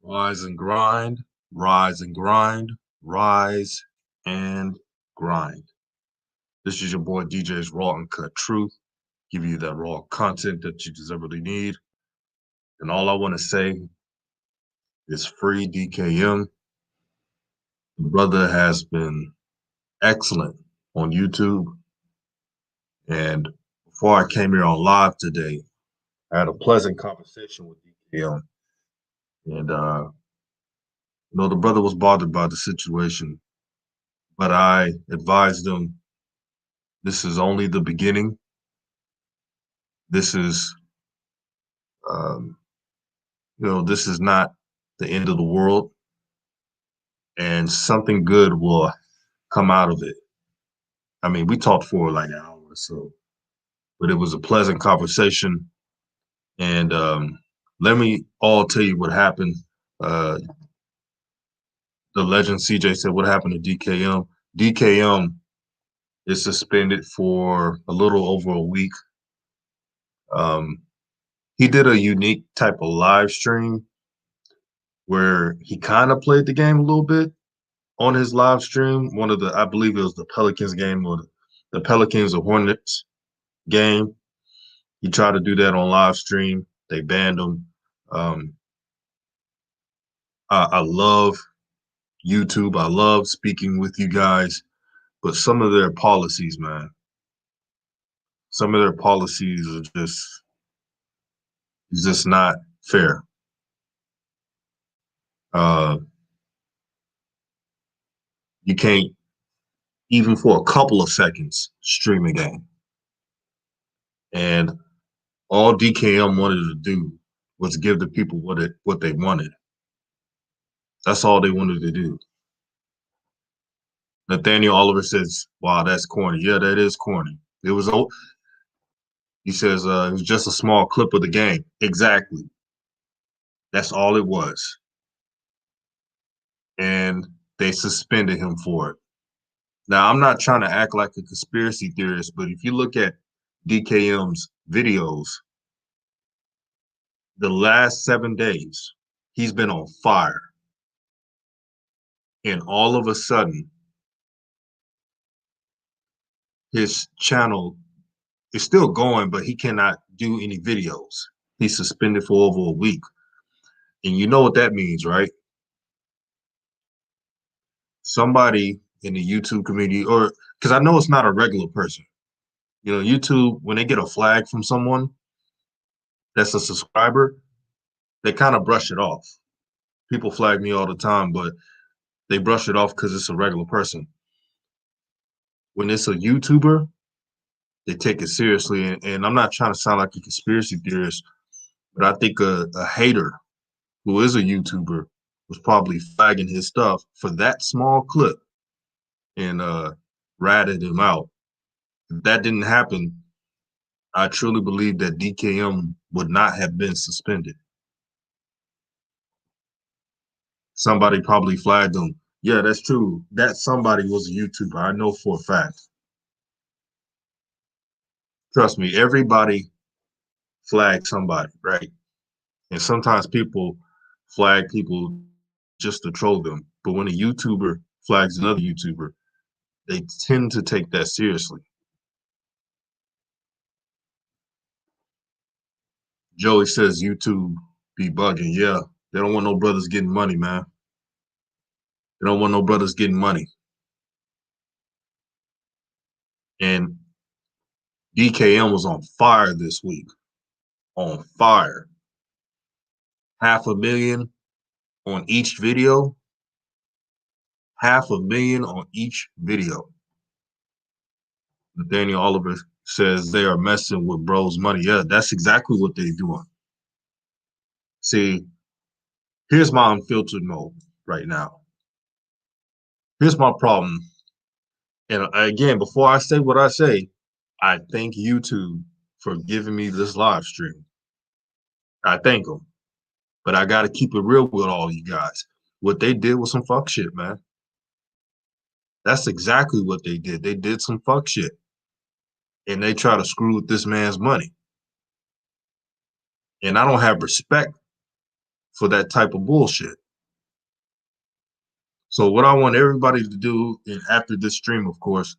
Rise and grind, rise and grind, rise and grind. This is your boy DJ's Raw and Cut Truth. Give you that raw content that you deservedly need. And all I want to say is free DKM. The brother has been excellent on YouTube. And before I came here on live today, I had a pleasant conversation with DKM. And the brother was bothered by the situation, but I advised him this is only the beginning. This is, um, this is not the end of the world, and something good will come out of it. I mean, we talked for like an hour or so, but it was a pleasant conversation. And let me all tell you what happened. Uh, the legend CJ said, "What happened to DKM?" DKM is suspended for a little over a week. Um, he did a unique type of live stream where he kind of played the game a little bit on his live stream. I believe it was the Pelicans game or the Pelicans or Hornets game. He tried to do that on live stream. They banned him. Um, I love YouTube. I love speaking with you guys, but some of their policies, man, some of their policies are just not fair. Uh, you can't even for a couple of seconds stream a game. And all DKM wanted to do was give the people what they wanted. That's all they wanted to do. Nathaniel Oliver says, "Wow, that's corny." Yeah, that is corny. He says it was just a small clip of the game. Exactly. That's all it was. And they suspended him for it. Now, I'm not trying to act like a conspiracy theorist, but if you look at DKM's videos, the last 7 days, he's been on fire. And all of a sudden, his channel is still going, but he cannot do any videos. He's suspended for over a week. And you know what that means, right? Somebody in the YouTube community, or because I know it's not a regular person. YouTube, when they get a flag from someone that's a subscriber, they kind of brush it off. People flag me all the time, but they brush it off because it's a regular person. When it's a YouTuber, they take it seriously. And I'm not trying to sound like a conspiracy theorist, but I think a hater who is a YouTuber was probably flagging his stuff for that small clip and ratted him out. If that didn't happen, I truly believe that DKM would not have been suspended. Somebody probably flagged him. Yeah, that's true. That somebody was a YouTuber. I know for a fact. Trust me, everybody flags somebody, right? And sometimes people flag people just to troll them. But when a YouTuber flags another YouTuber, they tend to take that seriously. Joey says YouTube be bugging. Yeah, they don't want no brothers getting money, man. They don't want no brothers getting money. And DKM was on fire this week. On fire. 500,000 on each video. 500,000 on each video. Nathaniel Oliver says they are messing with bro's money. Yeah, that's exactly what they're doing. See, here's my unfiltered mode right now. Here's my problem. And again, before I say what I say, I thank YouTube for giving me this live stream. I thank them. But I got to keep it real with all you guys. What they did was some fuck shit, man. That's exactly what they did. They did some fuck shit. And they try to screw with this man's money. And I don't have respect for that type of bullshit. So what I want everybody to do, and after this stream, of course,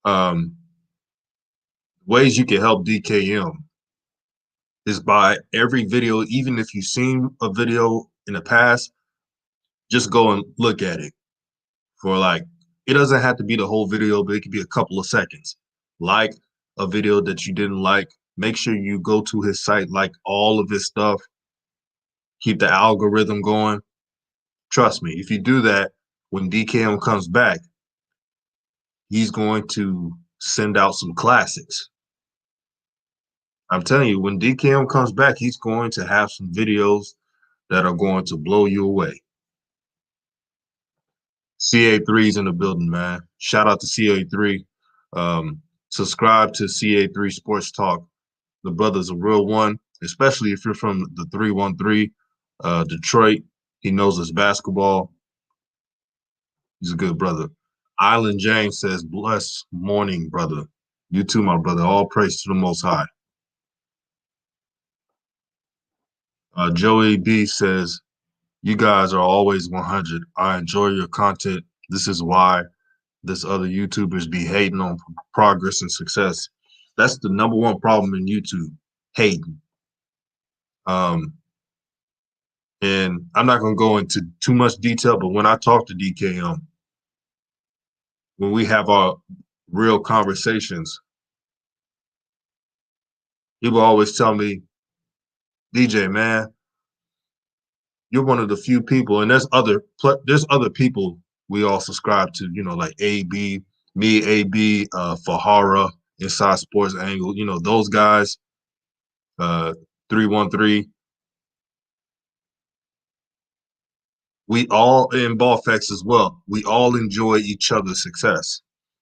um, ways you can help DKM is by every video, even if you've seen a video in the past, just go and look at it for like, it doesn't have to be the whole video, but it could be a couple of seconds. Like a video that you didn't like, make sure you go to his site, like all of his stuff, keep the algorithm going. Trust me, if you do that, when DKM comes back, he's going to send out some classics. I'm telling you, when DKM comes back, he's going to have some videos that are going to blow you away. CA3's in the building, man. Shout out to CA3. Subscribe to CA3 Sports Talk. The brother's a real one, especially if you're from the 313 Detroit. He knows his basketball. He's a good brother. Island James says, bless morning, brother. You too, my brother. All praise to the Most High. Joey B says, you guys are always 100. I enjoy your content. This is why this other YouTubers be hating on progress and success. That's the number one problem in YouTube, hating. And I'm not going to go into too much detail, but when I talk to DKM, when we have our real conversations, he will always tell me, DJ, man, you're one of the few people, and there's other people we all subscribe to, you know, like AB, me, AB, Fahara, Inside Sports Angle, you know, those guys, 313. We all, in ball facts as well, we all enjoy each other's success.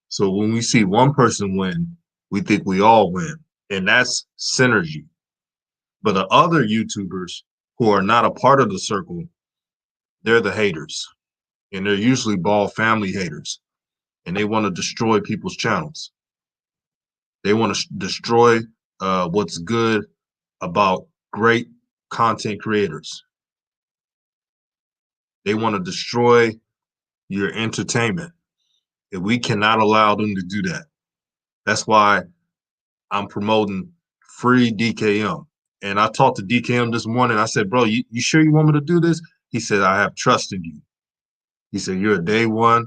So when we see one person win, we think we all win, and that's synergy. But the other YouTubers who are not a part of the circle, they're the haters, and they're usually ball family haters, and they want to destroy people's channels. They want to destroy what's good about great content creators. They want to destroy your entertainment, and we cannot allow them to do that. That's why I'm promoting free DKM. And I talked to DKM this morning. I said, bro, you sure you want me to do this? He said, I have trust in you. He said, you're a day one,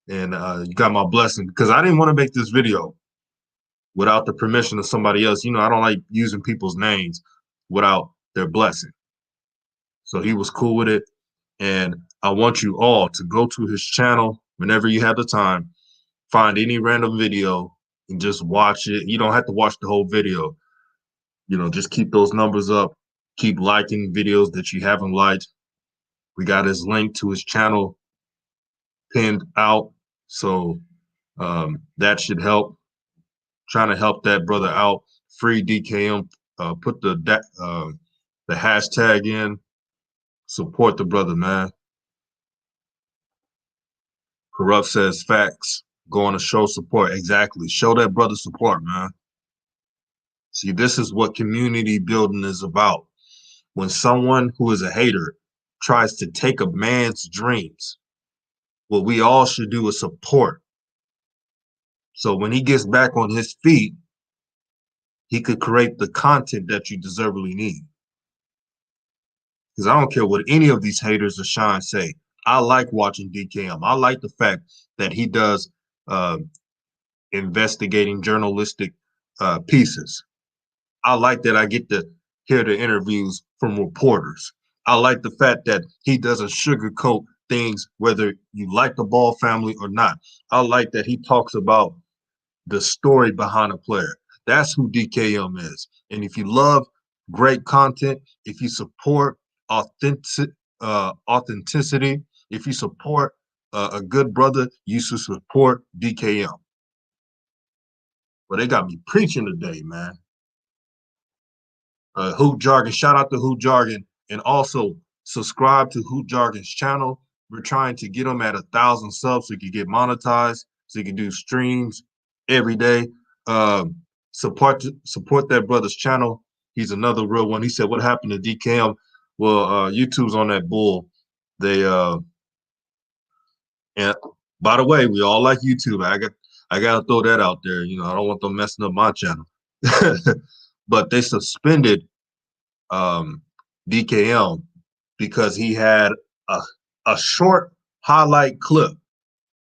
and you got my blessing. Because I didn't want to make this video without the permission of somebody else. You know, I don't like using people's names without their blessing. So he was cool with it. And I want you all to go to his channel whenever you have the time, find any random video and just watch it. You don't have to watch the whole video. You know, just keep those numbers up. Keep liking videos that you haven't liked. We got his link to his channel pinned out. So that should help. Trying to help that brother out. Free DKM. Put the hashtag in. Support the brother, man. Corrupt says facts. Going to show support. Exactly. Show that brother support, man. See, this is what community building is about. When someone who is a hater tries to take a man's dreams, what we all should do is support. So when he gets back on his feet, he could create the content that you deservedly need. Because I don't care what any of these haters or Sean say. I like watching DKM. I like the fact that he does investigating journalistic pieces. I like that I get to hear the interviews from reporters. I like the fact that he doesn't sugarcoat things, whether you like the Ball family or not. I like that he talks about the story behind a player. That's who DKM is. And if you love great content, if you support authenticity, if you support a good brother, you should support DKM. But they got me preaching today, man. Hoop Jargon, shout out to Hoop Jargon, and also subscribe to Hoop Jargon's channel. We're trying to get him at 1,000 subs so he can get monetized, so he can do streams every day. Support that brother's channel. He's another real one. He said, what happened to DKM? Well, YouTube's on that bull. They and by the way, we all like YouTube. I gotta throw that out there. You know, I don't want them messing up my channel. But they suspended um, DKM because he had a a short highlight clip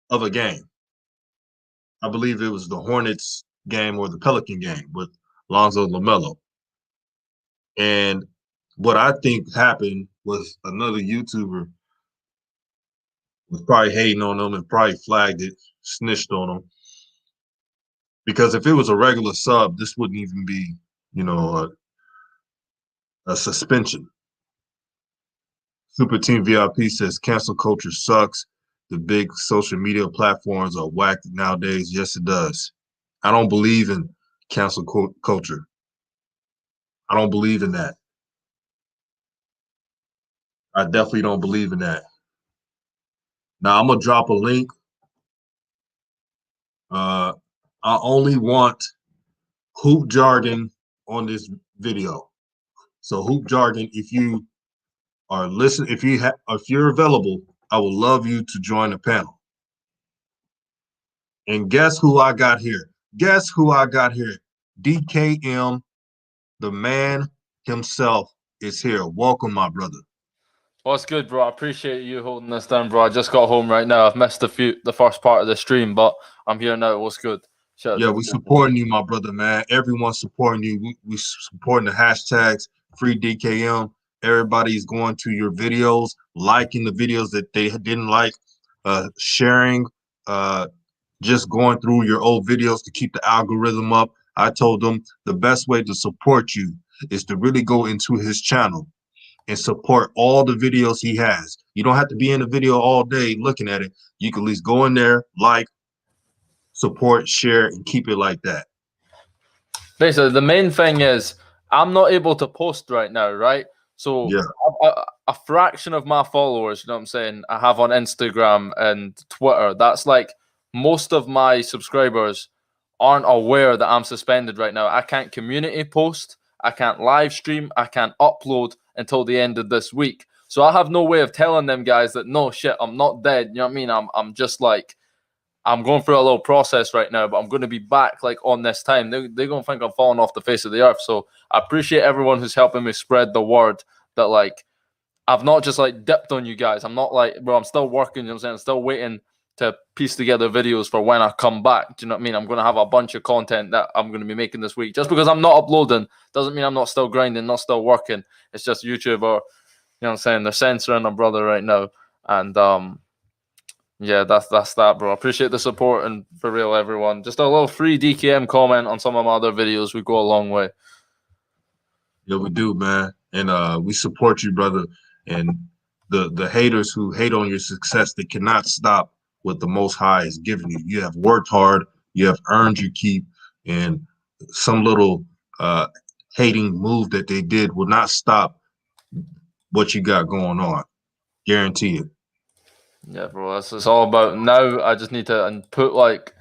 of a game. I believe it was the Hornets game or the Pelican game with Lonzo LaMelo. And what I think happened was another YouTuber was probably hating on them and probably flagged it, snitched on them. Because if it was a regular sub, this wouldn't even be, you know, a suspension. Super Team VIP says cancel culture sucks. The big social media platforms are whack nowadays. Yes, it does. I don't believe in cancel culture. I don't believe in that. I definitely don't believe in that. Now I'm gonna drop a link. I only want hoop jargon on this video. So hoop jargon, if you are listening, if you're available, I would love you to join the panel. And guess who I got here? Guess who I got here? DKM, the man himself, is here. Welcome, my brother. What's good, bro? I appreciate you holding this down, bro. I just got home right now. I've missed the first part of the stream, but I'm here now. What's good? Yeah, we supporting you, my brother, man. Everyone's supporting you. We supporting the hashtags, free DKM. Everybody's going to your videos, liking the videos that they didn't like, sharing, just going through your old videos to keep the algorithm up. I told them the best way to support you is to really go into his channel and support all the videos he has. You don't have to be in the video all day looking at it. You can at least go in there, like, support, share, and keep it like that. Basically, the main thing is I'm not able to post right now, right? So Yeah. a fraction of my followers, you know what I'm saying, I have on Instagram and Twitter. That's like most of my subscribers aren't aware that I'm suspended right now. I can't community post, I can't live stream, I can't upload until the end of this week. So I have no way of telling them guys that no shit, I'm not dead. You know what I mean? I'm just like I'm going through a little process right now, but I'm going to be back like on this time. They're going to think I'm falling off the face of the earth. So I appreciate everyone who's helping me spread the word that like I've not just like dipped on you guys. I'm not like, bro, I'm still working. You know what I'm saying? I'm still waiting to piece together videos for when I come back. Do you know what I mean? I'm going to have a bunch of content that I'm going to be making this week. Just because I'm not uploading doesn't mean I'm not still grinding, not still working. It's just YouTube or, you know what I'm saying? They're censoring a brother right now. And, yeah, that's that, bro. Appreciate the support and for real, everyone. Just a little free DKM comment on some of my other videos. We go a long way. Yeah, we do, man. And we support you, brother. And the haters who hate on your success, they cannot stop what the Most High is giving you. You have worked hard, you have earned your keep, and some little hating move that they did will not stop what you got going on. Guarantee it. Yeah, bro. It's all about now. I just need to put like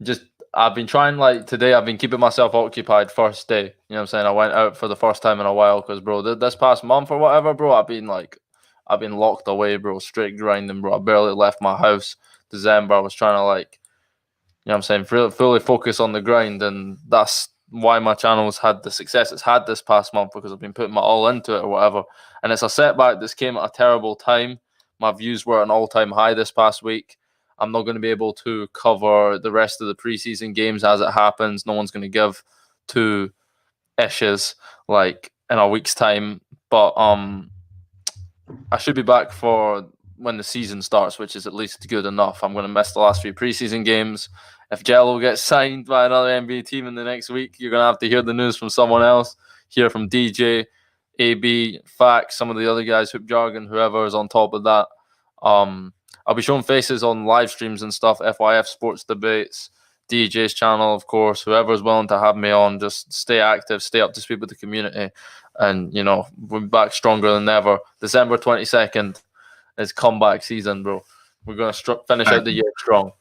just I've been trying like today. I've been keeping myself occupied first day. You know what I'm saying? I went out for the first time in a while because, bro, this past month or whatever, bro, I've been locked away, bro. Straight grinding, bro. I barely left my house. December, I was trying to like, you know what I'm saying, fully focus on the grind, and that's why my channel's had the success it's had this past month because I've been putting my all into it or whatever. And it's a setback. This came at a terrible time. My views were at an all-time high this past week. I'm not going to be able to cover the rest of the preseason games as it happens. No one's going to give two issues like in a week's time. But I should be back for when the season starts, which is at least good enough. I'm going to miss the last few preseason games. If Jello gets signed by another NBA team in the next week, you're going to have to hear the news from someone else. Hear from DJ, AB, Fax, some of the other guys, Hoop Jargon, whoever is on top of that. I'll be showing faces on live streams and stuff, FYF Sports Debates, DJ's channel, of course. Whoever's willing to have me on, just stay active, stay up to speed with the community. And, you know, we're back stronger than ever. December 22nd is comeback season, bro. We're going to finish out the year strong.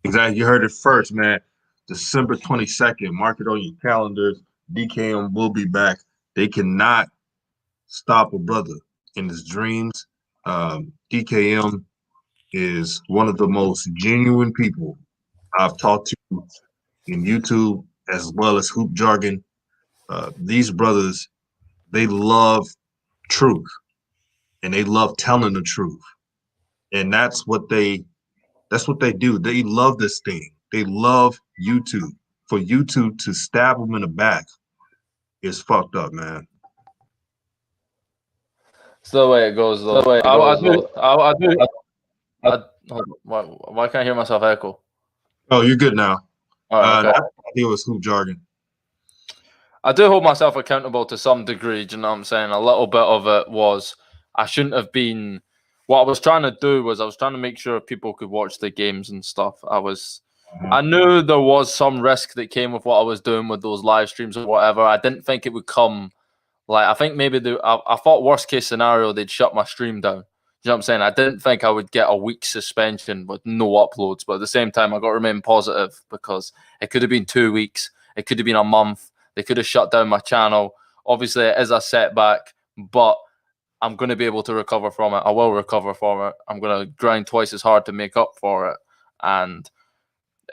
Exactly. You heard it first, man. December 22nd. Mark it on your calendars. DKM will be back. They cannot stop a brother in his dreams. DKM is one of the most genuine people I've talked to in YouTube as well as Hoop Jargon. These brothers, they love truth and they love telling the truth. And that's what they do. They love this thing. They love YouTube. For YouTube to stab them in the back is fucked up, man. It's the way it goes, though. Hold on. Why can't I hear myself echo? Oh, you're good now. All right, okay. I think it was Hoop Jargon. I do hold myself accountable to some degree. Do you know what I'm saying? A little bit of it was I shouldn't have been. What I was trying to do was I was trying to make sure people could watch the games and stuff. I knew there was some risk that came with what I was doing with those live streams or whatever. I didn't think it would come. Like, I think maybe I thought worst case scenario they'd shut my stream down. You know what I'm saying? I didn't think I would get a week suspension with no uploads, but at the same time, I got to remain positive because it could have been 2 weeks, it could have been a month. They could have shut down my channel. Obviously, it is a setback, but I'm going to be able to recover from it. I will recover from it. I'm going to grind twice as hard to make up for it, and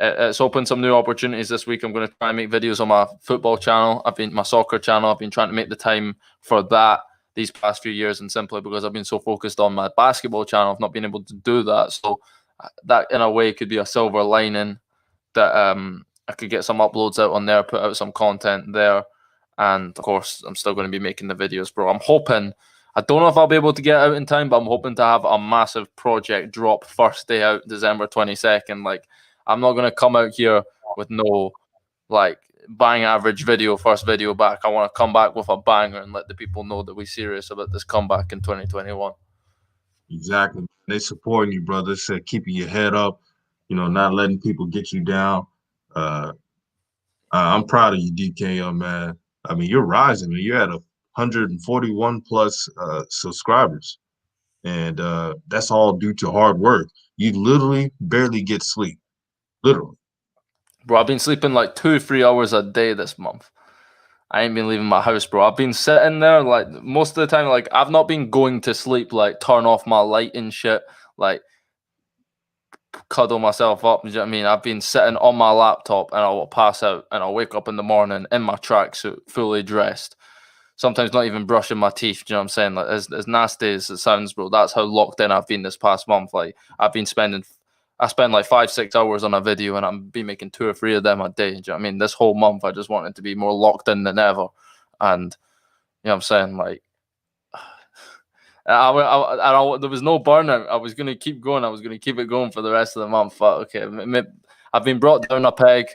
it's opened some new opportunities this week. I'm going to try and make videos on my football channel. My soccer channel. I've been trying to make the time for that these past few years, and simply because I've been so focused on my basketball channel, I've not been able to do that. So that, in a way, could be a silver lining that I could get some uploads out on there, put out some content there, and of course, I'm still going to be making the videos, bro. I'm hoping. I don't know if I'll be able to get out in time, but I'm hoping to have a massive project drop first day out, December 22nd. Like, I'm not going to come out here with no, like, bang average video, first video back. I want to come back with a banger and let the people know that we're serious about this comeback in 2021. Exactly. They supporting you, brother. Said keeping your head up, not letting people get you down. I'm proud of you, DKM, man. I mean, you're rising, man. You're at 141 plus subscribers. And that's all due to hard work. You literally barely get sleep. Literally. Bro, I've been sleeping like 2-3 hours a day this month. I ain't been leaving my house, bro. I've been sitting there, like, most of the time, like, I've not been going to sleep, like, turn off my light and shit, like, cuddle myself up. You know what I mean? I've been sitting on my laptop and I will pass out and I'll wake up in the morning in my tracksuit, fully dressed. Sometimes not even brushing my teeth. Do you know what I'm saying? Like, as nasty as it sounds, bro, that's how locked in I've been this past month. Like, I spend like 5-6 hours on a video and I'm be making 2 or 3 of them a day. Do you know what I mean? This whole month I just wanted to be more locked in than ever. And you know what I'm saying? Like, there was no burnout. I was going to keep going. I was going to keep it going for the rest of the month. But okay, I've been brought down a peg,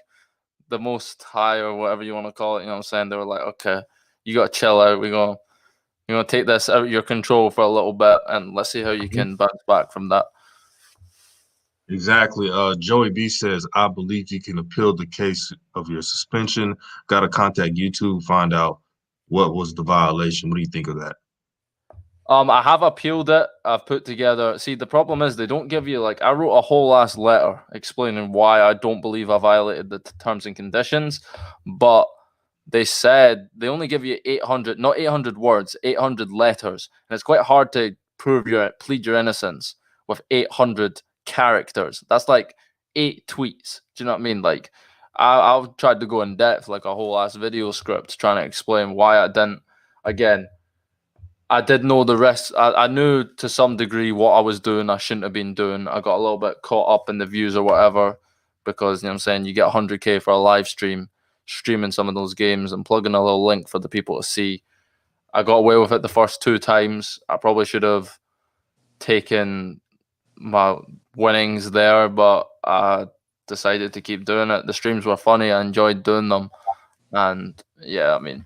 the most high or whatever you want to call it. You know what I'm saying? They were like, okay, you got to chill out. You're going to take this out of your control for a little bit and let's see how you can bounce back from that. Exactly. Joey B says, I believe you can appeal the case of your suspension. Got to contact YouTube, find out what was the violation. What do you think of that? I have appealed it. I've put together. See, the problem is they don't give you, like, I wrote a whole ass letter explaining why I don't believe I violated the terms and conditions, but they said they only give you 800, not 800 words, 800 letters, and it's quite hard to plead your innocence with 800 characters. That's like 8 tweets. Do you know what I mean? Like, I've tried to go in depth, like a whole ass video script, trying to explain why I didn't. Again, I did know the rest. I knew to some degree what I was doing. I shouldn't have been doing. I got a little bit caught up in the views or whatever, because, you know what I'm saying, you get 100K for a live stream, streaming some of those games and plugging a little link for the people to see. I got away with it the first 2 times. I probably should have taken my winnings there, but I decided to keep doing it. The streams were funny. I enjoyed doing them. And yeah, I mean,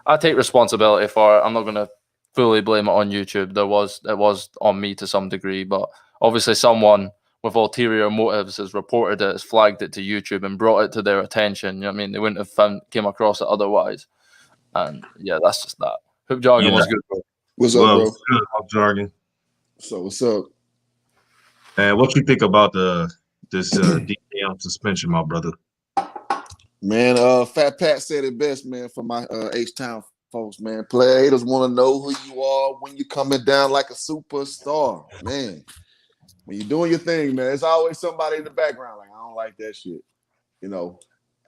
I take responsibility for it. I'm not going to fully blame it on YouTube. It was on me to some degree, but obviously someone with ulterior motives has reported it, has flagged it to YouTube and brought it to their attention. You know what I mean? They wouldn't have came across it otherwise. And yeah, that's just that. Hoop Jargon was good, bro. What's up, bro? Hoop Jargon. So what's up? And what you think about this DKM suspension, my brother? Man, Fat Pat said it best, man, for my H-Town folks, man. Player haters want to know who you are when you're coming down like a superstar, man. When you're doing your thing, man, there's always somebody in the background like, I don't like that shit. You know,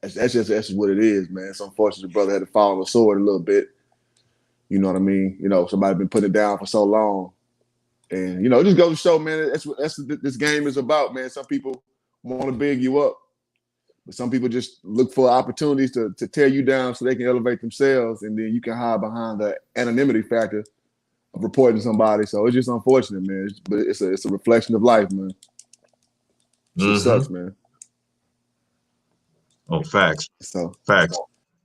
that's just what it is, man. It's unfortunate the brother had to fall on the sword a little bit. You know what I mean? You know, somebody been putting it down for so long. And, you know, it just goes to show, man, that's what this game is about, man. Some people want to big you up. But some people just look for opportunities to tear you down so they can elevate themselves, and then you can hide behind the anonymity factor of reporting somebody. So it's just unfortunate, man. But it's a reflection of life, man. Shit sucks, man. Oh, facts. So Facts.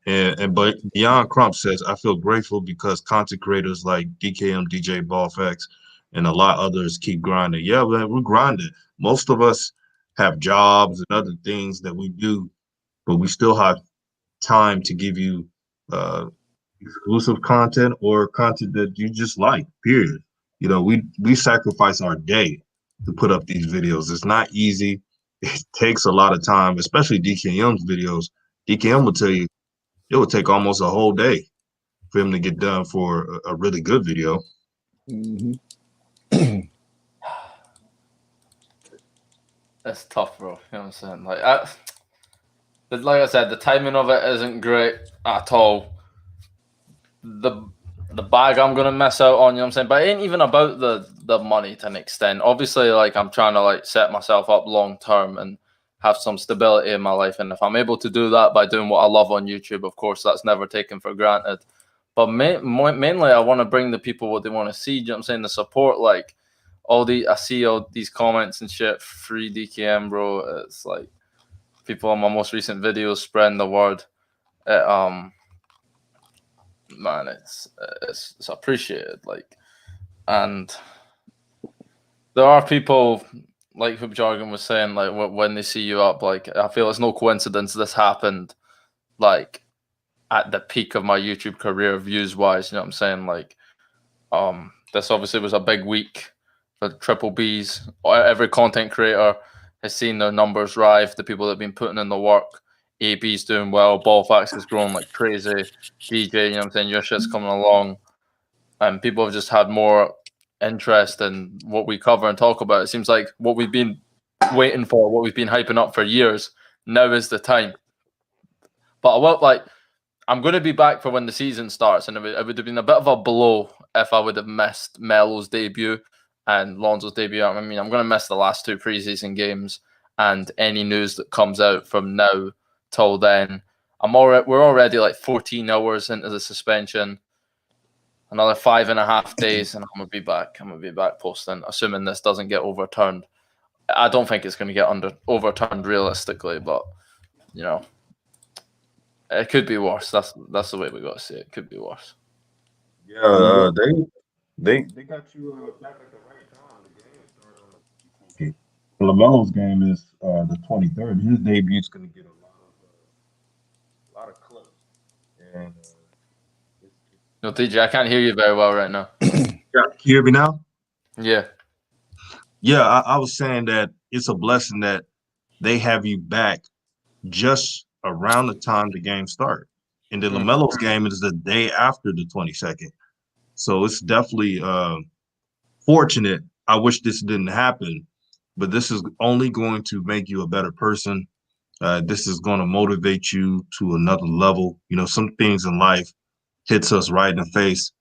But Beyond Crump says, I feel grateful because content creators like DKM, DJ Ballfax, and a lot others keep grinding. Yeah, man, we're grinding. Most of us have jobs and other things that we do, but we still have time to give you exclusive content or content that you just like, period. You know, we sacrifice our day to put up these videos. It's not easy. It takes a lot of time, especially DKM's videos. DKM will tell you it would take almost a whole day for him to get done for a really good video. That's tough, bro. You know what I'm saying? Like I said, the timing of it isn't great at all. The bag I'm gonna miss out on, you know what I'm saying? But it ain't even about the money to an extent. Obviously, like I'm trying to like set myself up long term and have some stability in my life. And if I'm able to do that by doing what I love on YouTube, of course, that's never taken for granted. But mainly, I want to bring the people what they want to see. You know what I'm saying? The support, like I see all these comments and shit. Free DKM, bro. It's like people on my most recent videos spreading the word. Man, it's appreciated. Like, and there are people like Hoop Jargon was saying, like when they see you up, like I feel it's no coincidence this happened, like at the peak of my YouTube career views wise. You know what I'm saying? Like, this obviously was a big week for Triple B's. Every content creator has seen their numbers rise. The people that have been putting in the work. AB's doing well. Ballfax has grown like crazy. DJ, you know what I'm saying? Your shit's coming along. And people have just had more interest in what we cover and talk about. It seems like what we've been waiting for, what we've been hyping up for years, now is the time. But I'm going to be back for when the season starts, and it would have been a bit of a blow if I would have missed Melo's debut and Lonzo's debut. I mean, I'm going to miss the last two preseason games and any news that comes out from now till then. We're already like 14 hours into the suspension. Another 5.5 days, and I'm gonna be back. I'm gonna be back posting, assuming this doesn't get overturned. I don't think it's gonna get overturned realistically, but you know, it could be worse. That's the way we gotta see it. It could be worse. Yeah, they got you back at the right time. The game started on LaMelo's game is the 23rd. His debut's gonna get a lot of clips. And No, DJ, I can't hear you very well right now. yeah, can you hear me now? Yeah. Yeah, I was saying that it's a blessing that they have you back just around the time the game starts. And then LaMelo's game is the day after the 22nd. So it's definitely fortunate. I wish this didn't happen, but this is only going to make you a better person. This is going to motivate you to another level. You know, some things in life hits us right in the face,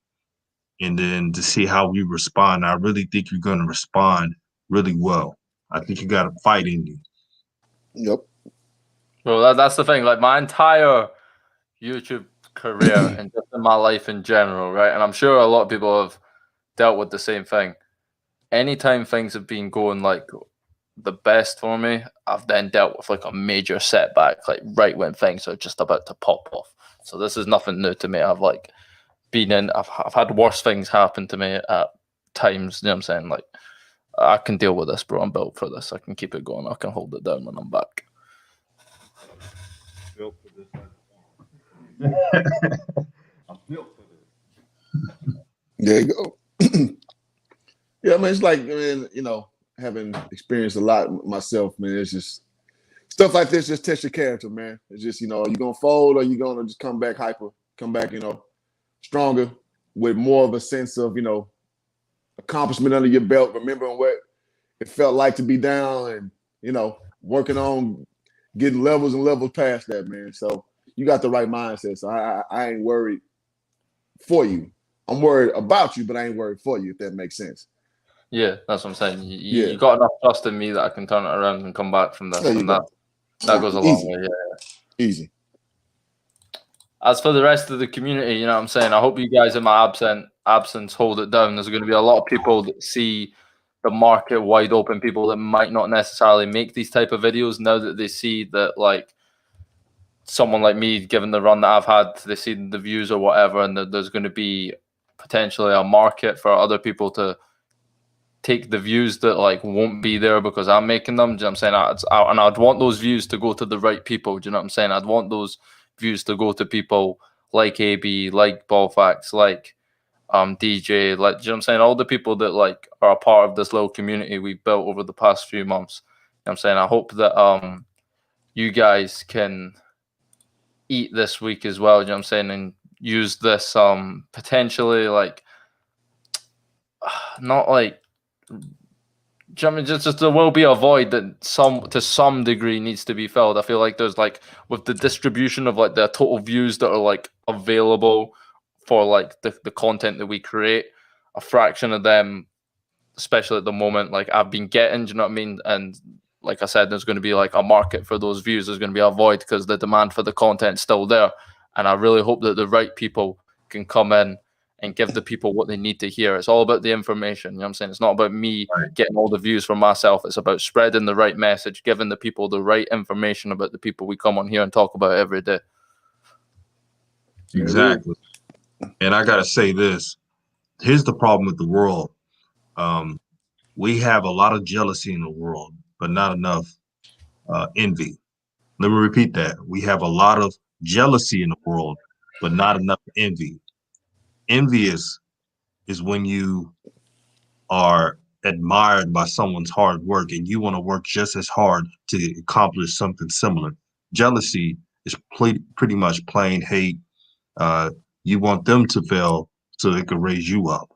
and then to see how we respond. I really think you're going to respond really well. I think you got a fight in you. Yep. Well, that's the thing. Like my entire YouTube career and just in my life in general, right? And I'm sure a lot of people have dealt with the same thing. Anytime things have been going like the best for me, I've then dealt with like a major setback, like right when things are just about to pop off. So this is nothing new to me. I've had worse things happen to me at times. You know what I'm saying? Like I can deal with this, bro. I'm built for this. I can keep it going. I can hold it down when I'm back. Built for this. I'm built for this. There you go. Yeah, I mean, it's like, man, you know, having experienced a lot myself, man, it's just stuff like this just test your character, man. It's just, you know, are you gonna fold or you gonna just come back hyper, come back, you know, stronger, with more of a sense of, accomplishment under your belt, remembering what it felt like to be down and, working on getting levels and levels past that, man. So you got the right mindset. So I ain't worried for you. I'm worried about you, but I ain't worried for you, if that makes sense. Yeah, that's what I'm saying. You got enough trust in me that I can turn it around and come back from this. And that goes a long way, yeah. Easy. As for the rest of the community, you know what I'm saying? I hope you guys in my absence hold it down. There's going to be a lot of people that see the market wide open, people that might not necessarily make these type of videos now that they see that, like, someone like me, given the run that I've had, they see the views or whatever, and there's going to be potentially a market for other people to take the views that, like, won't be there because I'm making them. Do you know what I'm saying? And I'd want those views to go to the right people. Do you know what I'm saying? I'd want those views to go to people like AB, like Ballfax, like DJ, like, do you know what I'm saying? All the people that, like, are a part of this little community we built over the past few months. You know what I'm saying? I hope that you guys can eat this week as well, do you know what I'm saying? And use this potentially, like, not like, do you know what I mean? Just there will be a void that to some degree needs to be filled. I feel like there's, like, with the distribution of, like, the total views that are, like, available for, like, the content that we create, a fraction of them, especially at the moment, like, I've been getting, do you know what I mean? And like I said, there's going to be, like, a market for those views. There's going to be a void because the demand for the content's still there. And I really hope that the right people can come in and give the people what they need to hear. It's all about the information. You know what I'm saying? It's not about me getting all the views for myself. It's about spreading the right message, giving the people the right information about the people we come on here and talk about every day. Exactly. And I got to say this. Here's the problem with the world. We have a lot of jealousy in the world, but not enough envy. Let me repeat that. We have a lot of jealousy in the world, but not enough envy. Envious is when you are admired by someone's hard work and you want to work just as hard to accomplish something similar. Jealousy is pretty much plain hate. You want them to fail so they can raise you up.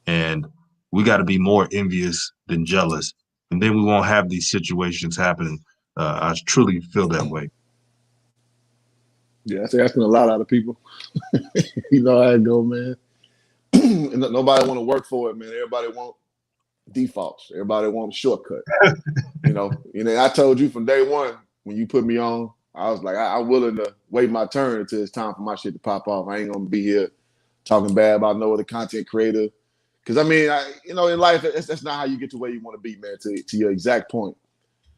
And we got to be more envious than jealous. And then we won't have these situations happening. I truly feel that way. Yeah, that's asking a lot out of people. You know how it go, man. And nobody want to work for it, man. Everybody want defaults. Everybody want a shortcut. I told you from day one when you put me on, I was like, I'm willing to wait my turn until it's time for my shit to pop off. I ain't gonna be here talking bad about no other content creator. Because I mean, in life, that's not how you get to where you want to be, man. To your exact point,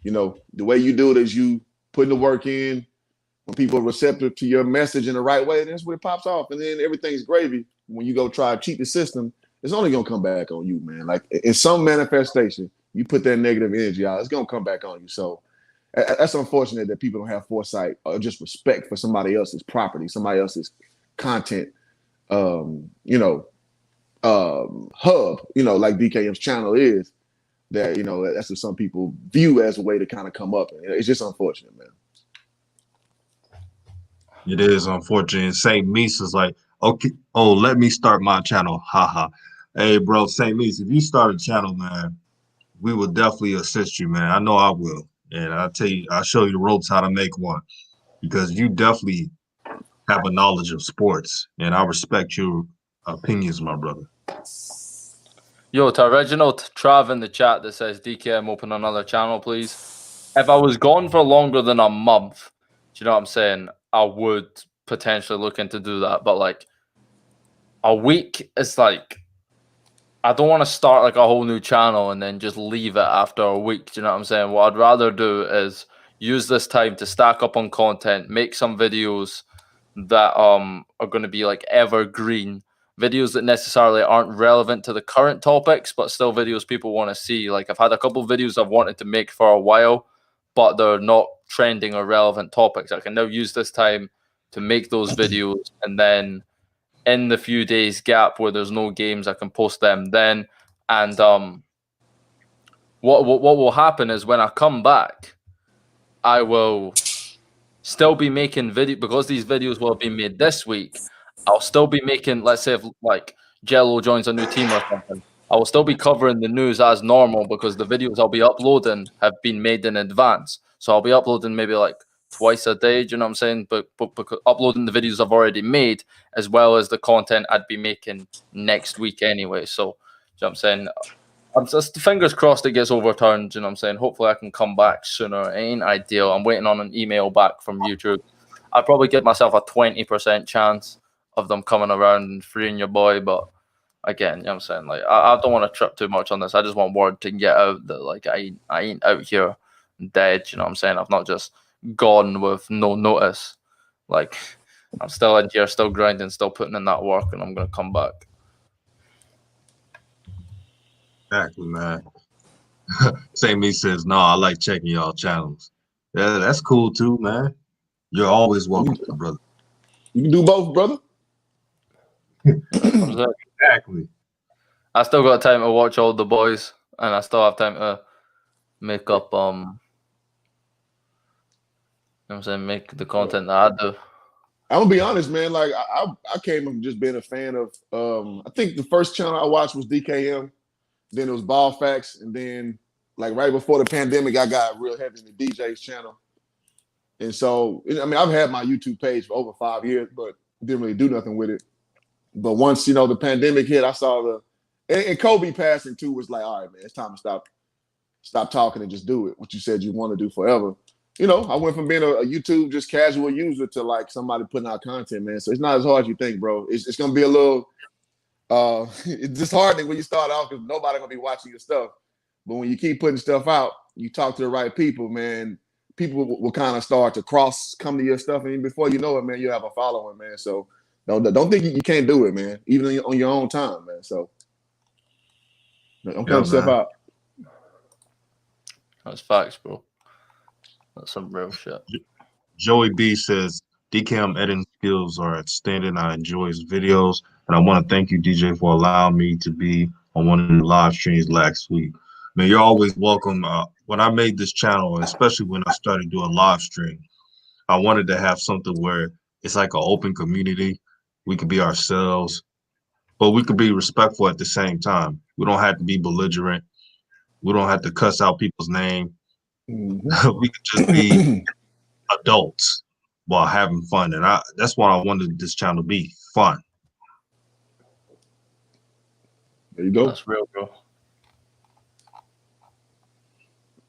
the way you do it is you putting the work in. When people are receptive to your message in the right way, that's when it pops off, and then everything's gravy. When you go try to cheat the system, it's only gonna come back on you, man. Like in some manifestation, you put that negative energy out, it's gonna come back on you. So that's unfortunate that people don't have foresight or just respect for somebody else's property, somebody else's content. Hub, like DKM's channel is. That that's what some people view as a way to kind of come up. And it's just unfortunate, man. It is unfortunate. St. Meese is like, okay, let me start my channel. Haha. Hey, bro, St. Meese, if you start a channel, man, we will definitely assist you, man. I know I will. And I'll show you the ropes how to make one. Because you definitely have a knowledge of sports. And I respect your opinions, my brother. Yo, to Reginald Trav in the chat that says, DKM, open another channel, please. If I was gone for longer than a month, do you know what I'm saying? I would potentially look into do that. But, like, a week is like, I don't want to start, like, a whole new channel and then just leave it after a week. Do you know what I'm saying? What I'd rather do is use this time to stack up on content, make some videos that are going to be, like, evergreen. Videos that necessarily aren't relevant to the current topics, but still videos people want to see. Like, I've had a couple of videos I've wanted to make for a while, but they're not trending or relevant topics. I can now use this time to make those videos, and then in the few days gap where there's no games, I can post them then. And what will happen is when I come back, I will still be making video because these videos will be made this week. I'll still be making, let's say if like Jello joins a new team or something, I will still be covering the news as normal because the videos I'll be uploading have been made in advance. So I'll be uploading maybe like twice a day, do you know what I'm saying? But because uploading the videos I've already made as well as the content I'd be making next week anyway. So, do you know what I'm saying? I'm just fingers crossed it gets overturned, you know what I'm saying? Hopefully I can come back sooner. It ain't ideal. I'm waiting on an email back from YouTube. I'd probably give myself a 20% chance of them coming around and freeing your boy, but again, you know what I'm saying? Like I don't want to trip too much on this. I just want word to get out that like I ain't out here dead, you know what I'm saying? I've not just gone with no notice. Like I'm still in here, still grinding, still putting in that work, and I'm gonna come back. Exactly, man. Same me says, no, I like checking y'all channels. Yeah, that's cool too, man. You're always welcome, brother. You can do both, brother. Exactly. I still got time to watch all the boys, and I still have time to make up you know what I'm saying, make the content that I do. I'm gonna be honest, man. Like I came from just being a fan of I think the first channel I watched was DKM, then it was Ball Facts, and then like right before the pandemic, I got real heavy in the DJ's channel. And so I mean I've had my YouTube page for over 5 years, but didn't really do nothing with it. But once the pandemic hit, I saw and Kobe passing too was like, all right, man, it's time to stop talking and just do it. What you said you want to do forever. I went from being a YouTube just casual user to like somebody putting out content, man. So it's not as hard as you think, bro. It's gonna be a little it's disheartening when you start off because nobody gonna be watching your stuff. But when you keep putting stuff out, you talk to the right people, man. People will kind of start to come to your stuff, and before you know it, man, you have a following, man. So don't think you can't do it, man. Even on your own time, man. So don't count yourself out. That's facts, bro. That's some real shit. Joey B says DKM editing skills are outstanding. I enjoy his videos, and I want to thank you, DJ, for allowing me to be on one of the live streams last week. Man, you're always welcome. When I made this channel, especially when I started doing live stream, I wanted to have something where it's like an open community. We could be ourselves, but we could be respectful at the same time. We don't have to be belligerent. We don't have to cuss out people's name. Mm-hmm. We could just be adults while having fun, and that's what I wanted this channel to be, fun. There you go. That's real, bro.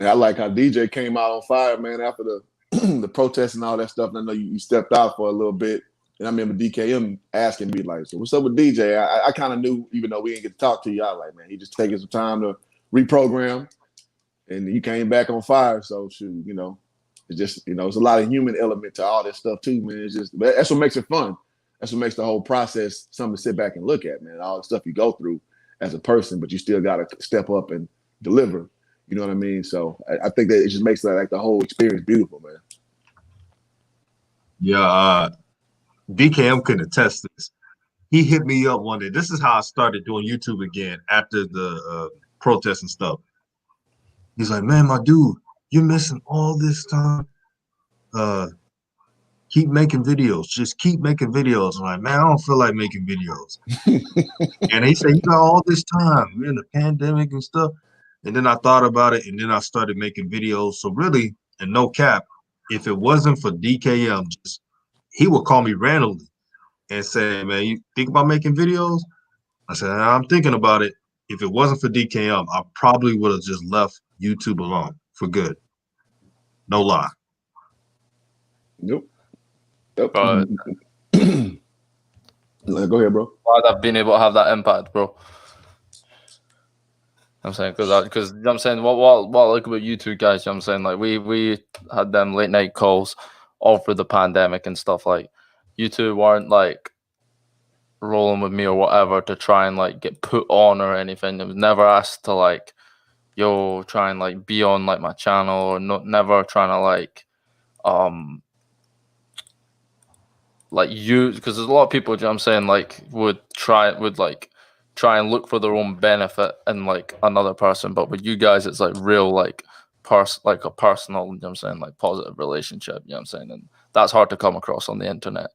And I like how DJ came out on fire, man, after the protests and all that stuff. And I know you stepped out for a little bit. And I remember DKM asking me, like, so what's up with DJ? I kind of knew, even though we didn't get to talk to you, I was like, man, he just taking some time to reprogram. And he came back on fire. So, shoot, it's just, it's a lot of human element to all this stuff, too, man. It's just, that's what makes it fun. That's what makes the whole process something to sit back and look at, man. All the stuff you go through as a person, but you still got to step up and deliver. You know what I mean? So I think that it just makes like the whole experience beautiful, man. Yeah, DKM can attest this. He hit me up one day. This is how I started doing YouTube again after the protests and stuff. He's like, man, my dude, you're missing all this time. Keep making videos. Just keep making videos. I'm like, man, I don't feel like making videos. And he said, you got all this time. We're in the pandemic and stuff. And then I thought about it, and then I started making videos. So really, and no cap, if it wasn't for DKM, he would call me randomly and say, man, you think about making videos? I said, I'm thinking about it. If it wasn't for DKM, I probably would have just left YouTube alone for good. No lie. Nope. Bro, Go ahead, bro. Glad I've been able to have that impact, bro. I'm saying because you know what I'm saying what I like about you two guys, you know what I'm saying, like we had them late night calls all through the pandemic and stuff. Like you two weren't like rolling with me or whatever to try and like get put on or anything. It was never asked to like, yo, try and like be on like my channel or never trying to like use, because there's a lot of people, you know what I'm saying, like would try and look for their own benefit in like another person, but with you guys it's like real like a personal, you know what I'm saying, like positive relationship, you know what I'm saying, and that's hard to come across on the internet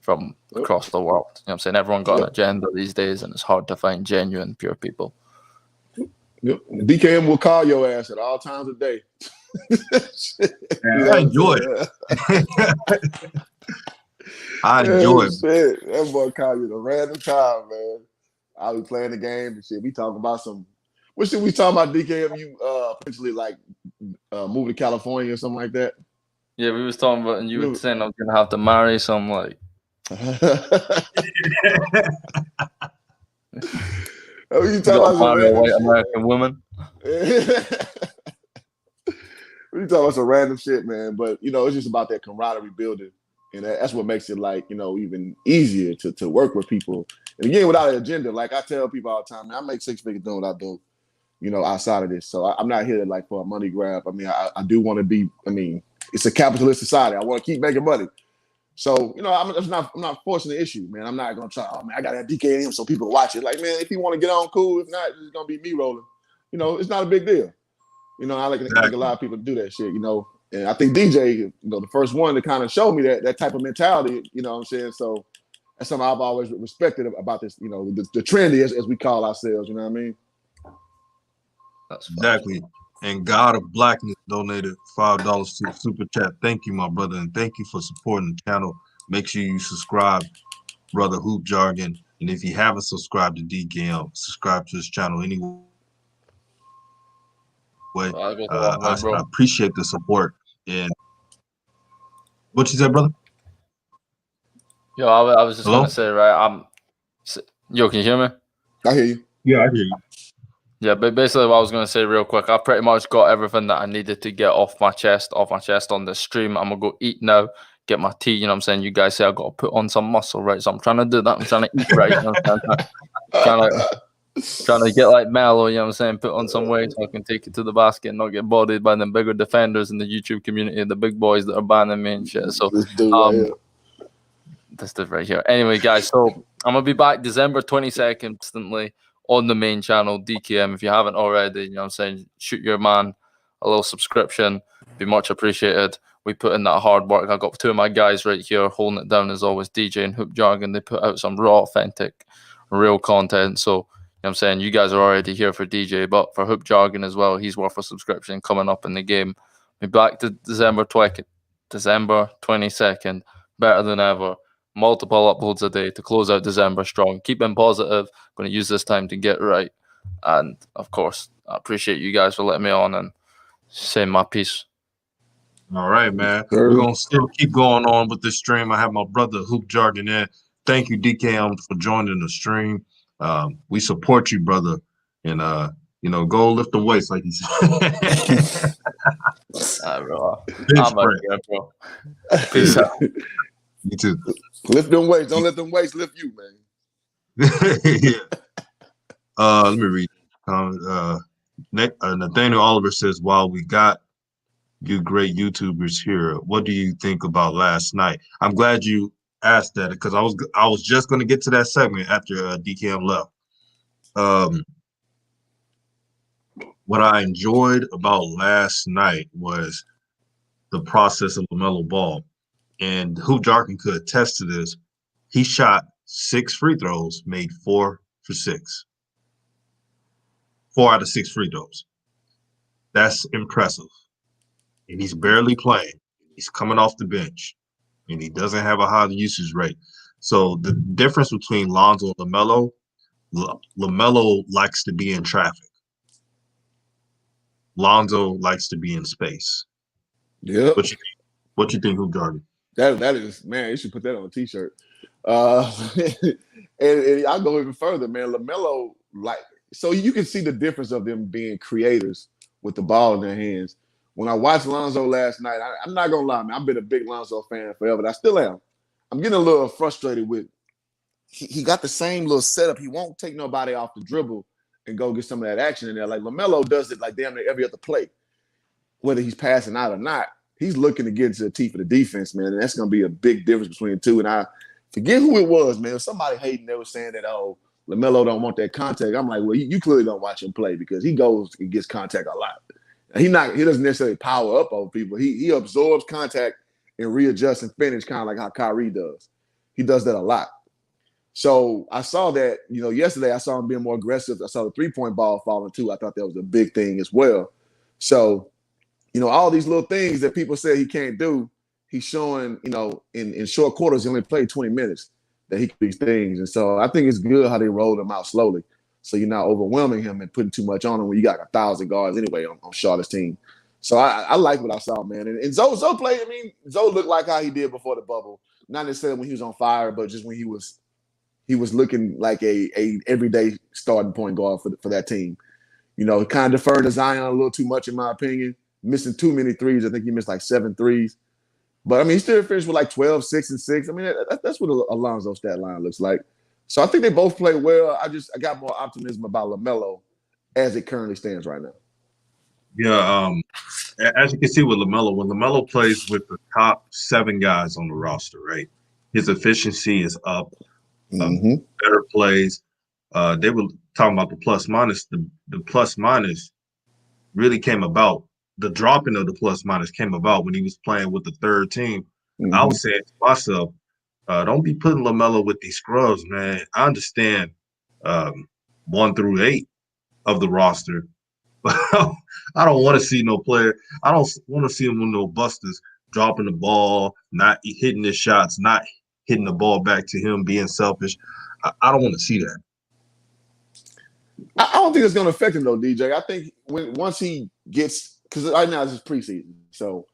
from across the world. You know what I'm saying? Everyone got an agenda these days, and it's hard to find genuine, pure people. Yep. DKM will call your ass at all times of day. I enjoy it. I enjoy it. Shit. That boy call you at a random time, man. I'll be playing the game and shit. We talking about some. What shit we talking about? DKM, you potentially like move to California or something like that. Yeah, we was talking about, and you were saying I was gonna have to marry some like. Oh, you talking about some random white shit, American woman? We talking about some random shit, man. But it's just about that camaraderie building, and that's what makes it like even easier to work with people. And again, without an agenda, like I tell people all the time, man, I make 6 figures doing what I do, outside of this. So I'm not here like for a money grab. I mean, I do want to be. I mean, it's a capitalist society. I want to keep making money. So, I'm not forcing the issue, man. I'm not gonna try. Oh man, I gotta DKM so people watch it. Like, man, if you want to get on, cool. If not, it's gonna be me rolling. It's not a big deal. I like a lot of people do that shit. And I think DJ, the first one to kind of show me that type of mentality. You know what I'm saying? So that's something I've always respected about this. The trendy as we call ourselves. You know what I mean? That's exactly. And God of Blackness donated $5 to Super Chat. Thank you, my brother, and thank you for supporting the channel. Make sure you subscribe, brother Hoop Jargon. And if you haven't subscribed to DKM, subscribe to his channel anyway. I appreciate the support. And what you said, brother? Yo, I was just gonna say, right? Yo, can you hear me? I hear you. Yeah, I hear you. Yeah, but basically what I was going to say real quick, I pretty much got everything that I needed to get off my chest on the stream. I'm going to go eat now, get my tea, you know what I'm saying? You guys say I got to put on some muscle, right? So I'm trying to do that. I'm trying to eat right. You know what I'm saying? trying to get like Mellow, you know what I'm saying? Put on some weight so I can take it to the basket and not get bodied by the bigger defenders in the YouTube community, the big boys that are banning me and shit. So this dude right here. Anyway, guys, so I'm going to be back December 22nd instantly on the main channel, DKM. If you haven't already, you know what I'm saying, shoot your man a little subscription. Be much appreciated. We put in that hard work. I got 2 of my guys right here holding it down as always, DJ and Hoop Jargon. They put out some raw, authentic, real content. So, you know what I'm saying, you guys are already here for DJ, but for Hoop Jargon as well, he's worth a subscription coming up in the game. Be back to December 22nd, better than ever. Multiple uploads a day to close out December strong. Keeping positive. Going to use this time to get right. And of course, I appreciate you guys for letting me on and saying my piece. All right, man. We're going to still keep going on with this stream. I have my brother Hoop Jargon in. Thank you, DKM, for joining the stream. We support you, brother. And, go lift the weights like he said. Bro. I'm out here, bro. Peace out. You too. Lift them weights. Don't let them weights lift you, man. Yeah. Let me read. Nathaniel Oliver says, while we got you great YouTubers here, what do you think about last night? I'm glad you asked that because I was just going to get to that segment after DKM left. What I enjoyed about last night was the process of LaMelo Ball. And Hoop Jargon could attest to this. He shot 6 free throws, made 4 for 6. 4 out of 6 free throws. That's impressive. And he's barely playing. He's coming off the bench. And he doesn't have a high usage rate. So the difference between Lonzo and LaMelo, LaMelo likes to be in traffic. Lonzo likes to be in space. Yeah. What you think, Hoop Jargon? That is, man, you should put that on a t-shirt. And I'll go even further, man. LaMelo, so you can see the difference of them being creators with the ball in their hands. When I watched Lonzo last night, I'm not gonna lie, man, I've been a big Lonzo fan forever, and I still am. I'm getting a little frustrated with he got the same little setup. He won't take nobody off the dribble and go get some of that action in there. Like LaMelo does it like damn near every other play, whether he's passing out or not. He's looking to get into the teeth of the defense, man, and that's going to be a big difference between the two. And I forget who it was, man. Somebody hating, they were saying that, oh, LaMelo don't want that contact. I'm like, well, you clearly don't watch him play because he goes and gets contact a lot. He doesn't necessarily power up on people. He absorbs contact and readjusts and finish kind of like how Kyrie does. He does that a lot. So I saw that, yesterday I saw him being more aggressive. I saw the 3-point ball falling too. I thought that was a big thing as well. So, all these little things that people say he can't do, he's showing, in short quarters, he only played 20 minutes, that he can do these things. And so I think it's good how they roll him out slowly. So you're not overwhelming him and putting too much on him when you got 1,000 guards anyway on Charlotte's team. So I like what I saw, man. And Zoe played, Zoe looked like how he did before the bubble. Not necessarily when he was on fire, but just when he was looking like a everyday starting point guard for that team. Kind of deferred to Zion a little too much, in my opinion. Missing too many threes. I think he missed like 7 threes. But, he still finished with like 12, 6, and 6. That's what Alonzo's stat line looks like. So I think they both play well. I got more optimism about LaMelo as it currently stands right now. Yeah, as you can see with LaMelo, when LaMelo plays with the top 7 guys on the roster, right, his efficiency is up. Better plays. They were talking about the plus minus. The plus minus really came about. The dropping of the plus minus came about when he was playing with the third team. I was saying to myself, don't be putting LaMelo with these scrubs, man. I understand 1 through 8 of the roster, but I don't want to see no player. I don't want to see him with no busters dropping the ball, not hitting his shots, not hitting the ball back to him, being selfish. I don't want to see that. I don't think it's going to affect him though, DJ. I think once he gets, because right now it's just preseason, so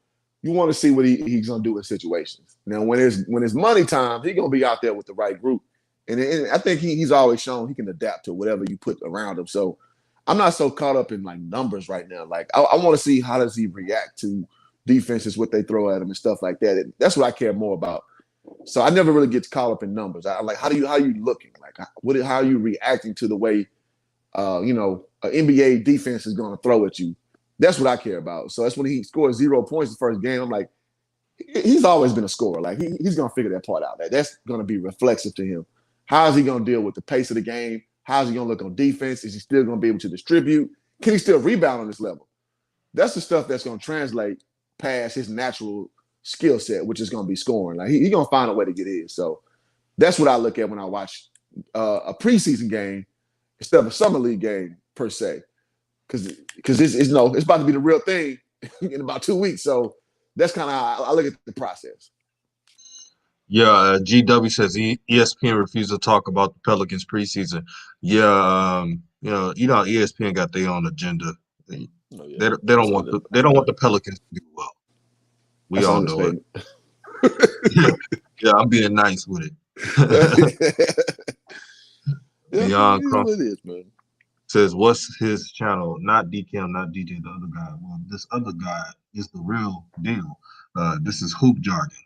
you want to see what he's going to do in situations. Now, when it's money time, he's going to be out there with the right group, and I think he's always shown he can adapt to whatever you put around him. So I'm not so caught up in like numbers right now. Like I want to see how does he react to defenses, what they throw at him and stuff like that. And that's what I care more about. So I never really get caught up in numbers. I like how you looking? Like how are you reacting to the way an NBA defense is going to throw at you? That's what I care about. So that's when he scored 0 points the first game. I'm like, he's always been a scorer. Like he's going to figure that part out. Like, that's going to be reflexive to him. How is he going to deal with the pace of the game? How's he going to look on defense? Is he still going to be able to distribute? Can he still rebound on this level? That's the stuff that's going to translate past his natural skill set, which is going to be scoring. Like he's going to find a way to get in. So that's what I look at when I watch a preseason game instead of a summer league game per se, because it's about to be the real thing in about 2 weeks. So that's kind of how I look at the process. Yeah, GW says ESPN refused to talk about the Pelicans preseason. Yeah, ESPN got their own agenda. They don't want the Pelicans to do well. We all know it. Yeah, I'm being nice with it. Beyond what it is, man. Says, what's his channel? Not DKM, not DJ, the other guy. Well, this other guy is the real deal. This is Hoop Jargon.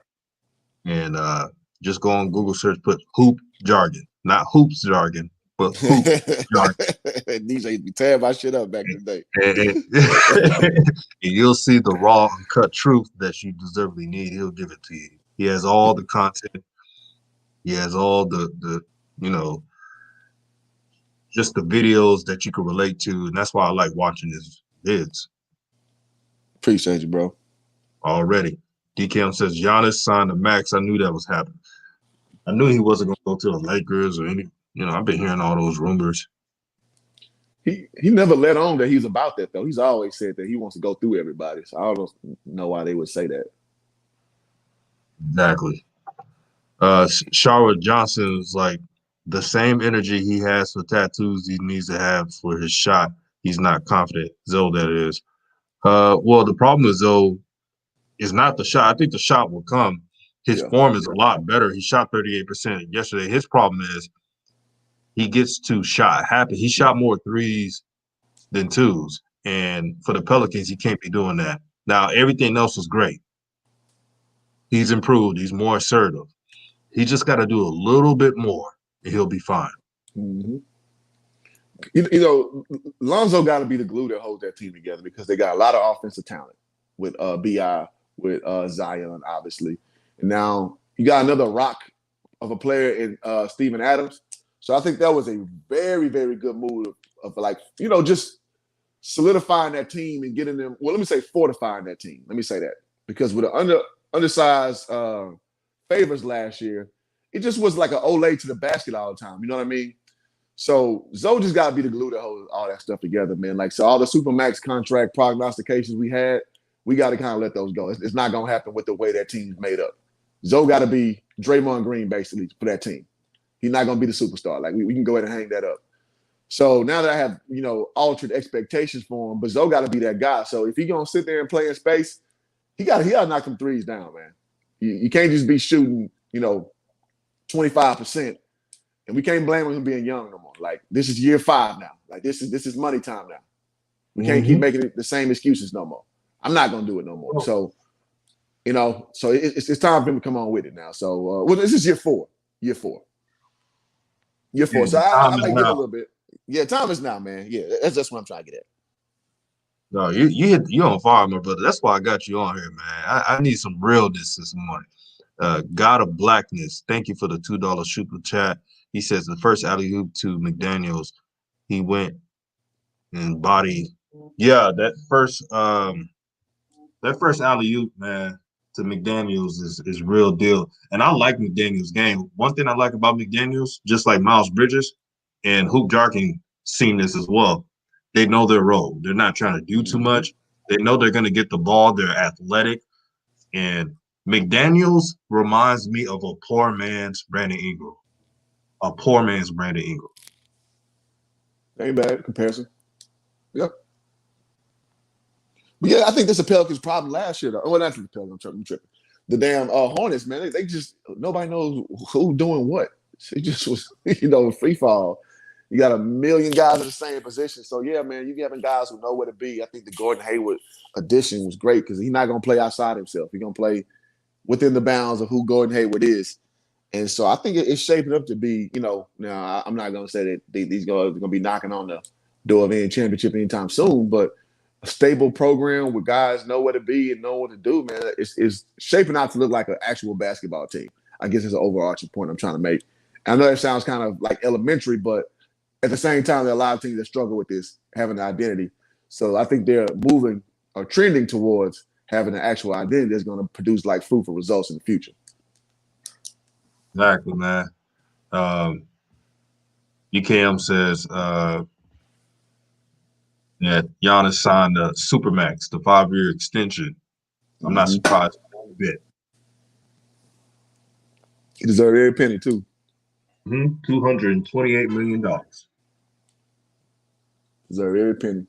And just go on Google search, put Hoop Jargon. Not Hoops Jargon, but Hoop Jargon. DJ used to be tearing my shit up back in the day. And you'll see the raw, uncut truth that you deservedly need. He'll give it to you. He has all the content. He has all the just the videos that you can relate to. And that's why I like watching his vids. Appreciate you, bro. Already. DKM says, Giannis signed the max. I knew that was happening. I knew he wasn't going to go to the Lakers or any, I've been hearing all those rumors. He never let on that he's about that, though. He's always said that he wants to go through everybody. So I don't know why they would say that. Exactly. Sharwood Johnson is like, the same energy he has for tattoos he needs to have for his shot. He's not confident. Zoe, that is. Well, the problem is, though, is not the shot. I think the shot will come. His form is a lot better. He shot 38% yesterday. His problem is he gets too shot happy. He shot more threes than twos. And for the Pelicans, he can't be doing that. Now, everything else was great. He's improved. He's more assertive. He just got to do a little bit more, and he'll be fine. Mm-hmm. Lonzo got to be the glue that holds that team together because they got a lot of offensive talent with B.I., with Zion, obviously. And now you got another rock of a player in Steven Adams. So I think that was a very, very good move of just solidifying that team and getting them. Well, let me say fortifying that team. Let me say that. Because with the undersized Favors last year, It just was like an Olay to the basket all the time. You know what I mean? So Zoe just got to be the glue that holds all that stuff together, man. Like, so all the Supermax contract prognostications we had, we got to kind of let those go. It's not going to happen with the way that team's made up. Zoe got to be Draymond Green, basically, for that team. He's not going to be the superstar. Like, we can go ahead and hang that up. So now that I have, altered expectations for him, but Zoe got to be that guy. So if he's going to sit there and play in space, he got to knock them threes down, man. You can't just be shooting, 25%. And we can't blame him being young no more. Like, this is year 5 now. Like, this is money time now. We can't keep making the same excuses no more. I'm not going to do it no more. So, so it's time for him to come on with it now. So, this is year 4. Year 4. Year 4. So I might give a little bit. Yeah, time is now, man. Yeah, that's what I'm trying to get at. No, you on fire, my brother. That's why I got you on here, man. I need some realness this morning. God of Blackness, thank you for the $2 super chat. He says the first alley-oop to McDaniels, he went and body. Yeah, that first alley-oop, man, to McDaniels is real deal. And I like McDaniels' game. One thing I like about McDaniels, just like Miles Bridges and Hoop Jarkin seen this as well, they know their role. They're not trying to do too much. They know they're going to get the ball. They're athletic. And McDaniels reminds me of a poor man's Brandon Ingram. A poor man's Brandon Ingram. Ain't bad comparison. Yep. But yeah, I think this is a Pelicans problem last year, though. Well, not the Pelicans, I'm tripping. The damn Hornets, man, they just, nobody knows who doing what. It just was, free fall. You got a million guys in the same position. So, yeah, man, you having guys who know where to be. I think the Gordon Hayward addition was great because he's not going to play outside himself. He's going to play within the bounds of who Gordon Hayward is. And so I think it's shaping up to be, now I'm not going to say that these guys are going to be knocking on the door of any championship anytime soon, but a stable program where guys know where to be and know what to do, man, is shaping out to look like an actual basketball team. I guess it's an overarching point I'm trying to make. I know it sounds kind of like elementary, but at the same time, there are a lot of teams that struggle with this, having an identity. So I think they're moving or trending towards having an actual identity that's going to produce like fruitful results in the future. Exactly, man. DKM says that Giannis signed the Supermax, the 5-year extension. I'm not surprised a bit. He deserved every penny, too. $228 million. Deserve every penny.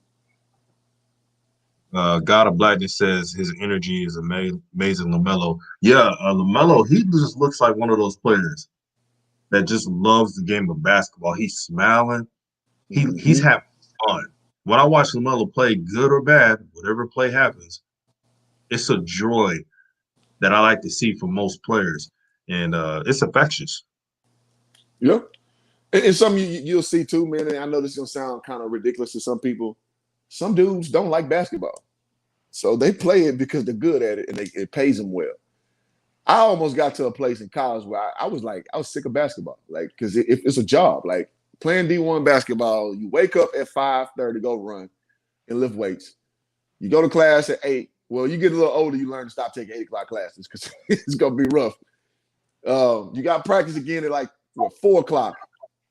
God of Blackness says his energy is amazing. LaMelo. Yeah, LaMelo, he just looks like one of those players that just loves the game of basketball. He's smiling. He's having fun. When I watch LaMelo play, good or bad, whatever play happens, it's a joy that I like to see from most players. And it's infectious. Yeah. And something you'll see too, man. And I know this is going to sound kind of ridiculous to some people. Some dudes don't like basketball. So they play it because they're good at it and it pays them well. I almost got to a place in college where I was sick of basketball. Like, because it's a job. Like, playing D1 basketball, you wake up at 5:30, go run and lift weights. You go to class at 8. Well, you get a little older, you learn to stop taking 8 o'clock classes because it's going to be rough. You got practice again at 4 o'clock.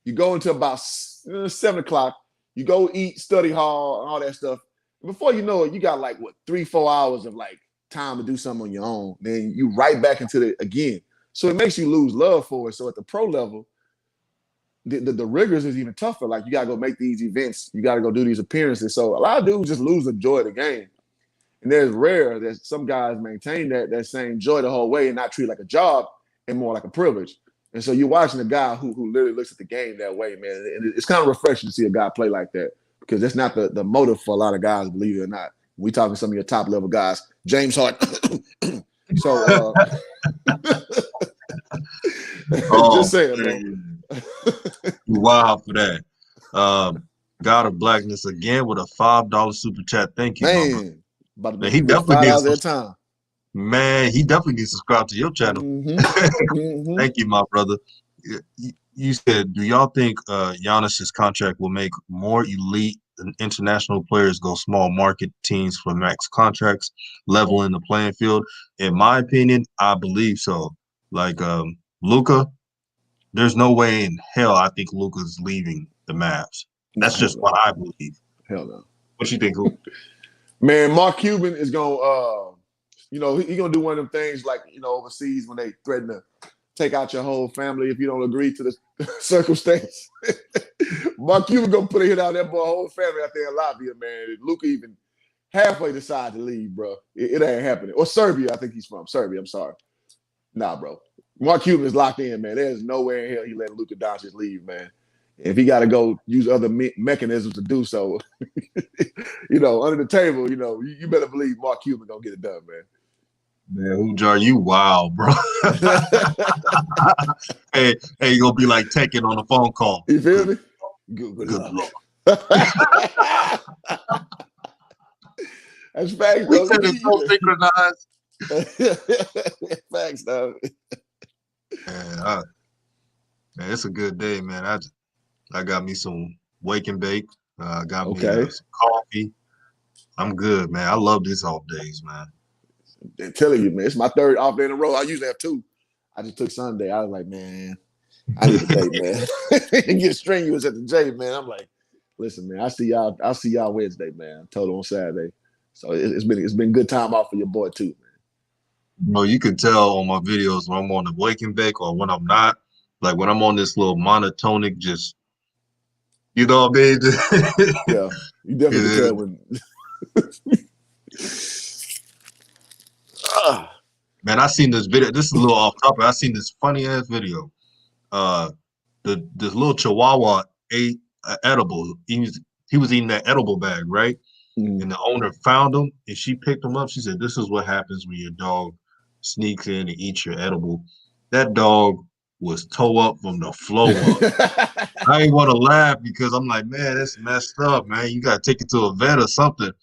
You go until about 7 o'clock. You go eat, study hall, and all that stuff. Before you know it, you got 3-4 hours of time to do something on your own. Then you right back into it again. So it makes you lose love for it. So at the pro level, the rigors is even tougher. Like, you got to go make these events. You got to go do these appearances. So a lot of dudes just lose the joy of the game. And there's rare that some guys maintain that same joy the whole way and not treat it like a job and more like a privilege. And so you're watching a guy who literally looks at the game that way, man. And it's kind of refreshing to see a guy play like that because that's not the motive for a lot of guys, believe it or not. We talking to some of your top level guys, James Harden. So just saying, man. Wow for that. God of Blackness again with a $5 super chat. Thank you, man. Man, he definitely $5 at a time. Man, he definitely needs to subscribe to your channel. Thank you, my brother. You said, do y'all think Giannis's contract will make more elite and international players go small market teams for max contracts, leveling the playing field? In my opinion, I believe so. Like Luka, there's no way in hell I think Luka's leaving the Mavs. That's just what I believe. Hell no. What you think, Luka? Man, Mark Cuban is gonna he gonna do one of them things like, overseas when they threaten to take out your whole family if you don't agree to the circumstance. Mark Cuban gonna put a hit out that boy whole family out there in Latvia, man. Luka even halfway decide to leave, bro. It ain't happening. Or Serbia, I think he's from. Serbia, I'm sorry. Nah, bro. Mark Cuban is locked in, man. There's no way in hell he letting Luka Doncic leave, man. If he got to go use other mechanisms to do so, under the table, you better believe Mark Cuban gonna get it done, man. Man, Ujar, you wild, bro. hey, you gonna be like taking on a phone call. You feel me? Good luck. That's facts, We though. said it's so synchronized. Facts, though. Man, it's a good day, man. I got me some wake and bake. Got me some coffee. I'm good, man. I love this off days, man. I'm telling you, man. It's my third off day in a row. I usually have 2. I just took Sunday. I was like, man, I need a day, man. And get strenuous at the J, man. I'm like, listen, man. I'll see y'all Wednesday, man. I told on Saturday. So it's been good time off for your boy too, man. Bro, you can tell on my videos when I'm on the wake and bake or when I'm not. Like when I'm on this little monotonic, just you know what I mean? Yeah, you definitely can tell when. Man, I seen this video. This is a little off topic. I seen this funny ass video. This little Chihuahua ate an edible. He was eating that edible bag, right? Mm. And the owner found him, and she picked him up. She said, "This is what happens when your dog sneaks in and eats your edible." That dog was toe up from the floor up. I ain't want to laugh because I'm like, man, that's messed up, man. You got to take it to a vet or something.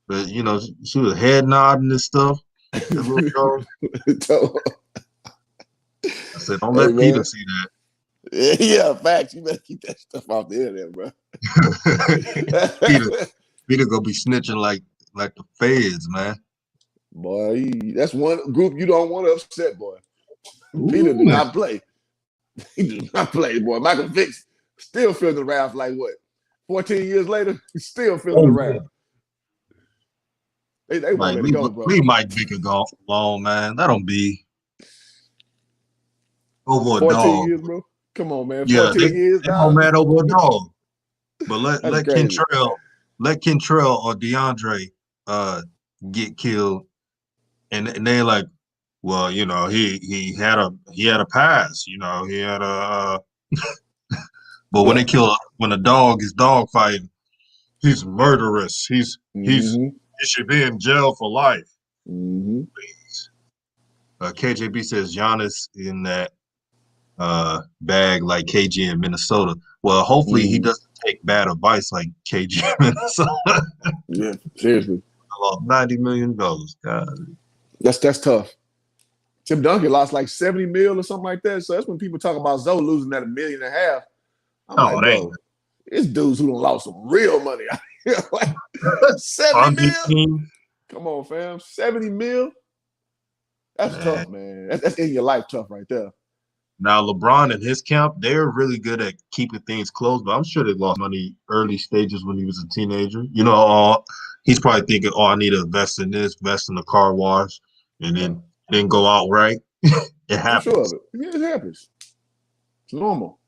But, she was head nodding and stuff. That little dog. I said, don't let Peter see that. Yeah, facts. You better keep that stuff off the internet, bro. Peter gonna be snitching like the feds, man. Boy, that's one group you don't want to upset, boy. Ooh, Peter did not play. He did not play, boy. Michael Vick still feeling the wrath like what? 14 years later, he's still feeling the wrath. They won't like, let it go, bro. Leave Mike Vick golf alone, man. Let him be. Over a 14 dog. years, bro. Come on, man. 14 years, dog. Man, over a dog. But let Kentrell or DeAndre get killed, and they're like, well, he had a pass, he had a. But when a dog is dog fighting, he's murderous. He should be in jail for life. Mm-hmm. Please. KJB says Giannis in that bag like KG in Minnesota. Well, hopefully he doesn't take bad advice like KG in Minnesota. Yeah, seriously. I lost $90 million. God. That's tough. Tim Duncan lost like 70 mil or something like that. So that's when people talk about Zoe losing that $1.5 million. I'm like, bro, it's dudes who done lost some real money. Like, 70 mil? Come on, fam. 70 mil? That's tough, man. That's in your life tough right there. Now, LeBron and his camp, they're really good at keeping things close, but I'm sure they lost money early stages when he was a teenager. He's probably thinking, I need to invest in this, invest in the car wash, and then didn't go out right. It happens. I'm sure of it. Yeah, it happens. It's normal.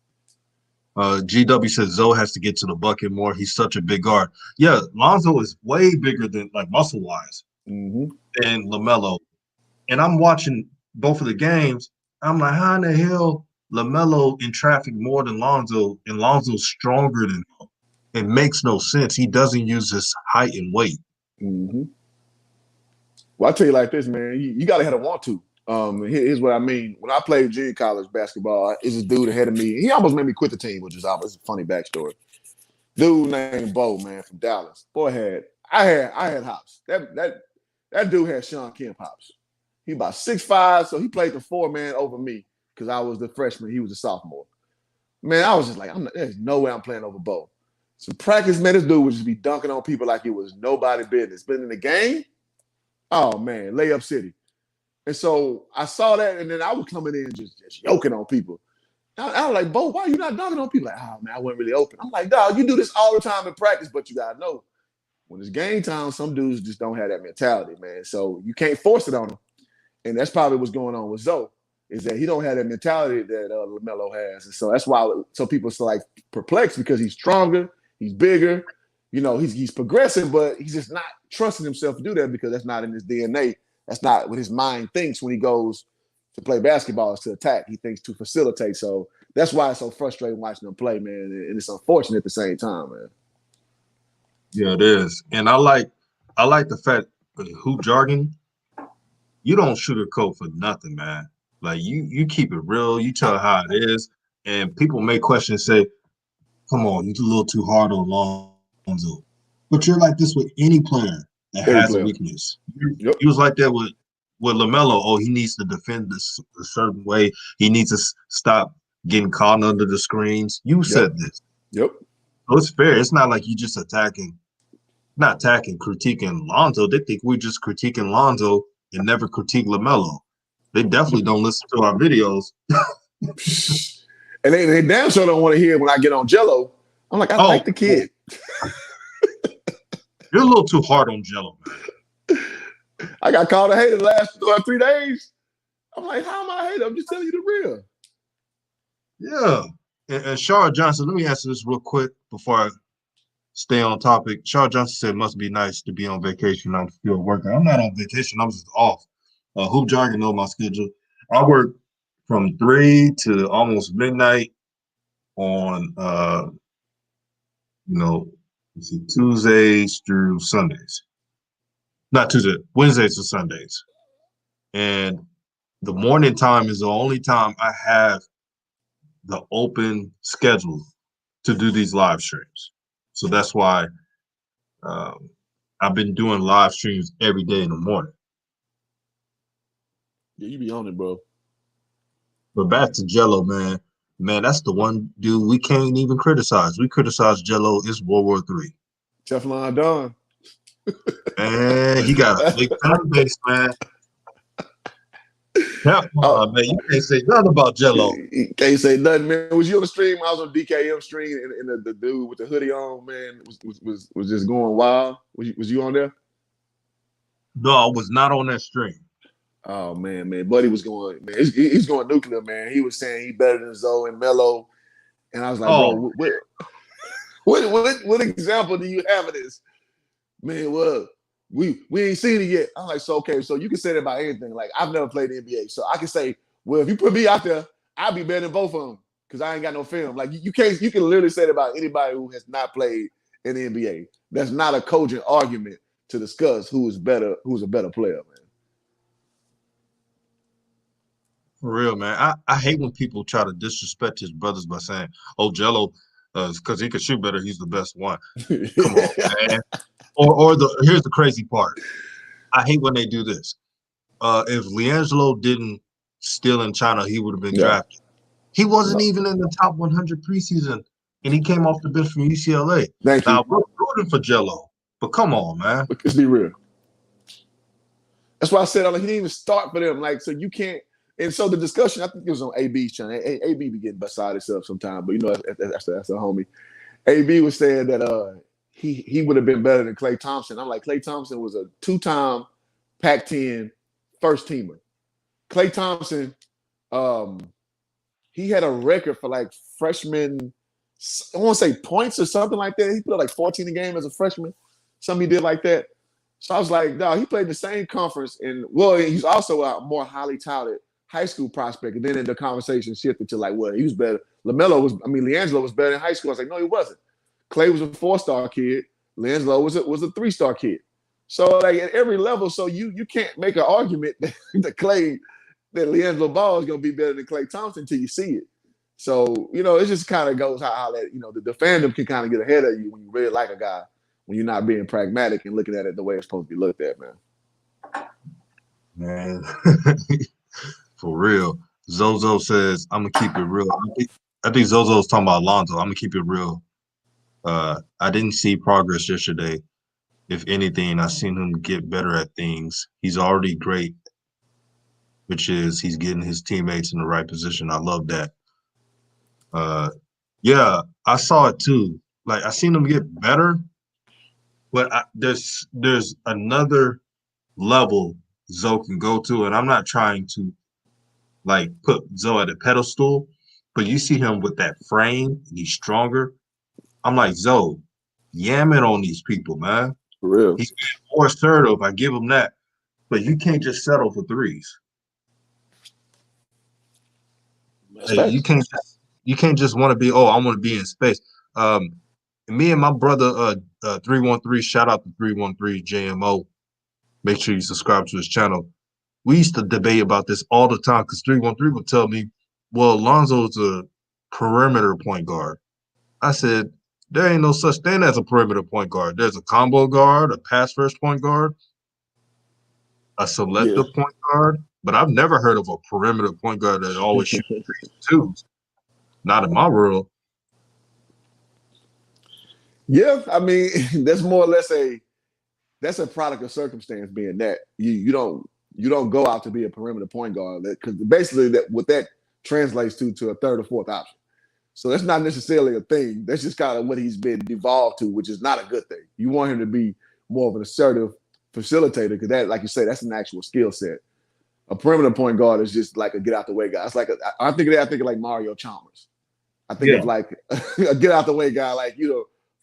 GW says Zoe has to get to the bucket more. He's such a big guard. Yeah, Lonzo is way bigger than, like, muscle-wise than LaMelo. And I'm watching both of the games. I'm like, how in the hell LaMelo in traffic more than Lonzo, and Lonzo's stronger than him? It makes no sense. He doesn't use his height and weight. Mm-hmm. Well, I tell you like this, man. You got to have a want to. Here's what I mean. When I played junior college basketball, it's this dude ahead of me. He almost made me quit the team, which is always a funny backstory. Dude named Bo, man, from Dallas. Boy I had hops. That dude had Sean Kemp hops. He about 6'5", so he played the 4-man over me because I was the freshman. He was a sophomore. Man, I was just like, there's no way I'm playing over Bo. So practice, man, this dude would just be dunking on people like it was nobody business. But in the game, oh, man, layup city. And so I saw that, and then I was coming in just yoking on people. I was like, Bo, why you not dunking on people? Like, oh man, I wasn't really open. I'm like, dog, you do this all the time in practice, but you gotta know when it's game time, some dudes just don't have that mentality, man. So you can't force it on them. And that's probably what's going on with Zoe, is that he don't have that mentality that LaMelo has. And so that's why some people are like perplexed, because he's stronger, he's bigger, you know, he's progressing, but he's just not trusting himself to do that because that's not in his DNA. That's not what his mind thinks when he goes to play basketball, is to attack. He thinks to facilitate. So that's why it's so frustrating watching him play, man. And it's unfortunate at the same time, man. Yeah, it is. And I like the fact that hoop jargon, you don't sugarcoat for nothing, man. Like you keep it real, you tell how it is, and people may question and say, come on, you're a little too hard on Lonzo. But you're like this with any player that has a weakness. Yep. You was like that with LaMelo. Oh, he needs to defend this a certain way. He needs to stop getting caught under the screens. You said this. Yep. So it's fair. It's not like you just critiquing Lonzo. They think we're just critiquing Lonzo and never critique LaMelo. They definitely don't listen to our videos. And they damn sure don't want to hear when I get on Jello. I'm like, I like the kid. You're a little too hard on Jello, man. I got called a hater the last 3 days. I'm like, how am I a hater? I'm just telling you the real. Yeah. And Shard Johnson, let me answer this real quick before I stay on topic. Shard Johnson said, must be nice to be on vacation. I'm still working. I'm not on vacation. I'm just off. Hoop Jargon know my schedule. I work from 3 to almost midnight on, Tuesdays through Sundays. Not Tuesday, Wednesdays to Sundays. And the morning time is the only time I have the open schedule to do these live streams. So that's why I've been doing live streams every day in the morning. Yeah, you be on it, bro. But back to Jello, man. Man, that's the one dude we can't even criticize. We criticize Jello. It's World War III. Teflon Don. Man, he got a big fan base, man. Teflon, man, you can't say nothing about Jello. You can't say nothing, man. Was you on the stream? I was on DKM stream, and the dude with the hoodie on, man, was just going wild. Was you on there? No, I was not on that stream. Oh man, Buddy was going, man. He's going nuclear, man. He was saying he better than Zoe and Melo, and I was like, bro, what example do you have of this, man? Well, we ain't seen it yet. I'm like, so okay, so you can say that about anything. Like, I've never played the NBA, so I can say, well, if you put me out there, I'll be better than both of them because I ain't got no film. Like, you can literally say that about anybody who has not played in the NBA. That's not a cogent argument to discuss who's a better player, man. For real, man. I hate when people try to disrespect his brothers by saying, oh, Jello, because he can shoot better, he's the best one. Come on, man. Here's the crazy part. I hate when they do this. If LiAngelo didn't steal in China, he would have been drafted. He wasn't even in the top 100 preseason, and he came off the bench from UCLA. Thank you. Now, we're rooting for Jello, but come on, man. Let's be real. That's why I said, like, he didn't even start for them. Like, so you can't. And so the discussion, I think it was on AB's channel. AB be getting beside himself sometimes, but you know that's a homie. AB was saying that he would have been better than Klay Thompson. I'm like, Klay Thompson was a 2-time Pac-10 first teamer. Klay Thompson, he had a record for like freshman, I want to say points or something like that. He put up like 14 a game as a freshman. Something he did like that. So I was like, no, he played in the same conference, and well, he's also a more highly touted high school prospect. And then the conversation shifted to like, well, he was better. LiAngelo was better in high school. I was like, no, he wasn't. Klay was a 4-star kid. LiAngelo was a 3-star kid. So like at every level, so you can't make an argument that LiAngelo Ball is gonna be better than Klay Thompson until you see it. So, you know, it just kind of goes how that, you know, the fandom can kind of get ahead of you when you really like a guy, when you're not being pragmatic and looking at it the way it's supposed to be looked at, man. Man. For real. Zozo says, I'm gonna keep it real. I think Zozo's talking about Lonzo. I'm gonna keep it real. I didn't see progress yesterday. If anything, I've seen him get better at things. He's already great, which is he's getting his teammates in the right position. I love that. Yeah, I saw it too. Like I seen him get better, but there's another level Zoe can go to, and I'm not trying to like put Zoe at a pedestal, but you see him with that frame, and he's stronger. I'm like, Zoe, yam it on these people, man. For real. He's being more assertive. I give him that, but you can't just settle for threes. Like, you can't just want to be. Oh, I want to be in space. Um, Me and my brother, 313. Shout out to 313 JMO. Make sure you subscribe to his channel. We used to debate about this all the time because 313 would tell me, well, Alonzo's a perimeter point guard. I said, there ain't no such thing as a perimeter point guard. There's a combo guard, a pass first point guard, a Yeah. selective point guard, but I've never heard of a perimeter point guard that always shoots threes and twos. Not in my world. Yeah, I mean, that's more or less that's a product of circumstance being that you don't go out to be a perimeter point guard because basically that what that translates to a third or fourth option. So that's not necessarily a thing. That's just kind of what he's been devolved to, which is not a good thing. You want him to be more of an assertive facilitator because that, like you say, that's an actual skill set. A perimeter point guard is just like a get out the way guy. It's like I think of like Mario Chalmers. I think of like a get out the way guy, like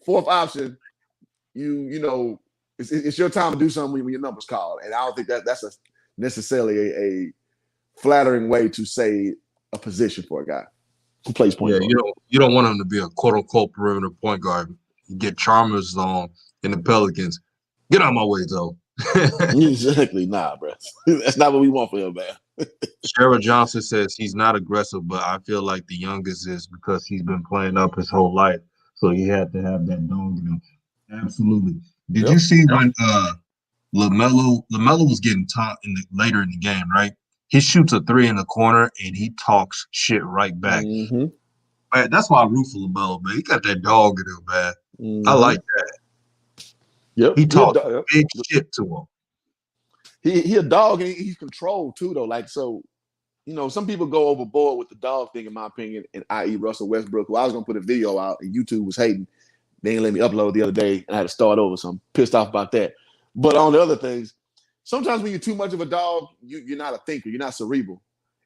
fourth option. It's your time to do something when your number's called, and I don't think that's necessarily a flattering way to say a position for a guy who plays point guard. You don't want him to be a quote unquote perimeter point guard. You get Chalmers on in the Pelicans. Get out of my way, though. Exactly, nah, bro. That's not what we want for him, man. Shara Johnson says he's not aggressive, but I feel like the youngest is because he's been playing up his whole life, so he had to have that dog in him. Absolutely. Did you see when LaMelo was getting taught later in the game, right? He shoots a three in the corner and he talks shit right back. Mm-hmm. Man, that's why I root for LaMelo, man. He got that dog in him, man. Mm-hmm. I like that. Yep. He talks big shit to him. He a dog and he's controlled too, though. Like, so, some people go overboard with the dog thing, in my opinion, and i.e. Russell Westbrook, who I was gonna put a video out and YouTube was hating. They didn't let me upload the other day and I had to start over, so I'm pissed off about that. But on the other things, sometimes when you're too much of a dog, you're not a thinker, you're not cerebral.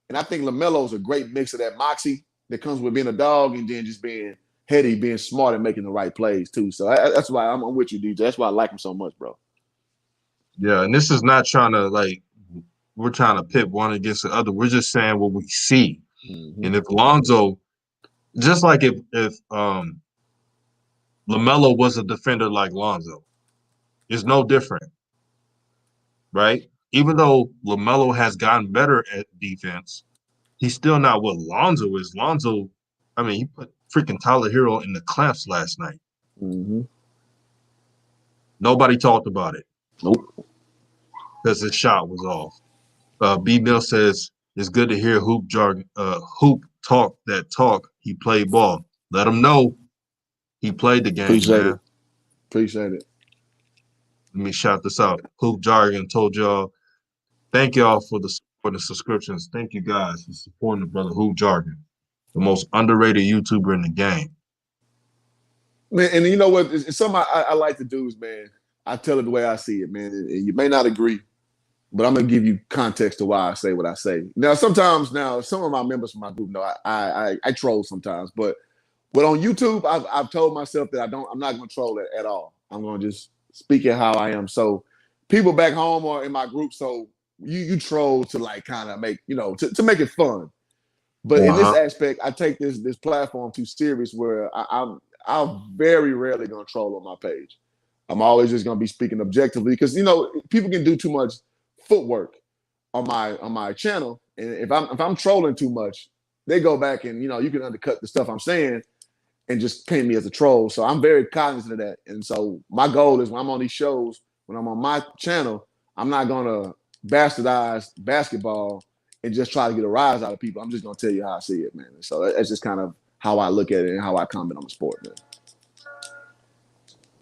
And I think LaMelo's a great mix of that moxie that comes with being a dog and then just being heady, being smart, and making the right plays too. So that's why I'm with you, DJ. That's why I like him so much, bro. Yeah, and this is not trying to we're trying to pit one against the other. We're just saying what we see. Mm-hmm. And if Lonzo, just like if LaMelo was a defender like Lonzo, it's no different, right? Even though LaMelo has gotten better at defense, he's still not what Lonzo is. Lonzo, I mean, he put freaking Tyler Hero in the clamps last night. Mm-hmm. Nobody talked about it. Nope. Because his shot was off. B. Mill says it's good to hear hoop jargon, hoop talk that talk. He played ball. Let him know he played the game. Appreciate it. Let me shout this out. Hoop jargon told y'all. Thank y'all for the support and subscriptions. Thank you guys for supporting the brother Hoop Jargon, the most underrated YouTuber in the game. Man, and you know what? It's something I like to do is, man, I tell it the way I see it, man. And you may not agree, but I'm gonna give you context to why I say what I say. Now, sometimes, some of my members from my group know I troll sometimes, but on YouTube, I've told myself that I'm not gonna troll it at all. I'm gonna just speak it how I am. So people back home or in my group, so you troll to kind of make to make it fun. But in this aspect, I take this platform too serious where I'm very rarely gonna troll on my page. I'm always just gonna be speaking objectively because people can do too much footwork on my channel, and if I'm trolling too much, they go back and you can undercut the stuff I'm saying and just paint me as a troll. So I'm very cognizant of that, and so my goal is when I'm on these shows, when I'm on my channel, I'm not gonna bastardize basketball and just try to get a rise out of people. I'm just gonna tell you how I see it, man. So that's just kind of how I look at it and how I comment on the sport, man.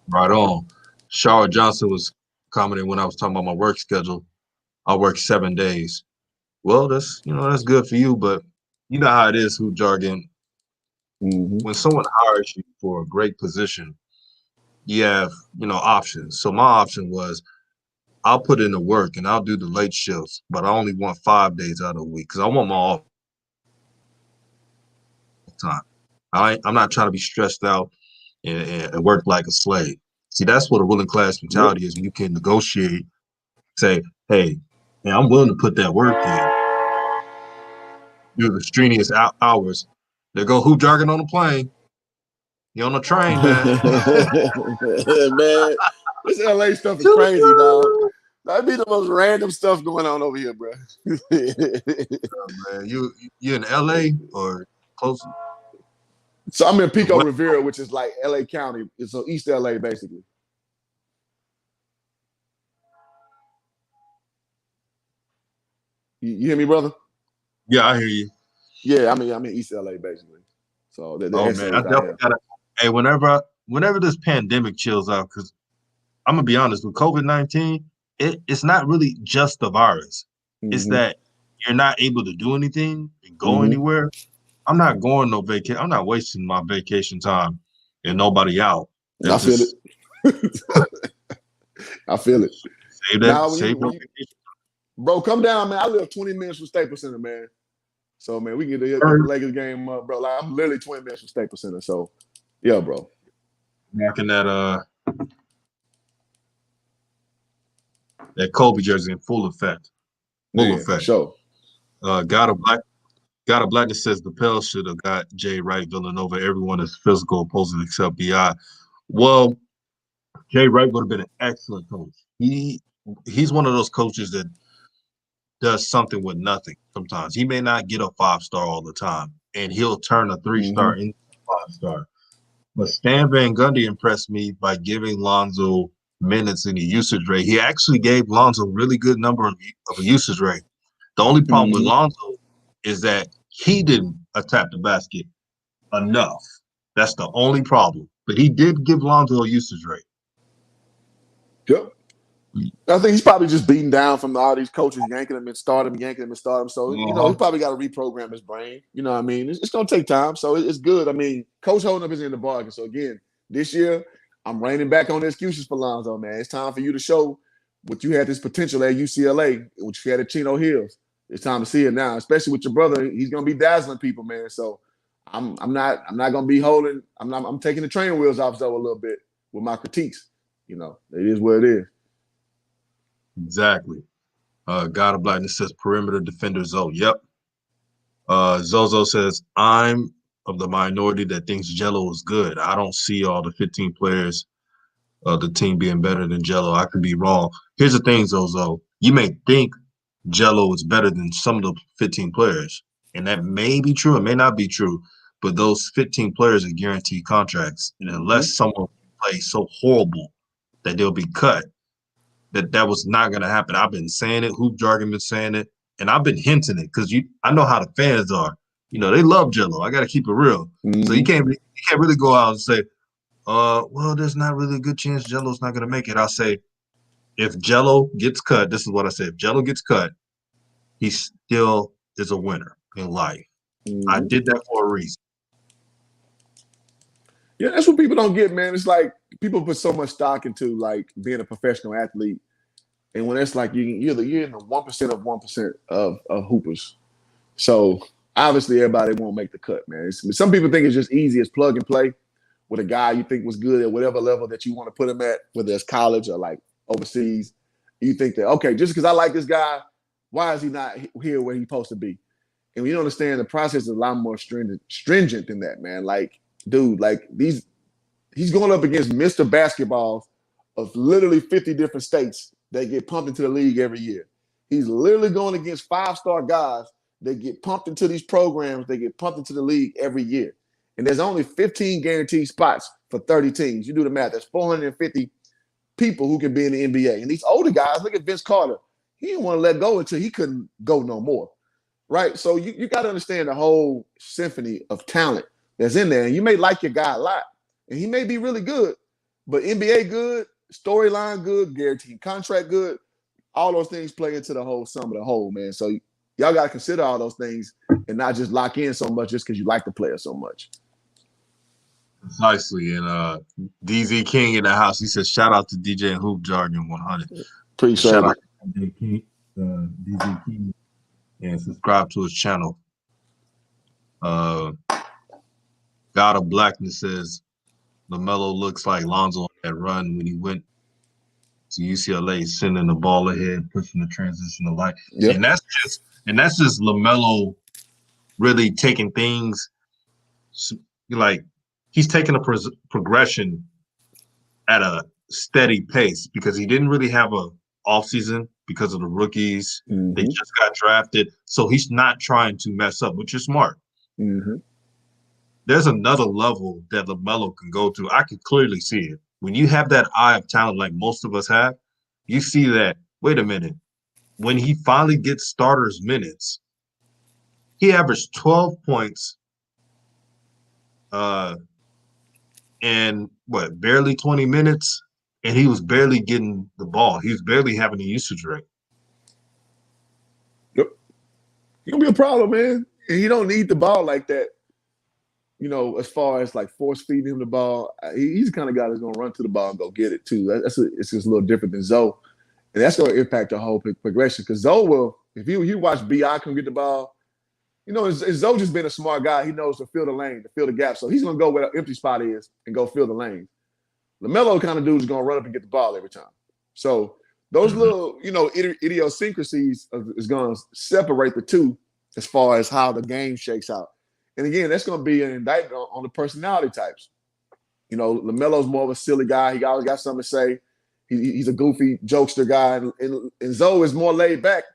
Right on. Shara Johnson was commenting when I was talking about my work schedule. I work 7 days. Well, that's good for you, but you know how it is, Hoop Jargon. when someone hires you for a great position, you have, options. So my option was I'll put in the work and I'll do the late shifts, but I only want 5 days out of the week because I want my off time. I'm not trying to be stressed out and work like a slave. See, that's what a ruling class mentality is. When you can negotiate, say, hey, I'm willing to put that work in, do the strenuous hours. There go hoop jargon on the plane. You on the train, man. Man, this LA stuff is crazy, dog. That'd be the most random stuff going on over here, bro. Man, you in LA or close? So I'm in Pico Rivera, which is like LA County. It's so East LA, basically. You hear me, brother? Yeah, I hear you. Yeah, I'm in East LA, basically. So the man, I definitely gotta. Hey, whenever this pandemic chills out, because I'm gonna be honest, with COVID-19, it's not really just the virus. It's that you're not able to do anything and go anywhere. I'm not going no vacation. I'm not wasting my vacation time and nobody out. I feel it. I feel it. Save that. Save no vacation. Bro, come down, man. I live 20 minutes from Staples Center, man. So, man, we can get the Lakers game up, bro. Like, I'm literally 20 minutes from Staples Center. So, yeah, bro. Rocking that Kobe jersey in full effect. Full effect. Sure. God of Blackness says the Pels should have got Jay Wright, Villanova. Everyone is physical opposing except BI. Well, Jay Wright would have been an excellent coach. He's one of those coaches that does something with nothing sometimes. He may not get a 5-star all the time, and he'll turn a 3-star into a 5-star. But Stan Van Gundy impressed me by giving Lonzo minutes in the usage rate. He actually gave Lonzo a really good number of a usage rate. The only problem with Lonzo is that he didn't attack the basket enough. That's the only problem. But he did give Lonzo a usage rate. Yep. I think he's probably just beaten down from all these coaches, yanking him and start him. So, he probably got to reprogram his brain. You know what I mean? It's going to take time. So, it's good. I mean, coach holding up his end of the bargain. So, again, this year, I'm reining back on the excuses for Lonzo, man. It's time for you to show what you had this potential at UCLA, what you had at Chino Hills. It's time to see it now, especially with your brother. He's going to be dazzling people, man. So, I'm not going to be holding. I'm taking the training wheels off Zoe a little bit with my critiques. It is what it is. Exactly. God of Blackness says perimeter defender Zoe. Yep. Zozo says, I'm of the minority that thinks Jello is good. I don't see all the 15 players of the team being better than Jello. I could be wrong. Here's the thing, Zozo. You may think Jello is better than some of the 15 players, and that may be true. It may not be true, but those 15 players are guaranteed contracts. And unless someone plays so horrible that they'll be cut, that was not going to happen. I've been saying it. Hoop jargon been saying it, and I've been hinting it because I know how the fans are. They love Jello. I got to keep it real. So you can't really go out and say, well, there's not really a good chance Jello's not going to make it. I'll say, if Jello gets cut, this is what I said. If Jello gets cut, he still is a winner in life. I did that for a reason. Yeah, that's what people don't get, man. It's like people put so much stock into like being a professional athlete, and when it's like you're in the 1% of 1% of hoopers. So obviously everybody won't make the cut, man. Some people think it's just easy as plug and play with a guy you think was good at whatever level that you want to put him at, whether it's college or like overseas. You think that, okay, just because I like this guy, why is he not here where he's supposed to be? And we understand the process is a lot more stringent than that, man. Like, dude, like he's going up against Mr. Basketballs of literally 50 different states that get pumped into the league every year. He's literally going against 5-star guys that get pumped into these programs. They get pumped into the league every year. And there's only 15 guaranteed spots for 30 teams. You do the math. That's 450 people who can be in the NBA. And these older guys, look at Vince Carter. He didn't want to let go until he couldn't go no more. Right? So you got to understand the whole symphony of talent that's in there. And you may like your guy a lot, and he may be really good, but NBA good, storyline good, guaranteed contract good, all those things play into the whole sum of the whole, man. So y'all got to consider all those things and not just lock in so much just because you like the player so much. Precisely. And DZ King in the house. He says, shout out to DJ and Hoop Jargon 100. Appreciate Shout it. out to DJ King, DZ King, and subscribe to his channel. God of Blackness says LaMelo looks like Lonzo on that run when he went to UCLA, sending the ball ahead, pushing the transition to light. Yeah. And that's just LaMelo really taking things like he's taking a progression at a steady pace because he didn't really have a offseason because of the rookies. Mm-hmm. They just got drafted. So he's not trying to mess up, which is smart. Mm-hmm. There's another level that LaMelo can go to. I can clearly see it. When you have that eye of talent like most of us have, you see that, wait a minute, when he finally gets starters minutes, he averaged 12 points and barely 20 minutes, and he was barely getting the ball. He was barely having a usage rate. Yep. It's gonna be a problem, man. And he don't need the ball like that. You know, as far as like force feeding him the ball, he's the kind of guy that's gonna run to the ball and go get it too. It's just a little different than Zoe, and that's gonna impact the whole progression. Because Zoe will, if you watch Bi come get the ball, you know, Zoe just been a smart guy. He knows to fill the lane, to fill the gap. So he's gonna go where the empty spot is and go fill the lane. LaMelo kind of dude is gonna run up and get the ball every time. So those little, you know, idiosyncrasies is gonna separate the two as far as how the game shakes out. And again, that's going to be an indictment on the personality types. You know, LaMelo's more of a silly guy. He always got something to say. He's a goofy jokester guy. And Zoe is more laid back.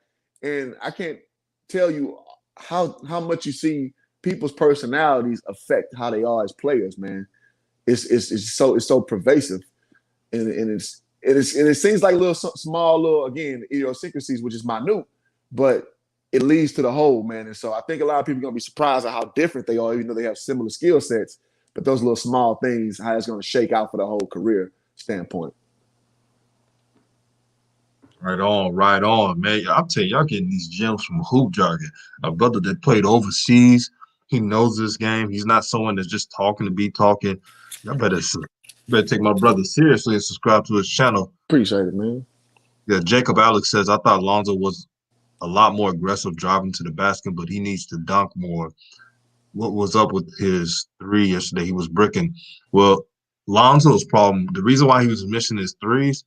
And I can't tell you how much you see people's personalities affect how they are as players, man. It's so pervasive. And it seems like small again, idiosyncrasies, which is minute, but it leads to the whole, man. And so I think a lot of people are going to be surprised at how different they are, even though they have similar skill sets. But those little small things, how it's going to shake out for the whole career standpoint. Right on, man. I'm telling you, y'all getting these gems from Hoop Jargon. A brother that played overseas, he knows this game. He's not someone that's just talking to be talking. Y'all better take my brother seriously and subscribe to his channel. Appreciate it, man. Yeah, Jacob Alex says, I thought Lonzo was a lot more aggressive driving to the basket, but he needs to dunk more. What was up with his three yesterday? He was bricking. Well, Lonzo's problem, the reason why he was missing his threes,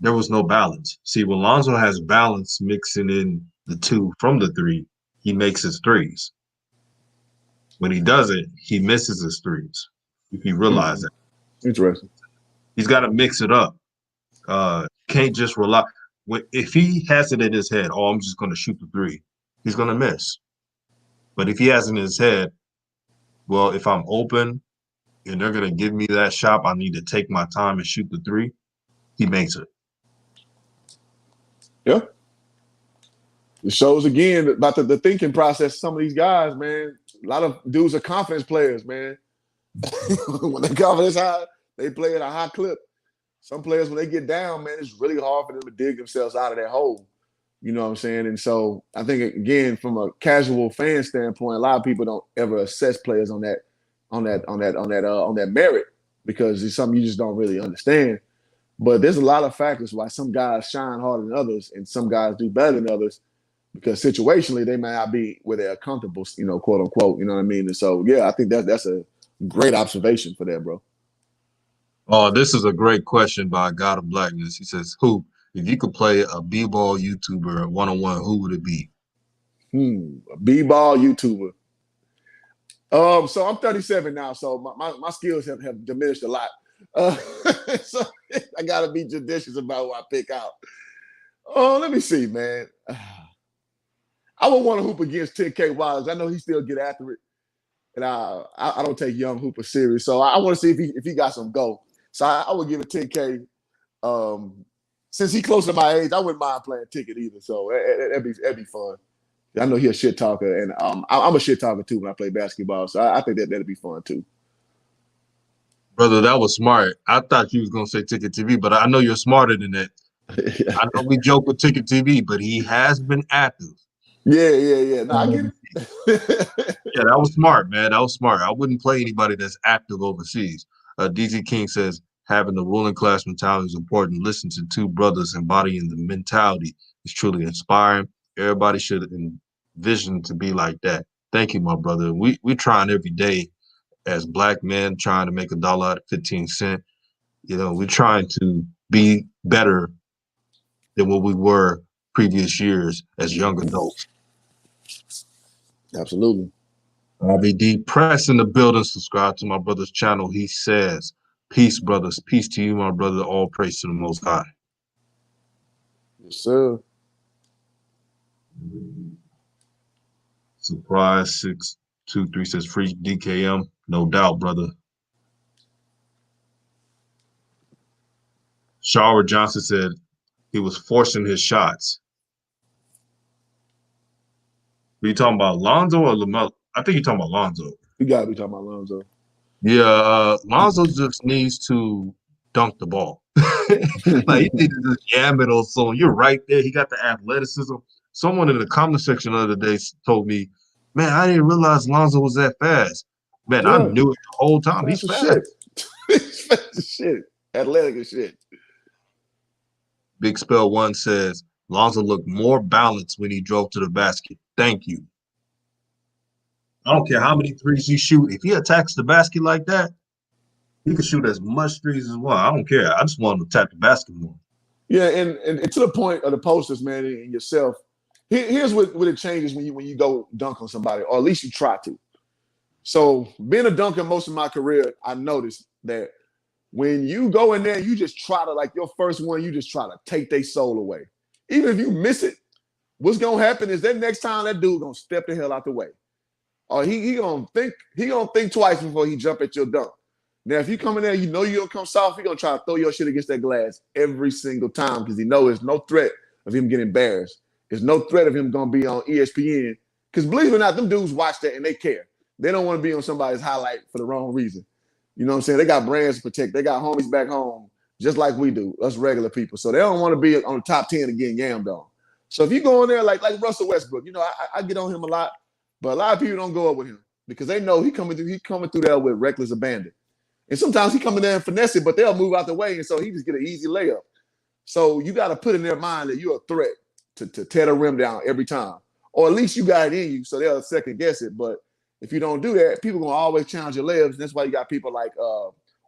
there was no balance. See, when Lonzo has balance mixing in the two from the three, he makes his threes. When he doesn't, he misses his threes. If you realize that. Interesting. He's got to mix it up. Can't just rely. If he has it in his head, oh, I'm just going to shoot the three, he's going to miss. But if he has it in his head, well, if I'm open and they're going to give me that shot, I need to take my time and shoot the three, he makes it. Yeah. It shows again about the thinking process of some of these guys, man. A lot of dudes are confidence players, man. When their confidence high, they play at a high clip. Some players, when they get down, man, it's really hard for them to dig themselves out of that hole. You know what I'm saying? And so I think, again, from a casual fan standpoint, a lot of people don't ever assess players on that merit because it's something you just don't really understand. But there's a lot of factors why some guys shine harder than others and some guys do better than others because situationally they may not be where they're comfortable, you know, quote unquote. You know what I mean? And so, yeah, I think that's a great observation for that, bro. Oh, this is a great question by God of Blackness. He says, if you could play a b-ball YouTuber one-on-one, who would it be? A b-ball YouTuber. So I'm 37 now, so my skills have diminished a lot. So I gotta be judicious about what I pick out. Oh, let me see, man. I would want to hoop against 10K Wallace. I know he still get after it, and I don't take young Hooper serious. So I want to see if he got some go. So I would give it 10K. Since he close to my age, I wouldn't mind playing ticket either. So that'd be fun. I know he's a shit talker, and I'm a shit talker too when I play basketball. So I think that'd be fun too. Brother, that was smart. I thought you was gonna say Ticket TV, but I know you're smarter than that. I know we joke with Ticket TV, but he has been active. Yeah. No, I get it. Yeah, that was smart, man. That was smart. I wouldn't play anybody that's active overseas. DZ King says having the ruling class mentality is important. Listen to two brothers embodying the mentality is truly inspiring. Everybody should envision to be like that. Thank you, my brother. We trying every day as black men trying to make $1 out of 15 cents. You know, we're trying to be better than what we were previous years as young adults. Absolutely. RVD Press in the building. Subscribe to my brother's channel. He says, peace, brothers. Peace to you, my brother. All praise to the Most High. Yes, sir. Surprise 623 says free DKM. No doubt, brother. Shower Johnson said he was forcing his shots. Are you talking about Lonzo or LaMelo? I think you're talking about Lonzo. You gotta be talking about Lonzo. Yeah, Lonzo just needs to dunk the ball. Like he needs to just jam it on someone. You're right there. He got the athleticism. Someone in the comment section the other day told me, man, I didn't realize Lonzo was that fast. Man, I knew it the whole time. He's fast. Shit. He's fast as shit. Athletic as shit. Big Spell One says Lonzo looked more balanced when he drove to the basket. Thank you. I don't care how many threes he shoot. If he attacks the basket like that, he can shoot as much threes as well. I don't care. I just want him to attack the basket more. Yeah, and to the point of the posters, man, and yourself. Here's what it changes when you go dunk on somebody, or at least you try to. So being a dunker most of my career, I noticed that when you go in there, you just try to, like your first one, you just try to take their soul away. Even if you miss it, what's gonna happen is that next time that dude gonna step the hell out the way. Or he gonna think twice before he jump at your dunk. Now, if you come in there, you know you're gonna come soft, he gonna try to throw your shit against that glass every single time because he knows there's no threat of him getting embarrassed. There's no threat of him gonna be on ESPN. Because believe it or not, them dudes watch that and they care. They don't want to be on somebody's highlight for the wrong reason. You know what I'm saying? They got brands to protect. They got homies back home, just like we do, us regular people. So they don't want to be on the top 10 and getting yammed on. So if you go in there like Russell Westbrook, you know, I get on him a lot, but a lot of people don't go up with him because they know he coming through there with reckless abandon. And sometimes he come in there and finesse it, but they'll move out the way, and so he just get an easy layup. So you got to put in their mind that you're a threat to tear the rim down every time. Or at least you got it in you, so they'll second guess it. But if you don't do that, people going to always challenge your layups. And that's why you got people like,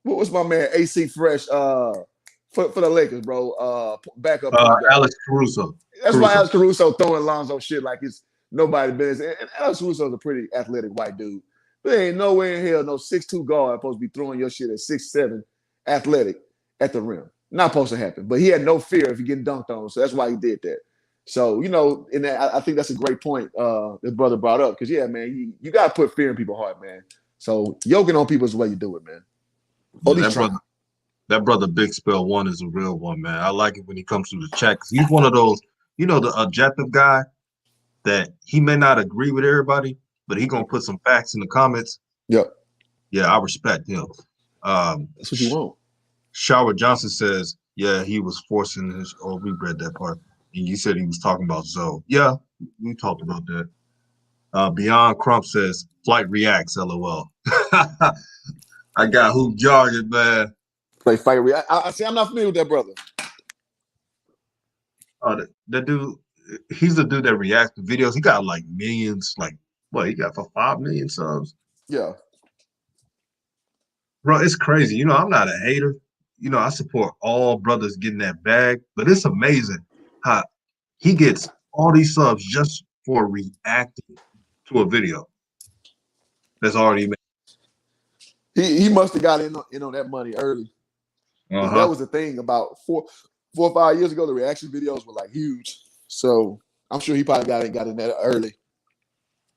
what's my man, AC Fresh, for the Lakers, bro, backup. Alex Caruso. That's why Alex Caruso throwing Lonzo shit like it's nobody business. And Alex Caruso's a pretty athletic white dude. But there ain't nowhere in hell no 6'2" guard supposed to be throwing your shit at 6'7", athletic at the rim. Not supposed to happen. But he had no fear if he getting dunked on, so that's why he did that. So, you know, and I think that's a great point this brother brought up. Because, yeah, man, you got to put fear in people's heart, man. So, yoking on people is the way you do it, man. That brother Big Spell One is a real one, man. I like it when he comes through the chat. Because he's one of those, you know, the objective guy that he may not agree with everybody, but he going to put some facts in the comments. Yep. Yeah, I respect him. That's what you want. Shower Johnson says, yeah, he was forcing his, or we read that part. And you said he was talking about Zoe. Yeah, we talked about that. Beyond Crump says, flight reacts, LOL. I got hoop jargon, man. Play fight react. I see, I'm not familiar with that brother. That dude, he's the dude that reacts to videos. He got like millions, like, what, he got for 5 million subs? Yeah. Bro, it's crazy. You know, I'm not a hater. You know, I support all brothers getting that bag, but it's amazing how he gets all these subs just for reacting to a video that's already made. He must have got in on that money early. That was the thing about 4 or 5 years ago. The reaction videos were like huge, so I'm sure he probably got in that early,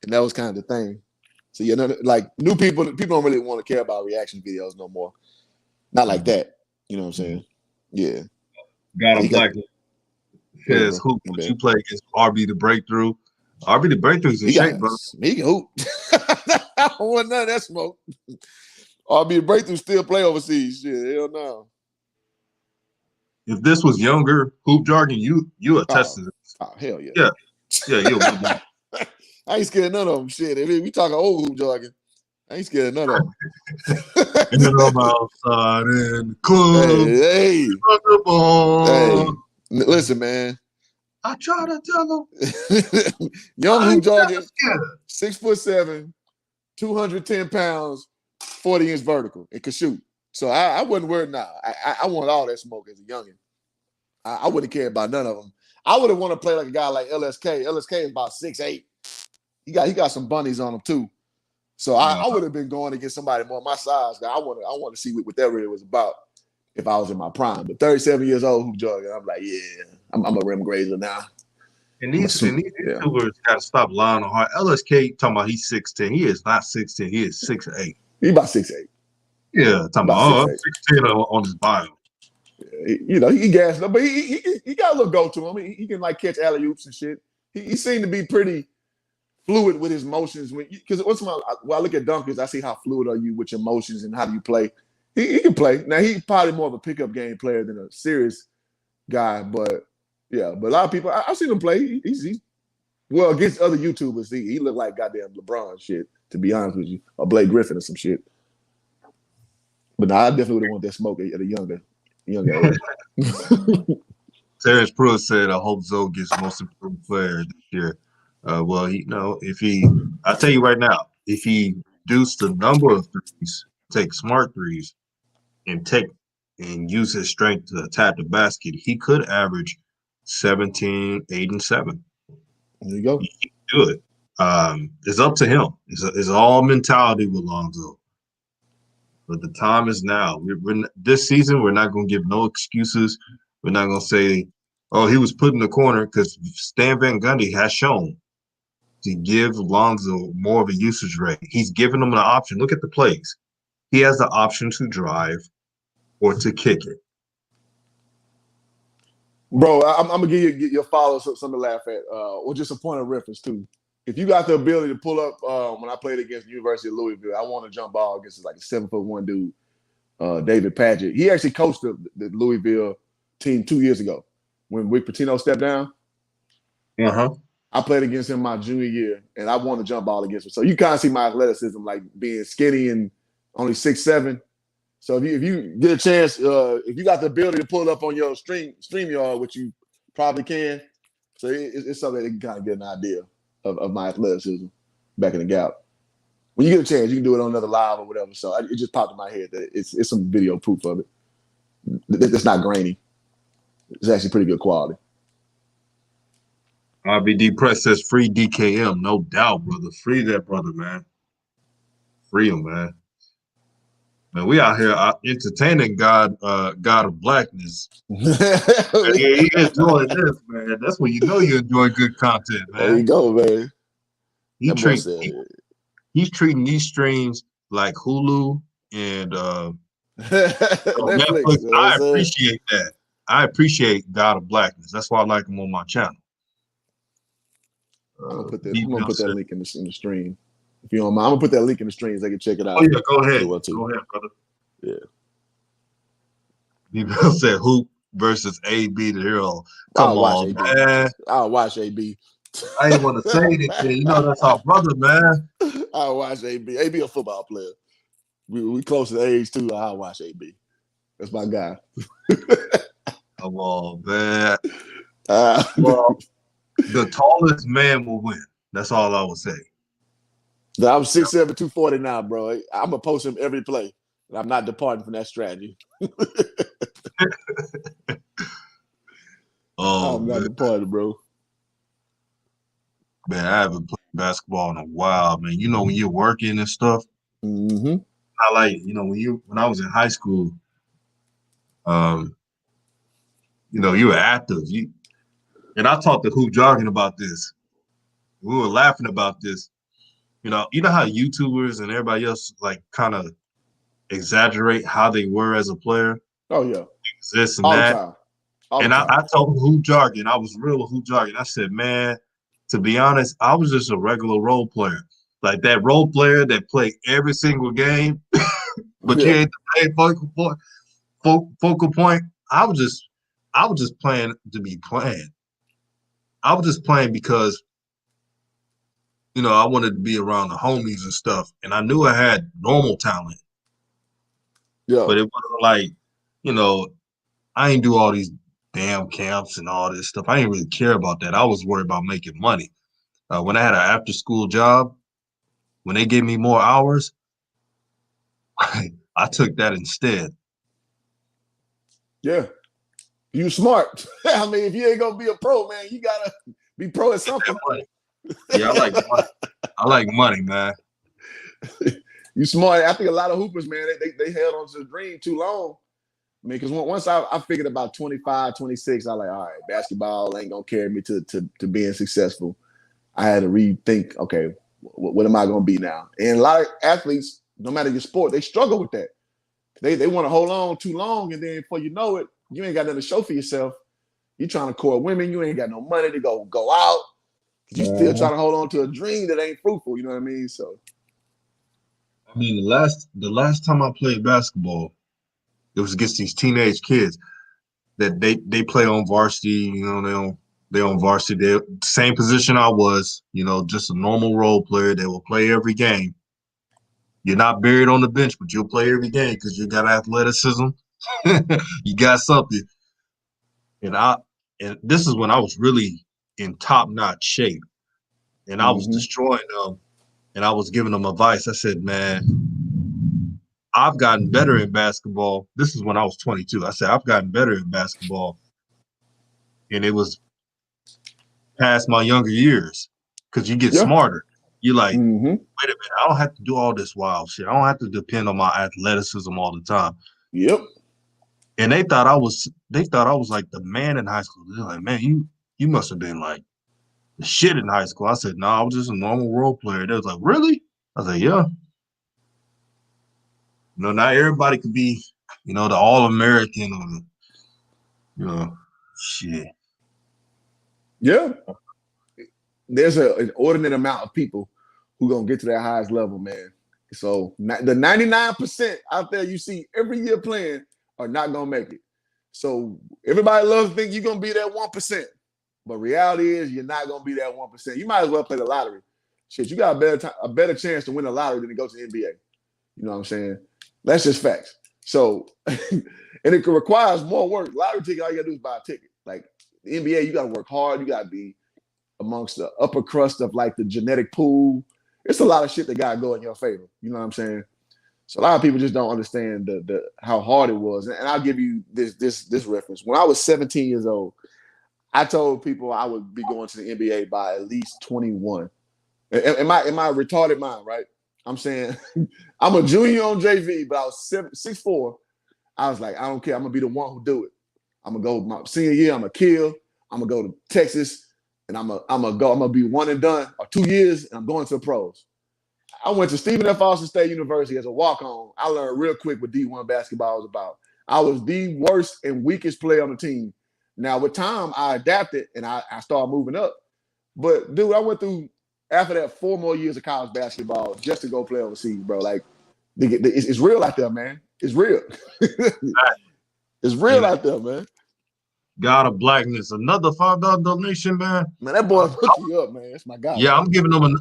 and that was kind of the thing. So you know, like new people don't really want to care about reaction videos no more. Not like that. You know what I'm saying? Yeah. Got him black. Says hoop. Would you play against RB the Breakthrough? RB the Breakthrough's in shape, bro. He can hoop. I don't want none of that smoke. RB the Breakthrough still play overseas. Shit, hell no. If this was younger hoop jargon, you attest to this. Oh, hell yeah. Yeah, you. I ain't scared of none of them. Shit, I mean, we talking old hoop jogging. I ain't scared of none of them. And then I'm outside in the club. Hey, The ball. hey, listen, man. I try to tell him. Young I hoop ain't never jogging, scared. 6'7", 210 pounds, 40-inch vertical, and could shoot. So I wasn't worried. Nah, I wanted all that smoke as a youngin. I wouldn't care about none of them. I would have wanted to play like a guy like LSK. LSK is about 6'8". He got some bunnies on him too. So I would have been going against somebody more my size. I want to see what that really was about if I was in my prime. But 37 years old, hoop jogging, I'm like, yeah, I'm a rim grazer now. And these YouTubers got to stop lying on heart. LSK talking about he's 6'10". He is not 6'10". He is 6'8". He about 6'8". Yeah, talking about 6'10" on his bio. He gassed up, but he got a little go to him. He can like catch alley oops and shit. He seemed to be pretty fluid with his motions. Because when I look at dunkers, I see how fluid are you with your motions and how do you play. He can play. Now he's probably more of a pickup game player than a serious guy, but yeah. But a lot of people, I've seen him play. He's well against other YouTubers. He looked like goddamn LeBron shit. To be honest with you, or Blake Griffin or some shit. But no, I definitely would have wanted that smoke at a younger age. Terrence Pruitt said, "I hope Zoe gets most improved player this year." Well, I'll tell you right now, if he reduced the number of threes, take smart threes, and use his strength to attack the basket, he could average 17, 8, and 7. There you go. He can do it. It's up to him. It's all mentality with Lonzo. But the time is now. This season, we're not going to give no excuses. We're not going to say, oh, he was put in the corner, because Stan Van Gundy has shown to give Lonzo more of a usage rate. He's given him an option. Look at the plays. He has the option to drive or to kick it. Bro, I'm going to give you your followers something to laugh at, or just a point of reference, too. If you got the ability to pull up, when I played against the University of Louisville, I won a jump ball against like a 7'1" dude, David Padgett. He actually coached the Louisville team 2 years ago when Rick Pitino stepped down. Uh-huh. I played against him my junior year, and I won the jump ball against him. So you kind of see my athleticism, like being skinny and only 6'7". So if you get a chance, if you got the ability to pull it up on your StreamYard, which you probably can, so it's something that you can kind of get an idea of my athleticism back in the gap. When you get a chance, you can do it on another live or whatever. So it just popped in my head that it's some video proof of it. It's not grainy. It's actually pretty good quality. RBD Press says free DKM. No doubt, brother. Free that brother, man. Free him, man. Man, we out here entertaining God of Blackness. He enjoying this, man. That's when you know you enjoy good content, man. There you go, man. He's treating these streams like Hulu and Netflix. I appreciate that. I appreciate God of Blackness. That's why I like him on my channel. I'm gonna put that link in the stream. If you don't mind, I'm gonna put that link in the stream so they can check it out. Oh yeah, go ahead. Go ahead, brother. Yeah. People said Hoop versus AB the hero. Come on, man. I'll watch AB. I ain't want to say anything. You know that's our brother, man. I'll watch AB. AB a football player. We close to the age too. I'll watch AB. That's my guy. Come on, man. Well, the tallest man will win. That's all I would say. I'm 6'7", 240 now, bro. I'm gonna post him every play, and I'm not departing from that strategy. I'm not departing, bro. Man, I haven't played basketball in a while, man. You know when you're working and stuff. Mm-hmm. I like, when I was in high school, you were active. And I talked to Hoop Jogging about this. We were laughing about this. You know how YouTubers and everybody else like kind of exaggerate how they were as a player. Oh yeah, this and that. And I told Hoop Jargon, I was real with Hoop Jargon. I said, man, to be honest, I was just a regular role player, like that role player that played every single game, but you ain't the main focal point. I was just playing to be playing. I was just playing because I wanted to be around the homies and stuff, and I knew I had normal talent, Yeah. but it wasn't like, you know, I ain't do all these damn camps and all this stuff. I didn't really care about that. I was worried about making money. When I had an after school job, when they gave me more hours, I took that instead. Yeah. You smart. I mean, if you ain't gonna be a pro, man, you gotta be pro at something. Yeah, I like money. I like money, man. You smart. I think a lot of hoopers, man, they held on to the dream too long. I mean, because once I figured about 25, 26, I was like, all right, basketball ain't gonna carry me to being successful. I had to rethink, okay, what am I gonna be now? And a lot of athletes, no matter your sport, they struggle with that. They want to hold on too long, and then before you know it, you ain't got nothing to show for yourself. You trying to court women, you ain't got no money to go out. You still trying to hold on to a dream that ain't fruitful. You know what I mean? So, I mean, the last time I played basketball, it was against these teenage kids that they play on varsity. They on varsity. They same position I was. Just a normal role player. They will play every game. You're not buried on the bench, but you'll play every game because you got athleticism. You got something. And this is when I was really in top-notch shape. And I was destroying them. And I was giving them advice. I said, man, I've gotten better in basketball. This is when I was 22. I said, I've gotten better in basketball. And it was past my younger years because you get smarter. You're like, wait a minute, I don't have to do all this wild shit. I don't have to depend on my athleticism all the time. Yep. And they thought I was like the man in high school. They're like, man, you must have been like the shit in high school. I said, no, I was just a normal role player. They was like, really? I said, yeah. Not everybody could be, the All-American or shit. Yeah. There's an inordinate amount of people who gonna get to that highest level, man. So the 99% out there you see every year playing are not gonna make it. So everybody loves to think you're gonna be that 1%, but reality is you're not gonna be that 1%. You might as well play the lottery. Shit, you got a better chance to win the lottery than to go to the NBA. You know what I'm saying? That's just facts. So, and it requires more work. Lottery ticket, all you gotta do is buy a ticket. Like the NBA, you gotta work hard. You gotta be amongst the upper crust of like the genetic pool. It's a lot of shit that gotta go in your favor. You know what I'm saying? So a lot of people just don't understand the how hard it was. And I'll give you this reference. When I was 17 years old, I told people I would be going to the NBA by at least 21. In my retarded mind, right? I'm saying I'm a junior on JV, but I was 6'4". I was like, I don't care. I'm gonna be the one who do it. I'm gonna go my senior year. I'm gonna kill. I'm gonna go to Texas, and I'm gonna be one and done, or 2 years, and I'm going to the pros. I went to Stephen F. Austin State University as a walk-on. I learned real quick what D1 basketball was about. I was the worst and weakest player on the team. Now, with time, I adapted, and I started moving up. But, dude, I went through, after that, 4 more years of college basketball just to go play overseas, bro. Like, it's real out there, man. It's real. It's real out there, man. God of Blackness, another $5 donation, man. Man, that boy hook you up, man. That's my guy. Yeah, I'm giving him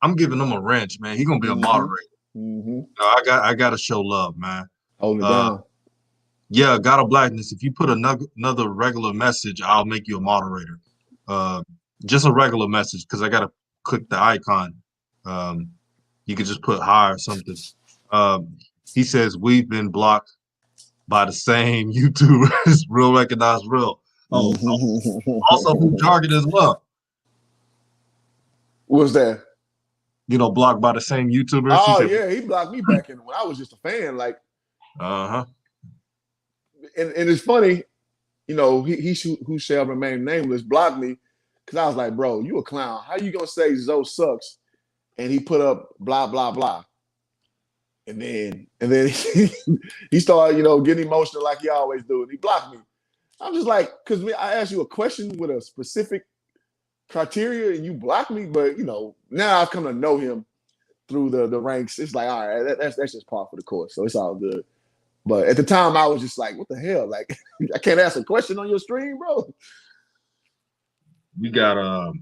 I'm giving him a wrench, man. He's gonna be a moderator. I gotta show love, man. Hold it down. Yeah, God of Blackness. If you put another regular message, I'll make you a moderator. Just a regular message, because I gotta click the icon. You could just put hi or something. He says we've been blocked by the same YouTubers. Real recognize real. Oh, also from Jargon as well. What's that? Blocked by the same YouTubers. Oh, yeah, he blocked me back in when I was just a fan. Like, and it's funny, he who shall remain nameless blocked me because I was like, bro, you a clown. How you gonna say Zoe sucks? And he put up blah blah blah, and then he started, getting emotional like he always do, and he blocked me. I'm just like, because I asked you a question with a specific criteria, and you blocked me. But now I've come to know him through the ranks. It's like, all right, that's just par for the course, so it's all good. But at the time, I was just like, what the hell? Like, I can't ask a question on your stream, bro. We got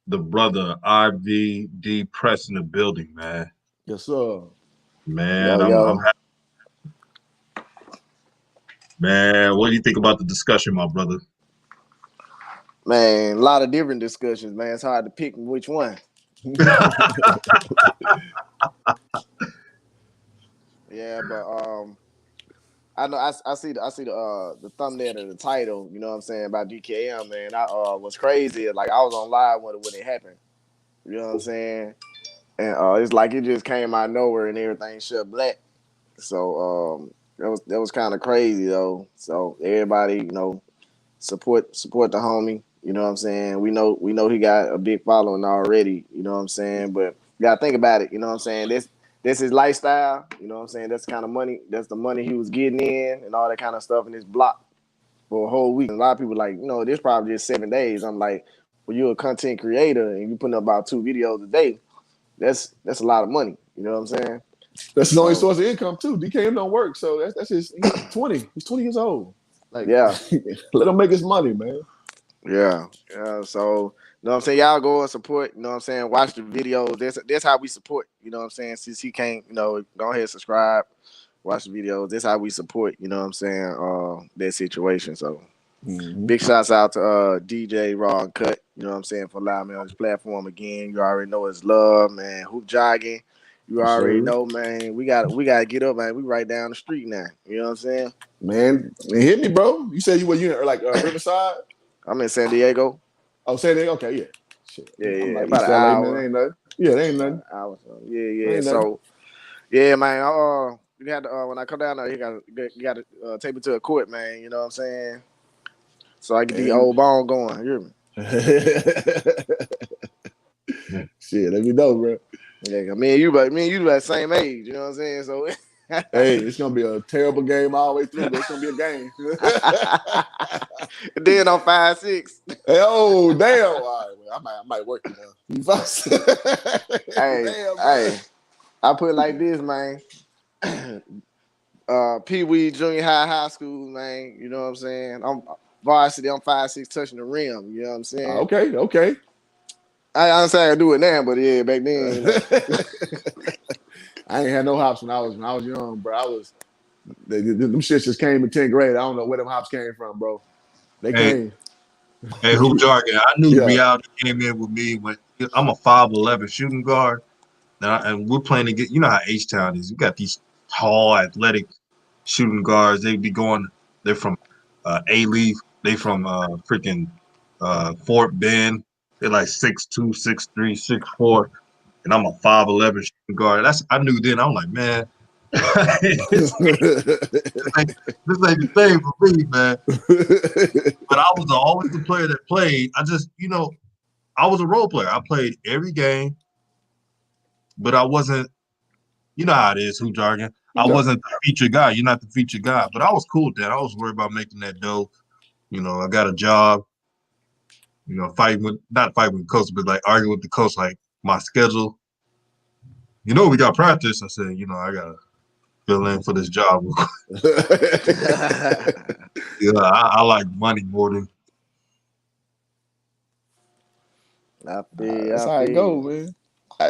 the brother IVD Press in the building, man. Yes, sir. Man, Yo. Man, what do you think about the discussion, my brother? Man, a lot of different discussions, man. It's hard to pick which one. Yeah, but I know I see the thumbnail and the title, you know what I'm saying, about DKM, man. I was crazy. Like I was on live when it happened. You know what I'm saying? And it's like it just came out of nowhere and everything shut black. So that was kind of crazy though. So everybody, you know, support the homie. You know what I'm saying? We know he got a big following already. You know what I'm saying? But you gotta think about it. You know what I'm saying? This is lifestyle. You know what I'm saying? That's the kind of money. That's the money he was getting in and all that kind of stuff in this block for a whole week. And a lot of people like, you know, this probably just 7 days. I'm like, well, you're a content creator and you putting up about 2 videos a day. That's a lot of money. You know what I'm saying? That's his only source of income too. DKM don't work, so that's his. He's 20. He's 20 years old. Like, yeah, let him make his money, man. Yeah. So, you know what I'm saying? Y'all go and support, you know what I'm saying? Watch the videos. That's how we support, you know what I'm saying? Since he can't, you know, go ahead and subscribe, watch the videos. That's how we support, you know what I'm saying, that situation. So, big shouts out to DJ Raw and Cut, you know what I'm saying, for allowing me on this platform again. You already know it's love, man. Hoop jogging. You already know, man. We gotta get up, man. We right down the street now. You know what I'm saying? Man, hit me, bro. You said you were like Riverside? I'm in San Diego. Oh, San Diego? Okay, yeah. Shit. Yeah, I'm like about East an LA, hour. man. Ain't nothing. Yeah, it ain't nothing. Yeah. So, yeah, man. You had to, when I come down there, you got to take me to a court, man. You know what I'm saying? So I get the old bone going. You hear me? Shit, let me know, bro. Yeah, me and you about the same age. You know what I'm saying? So, hey, it's gonna be a terrible game all the way through, but it's gonna be a game. And then I'm 5'6". Hey, oh damn! All right, well, I might work you now. Hey, I put it like this, man. Pee Wee Junior High School, man. You know what I'm saying? I'm varsity. I'm 5'6", touching the rim. You know what I'm saying? Okay. I understand I can do it now, but yeah, back then. You know. I ain't had no hops when I was young, bro. Them shits just came in 10th grade. I don't know where them hops came from, bro. They came. Hey, hoop jargon. I knew reality came in with me when I'm a 5'11" shooting guard, and we're playing to get. You know how H-Town is. You got these tall, athletic shooting guards. They be going. They're from A-Leaf. They from freaking Fort Bend. They're like 6'2", 6'3", 6'4", and I'm a 5'11" shooting guard. I knew then. I'm like, man, this ain't the thing for me, man. But I was always the player that played. I just, I was a role player. I played every game, but I wasn't, you know how it is, hoop jargon. I wasn't the featured guy. You're not the featured guy. But I was cool with that. I was worried about making that dough. I got a job, not fighting with the coach, but like arguing with the coach, like my schedule. We got practice. I said, I got to fill in for this job. I like money more than. That's how it go, man. Go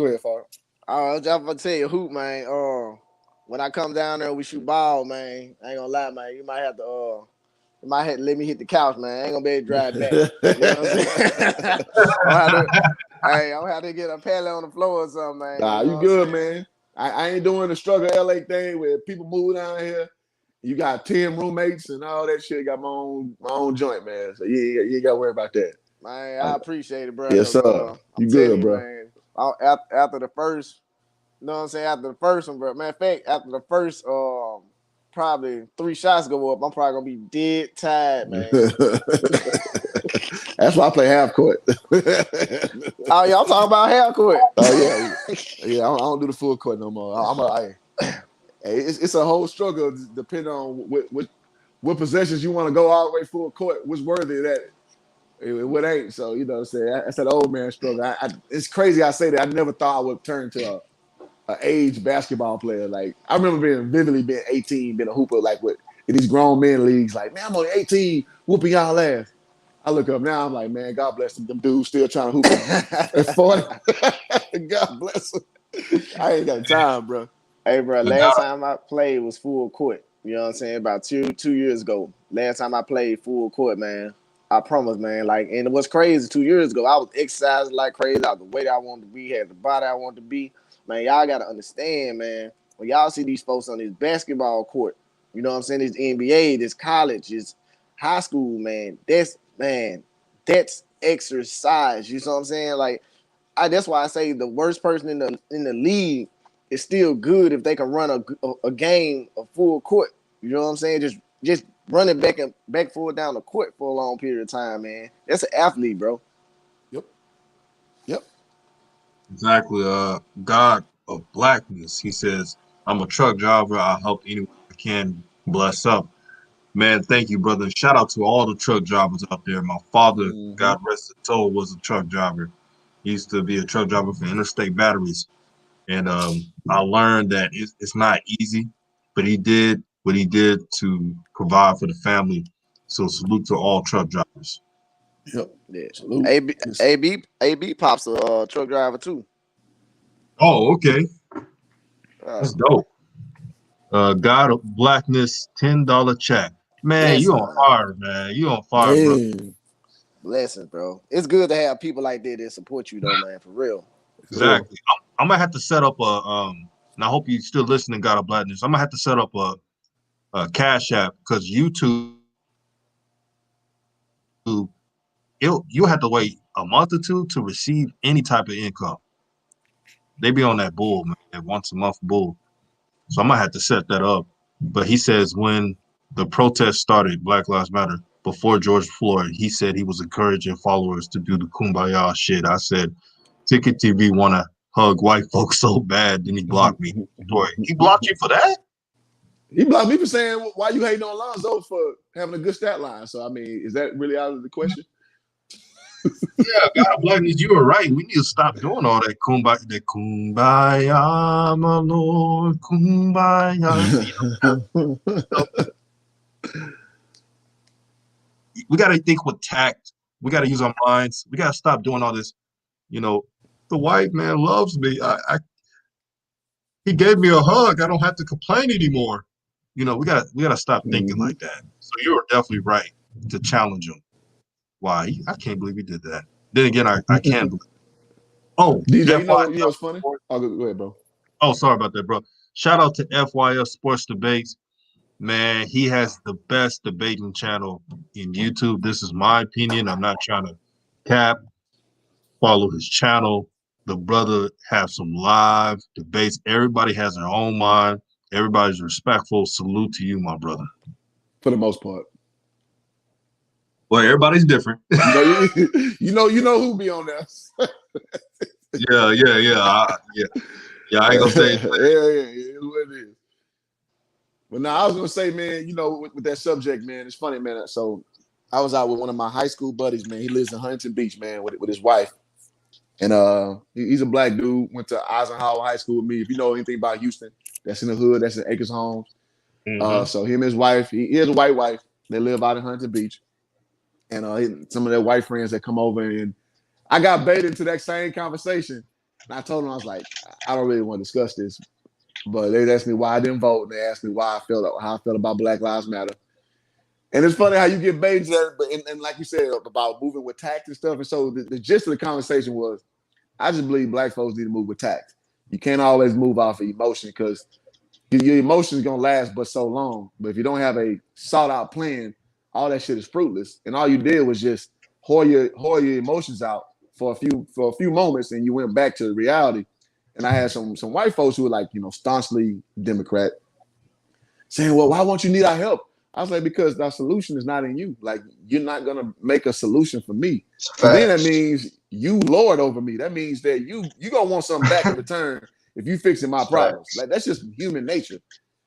ahead, Far. I was just gonna tell you, hoop, man. When I come down there and we shoot ball, man, I ain't gonna lie, man. You might have to let me hit the couch, man. I ain't gonna be able to drive back. You know what I'm saying? I'm gonna have to get a pallet on the floor or something, man. Nah, you good, man. I ain't doing the struggle LA thing where people move down here. You got 10 roommates and all that shit. Got my own joint, man. So you ain't got to worry about that. Man, I appreciate it, bro. Yes, sir. You good, bro. Man, after the first, you know what I'm saying? After the first one, bro. Matter of fact, after the first probably 3 shots go up, I'm probably gonna be dead tired, man. That's why I play half court. Oh, y'all talking about half court? Oh yeah. I don't do the full court no more. It's a whole struggle depending on what possessions you want to go all the way full court. What's worthy of that? What ain't? So you know what I'm saying? That's that old man struggle. It's crazy I say that. I never thought I would turn to a age basketball player. Like I remember being 18, being a hooper like in these grown men leagues. Like, man, I'm only 18, whooping y'all ass. I look up now. I'm like, man, God bless them. Them dudes still trying to hoop at 40. God bless them. I ain't got time, bro. Hey, bro, But last time I played was full court. You know what I'm saying? About two years ago. Last time I played full court, man. I promise, man. Like, and it was crazy 2 years ago. I was exercising like crazy. I was the weight I wanted to be, had the body I wanted to be. Man, y'all got to understand, man. When y'all see these folks on this basketball court, you know what I'm saying? This NBA, this college, this high school, man. That's exercise. You know what I'm saying? Like, that's why I say the worst person in the league is still good if they can run a game a full court. You know what I'm saying? Just running back forward down the court for a long period of time, man. That's an athlete, bro. Yep. exactly. God of Blackness. He says, I'm a truck driver. I help anyone I can. Bless up. Man, thank you, brother. Shout out to all the truck drivers out there. My father, God rest his soul, was a truck driver. He used to be a truck driver for Interstate Batteries. And I learned that it's not easy, but he did what he did to provide for the family. So salute to all truck drivers. Yep. Yeah. Salute. AB pops a truck driver too. Oh, okay. That's dope. God of Blackness, $10 check. Man, you on fire, man. You on fire, bro. Blessings, bro. It's good to have people like that support you, though, man. For real. Exactly. I'm gonna have to set up and I hope you still listening, God of Blackness. I'm gonna have to set up a Cash App because YouTube, you'll have to wait a month or two to receive any type of income. They be on that bull, man, that once a month bull. So I'm gonna have to set that up. But he says when the protest started, Black Lives Matter, before George Floyd, he said he was encouraging followers to do the kumbaya shit. I said, Ticket TV wanna hug white folks so bad, then he blocked me. Boy, he blocked you for that? He blocked me for saying, why you hating on Lonzo for having a good stat line? So, I mean, is that really out of the question? Yeah, God Blackness, you were right. We need to stop doing all that kumbaya, my Lord, kumbaya. We got to think with tact. We got to use our minds. We got to stop doing all this. You know, the white man loves me. He gave me a hug. I don't have to complain anymore. You know, we gotta stop thinking like that. So you were definitely right to challenge him. Why? I can't believe he did that. Then again, I can't believe. Oh, DJ, you know what's funny? Oh, go ahead, bro. Oh, sorry about that, bro. Shout out to FYF Sports Debates. Man, he has the best debating channel in YouTube. This is my opinion. I'm not trying to cap. Follow his channel. The brother has some live debates. Everybody has their own mind. Everybody's respectful. Salute to you, my brother. For the most part. Well, everybody's different. you know who be on there. Yeah. I ain't gonna say. Yeah, what it is. But now I was gonna say, man, you know, with that subject, man, it's funny, man. So I was out with one of my high school buddies, man. He lives in Huntington Beach, man, with his wife. And he's a black dude, went to Eisenhower High School with me. If you know anything about Houston, that's in the hood, that's in Acres Homes. So him and his wife, he has a white wife. They live out in Huntington Beach. And some of their white friends that come over, and I got baited into that same conversation. And I told them, I was like, I don't really want to discuss this. But they asked me why I didn't vote, and they asked me how I felt about Black Lives Matter. And it's funny how you get baited into that, but and like you said about moving with tact and stuff. And so the gist of the conversation was, I just believe black folks need to move with tact. You can't always move off of emotion because your emotions gonna last but so long. But if you don't have a sought out plan, all that shit is fruitless. And all you did was just whore your emotions out for a few moments, and you went back to reality. And I had some white folks who were like, you know, staunchly Democrat, saying, well, why won't you need our help? I was like, because our solution is not in you. Like, you're not gonna make a solution for me. So then that means you lord over me. That means that you gonna want something back in return if you fixing my problems. Like, that's just human nature.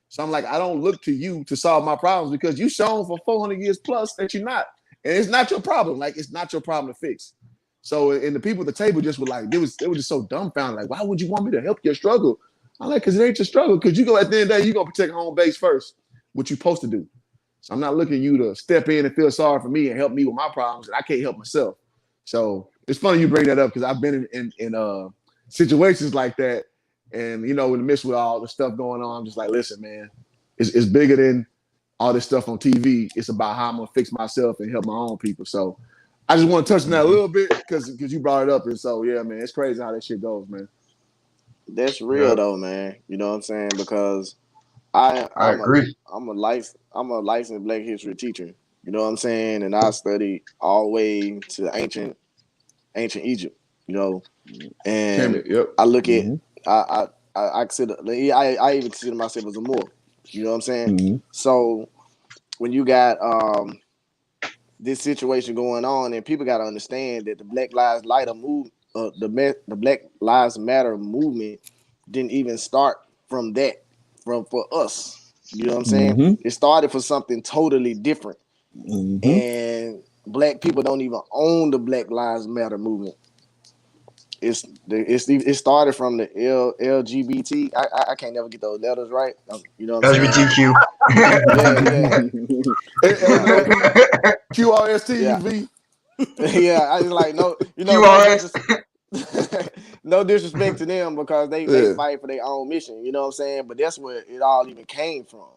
So I'm like, I don't look to you to solve my problems because you've shown for 400 years plus that you're not. And it's not your problem. Like, it's not your problem to fix. So, and the people at the table just were like, they were just so dumbfounded. Like, why would you want me to help your struggle? I'm like, because it ain't your struggle. Because you go at the end of the day, you're going to protect home base first, what you're supposed to do. So I'm not looking at you to step in and feel sorry for me and help me with my problems that I can't help myself. So it's funny you bring that up because I've been in situations like that. And, in the midst with all the stuff going on, I'm just like, listen, man, it's bigger than all this stuff on TV. It's about how I'm going to fix myself and help my own people. So I just want to touch on that a little bit because you brought it up. And so, yeah, man, it's crazy how that shit goes, man. That's real though, man. You know what I'm saying? Because I agree. I'm a licensed Black history teacher. You know what I'm saying? And I studied all the way to ancient Egypt. And Yep. I look at I consider I even consider myself as a Moor. You know what I'm saying? Mm-hmm. So when you got this situation going on, and people got to understand that the Black Lives Matter movement didn't even start from for us. You know what I'm saying? Mm-hmm. It started for something totally different, and Black people don't even own the Black Lives Matter movement. It started from the LGBT. I can't never get those letters right. You know what I'm saying? LGBTQ. QRSTUV. Yeah, I just like no no disrespect to them because they fight for their own mission. You know what I'm saying? But that's where it all even came from.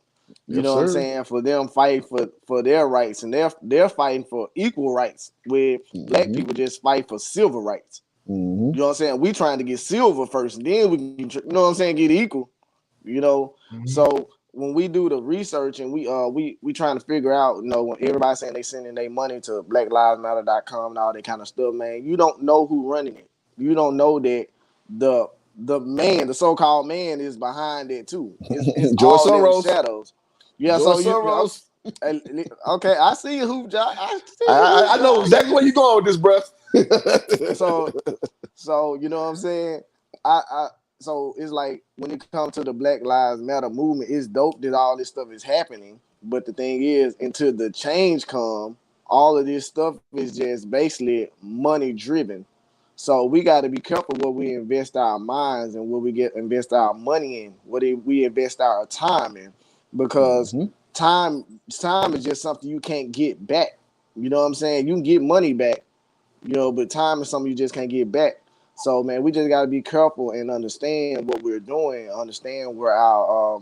You know what I'm saying? For them fight for their rights, and they're fighting for equal rights, where Black people just fight for civil rights. You know what I'm saying? We trying to get silver first, and then we can, you know what I'm saying, get equal. So when we do the research and we trying to figure out, when everybody's saying they sending their money to blacklivesmatter.com and all that kind of stuff, man, you don't know who running it. You don't know that the so-called man is behind it too. It's George all Soros. them shadows. Yeah, George so Soros. Okay, I see you, Hoop Josh. I know exactly where you going with this, bro. So you know what I'm saying? So it's like when it comes to the Black Lives Matter movement, it's dope that all this stuff is happening. But the thing is, until the change come, all of this stuff is just basically money driven. So we got to be careful what we invest our minds and what we invest our money in, what we invest our time in, because time is just something you can't get back. You know what I'm saying? You can get money back, but time is something you just can't get back. So man, we just got to be careful and understand what we're doing, understand where our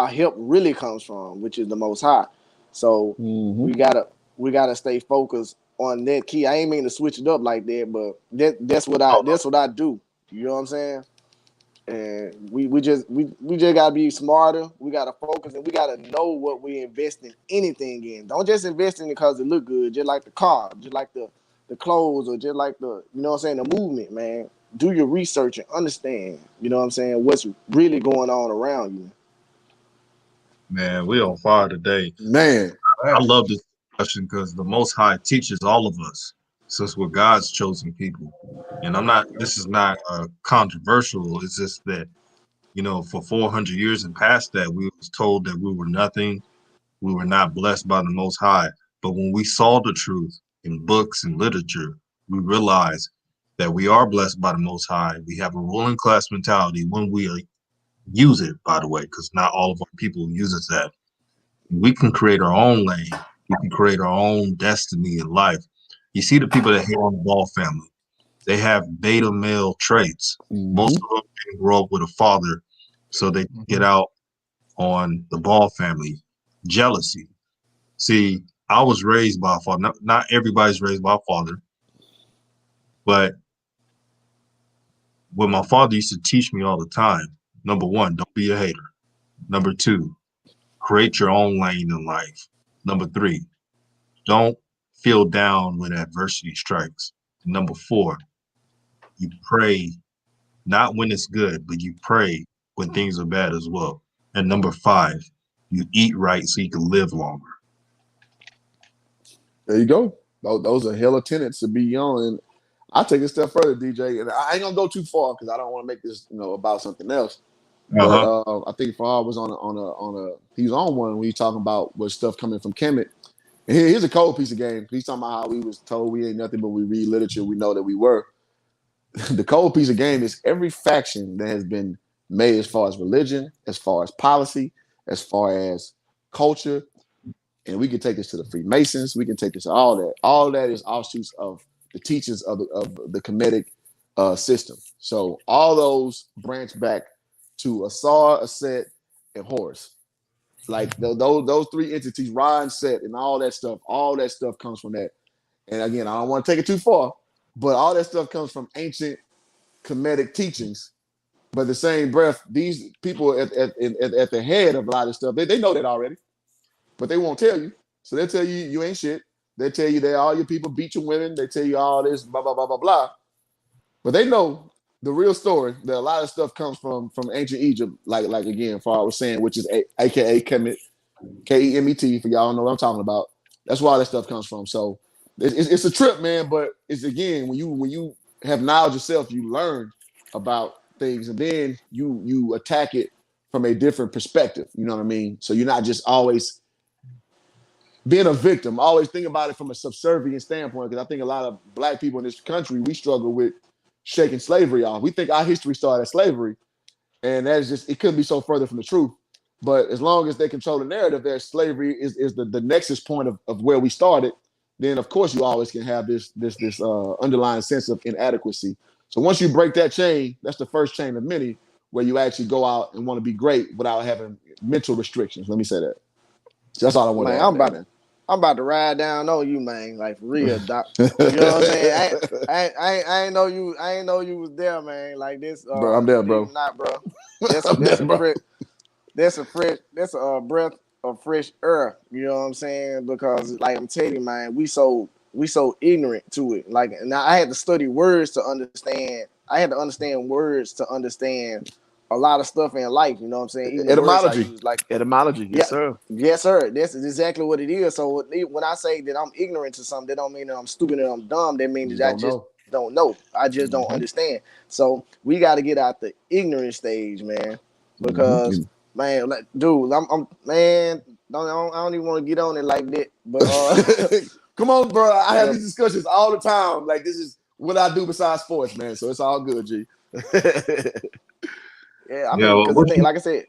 help really comes from, which is the Most High. So we gotta stay focused on that key. I ain't mean to switch it up like that, but that's what I do. You know what I'm saying? And we just gotta be smarter. We gotta focus, and we gotta know what we invest in anything in. Don't just invest in it because it look good, just like the car, just like the clothes, or just like the the movement, man. Do your research and understand, what's really going on around you. Man, we on fire today. Man, I love this discussion because the Most High teaches all of us, since we're God's chosen people. And this is not controversial. It's just that, for 400 years and past that, we was told that we were nothing. We were not blessed by the Most High. But when we saw the truth in books and literature, we realized that we are blessed by the Most High. We have a ruling class mentality when we use it, by the way, because not all of our people uses that. We can create our own lane. We can create our own destiny in life. You see the people that hate on the Ball family. They have beta male traits. Most of them didn't grow up with a father, so they get out on the Ball family. Jealousy. See, I was raised by a father. Not everybody's raised by a father, but what my father used to teach me all the time, number one, don't be a hater. Number two, create your own lane in life. Number three, don't feel down when adversity strikes. And number four, you pray not when it's good, but you pray when things are bad as well. And number five, you eat right so you can live longer. There you go. Those are hella tenets to be on. And I'll take it a step further, DJ. And I ain't gonna go too far because I don't want to make this, about something else. But I think Farhad was he was on one when he was talking about what stuff coming from Kemet. And here's a cold piece of game. He's talking about how we was told we ain't nothing but we read literature. We know that we were. The cold piece of game is every faction that has been made as far as religion, as far as policy, as far as culture. And we can take this to the Freemasons. We can take this to all that. All that is offshoots of the teachings of the Kemetic system. So all those branch back to Asar, Aset, and Horus. Like those three entities, Ra and Set, and all that stuff comes from that. And again, I don't want to take it too far, but all that stuff comes from ancient Kemetic teachings. But the same breath, these people at the head of a lot of stuff, they know that already, but they won't tell you. So they'll tell you you ain't shit. They tell you that all your people beat your women. They tell you all this, blah, blah, blah, blah, blah. But they know the real story, that a lot of stuff comes from ancient Egypt, like again, far I was saying, which is AKA Kemet, Kemet, for y'all know what I'm talking about. That's where all that stuff comes from. So it's a trip, man, but it's again, when you have knowledge yourself, you learn about things, and then you attack it from a different perspective. You know what I mean? So you're not just always being a victim. Always think about it from a subservient standpoint, because I think a lot of black people in this country, we struggle with shaking slavery off. We think our history started at slavery, and that's just, it couldn't be so further from the truth. But as long as they control the narrative that slavery is the nexus point of where we started, then of course you always can have this underlying sense of inadequacy. So once you break that chain, that's the first chain of many where you actually go out and want to be great without having mental restrictions. Let me say that. So that's all I want to add. I'm about to ride down on you, man. Like for real, doc. You know what I'm saying? I ain't know you. I ain't know you was there, man. Like this, bro. I'm there, bro. Not, bro. That's a breath of fresh air. You know what I'm saying? Because, like I'm telling you, man, we so ignorant to it. Like, now I had to study words to understand. I had to understand words to understand a lot of stuff in life. You know what I'm saying? Even etymology, use, like etymology. Yes, sir. Yes, sir. That's exactly what it is. So when I say that I'm ignorant to something, that don't mean that I'm stupid and I'm dumb. That means that I just don't know. I just don't understand. So we got to get out the ignorant stage, man. Because man, like, dude, I'm man. I don't even want to get on it like that. But come on, bro. I have these discussions all the time. Like, this is what I do besides sports, man. So it's all good, G. Yeah, I mean, because the thing, like I said,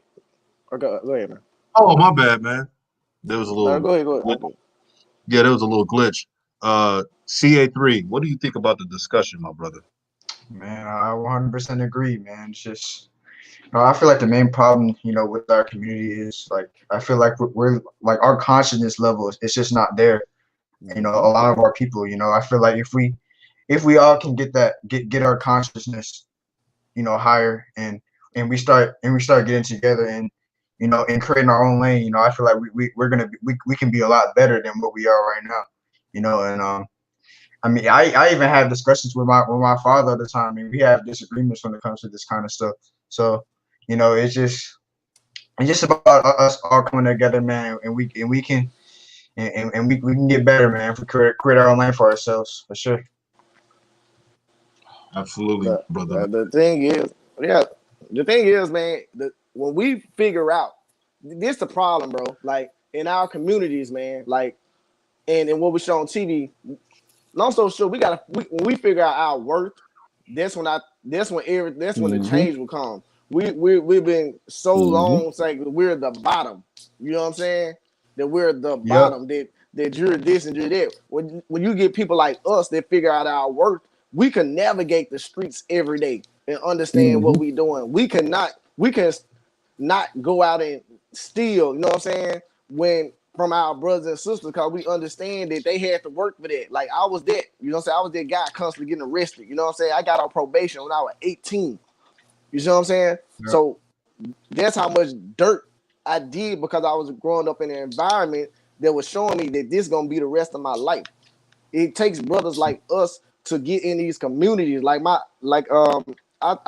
go ahead, man. Oh, my bad, man. There was a little. Go ahead. Yeah, there was a little glitch. CA3, what do you think about the discussion, my brother? Man, I 100% agree, man. It's just, I feel like the main problem, with our community is, like, I feel like we're like, our consciousness level is just not there. A lot of our people, I feel like if we all can get our consciousness, higher, and we start getting together and and creating our own lane, I feel like we can be a lot better than what we are right now, and I mean, I even have discussions with my father all the time, and we have disagreements when it comes to this kind of stuff. So it's just about us all coming together, man, and we can get better, man, if we create our own lane for ourselves, for sure. Absolutely, brother. The thing is, man, when we figure out, this the problem, bro. Like, in our communities, man, like, and what we show on TV, long story short, when we figure out our worth, that's when the change will come. We've been so long saying we're the bottom. You know what I'm saying? That we're the bottom. That you're this and you're that. When you get people like us that figure out our worth, we can navigate the streets every day and understand what we're doing. We can not go out and steal, you know what I'm saying, from our brothers and sisters, because we understand that they had to work for that. Like, I was that, you know what I'm saying? I was that guy constantly getting arrested, you know what I'm saying? I got on probation when I was 18. You see what I'm saying? Yeah. So that's how much dirt I did, because I was growing up in an environment that was showing me that this is gonna be the rest of my life. It takes brothers like us to get in these communities. I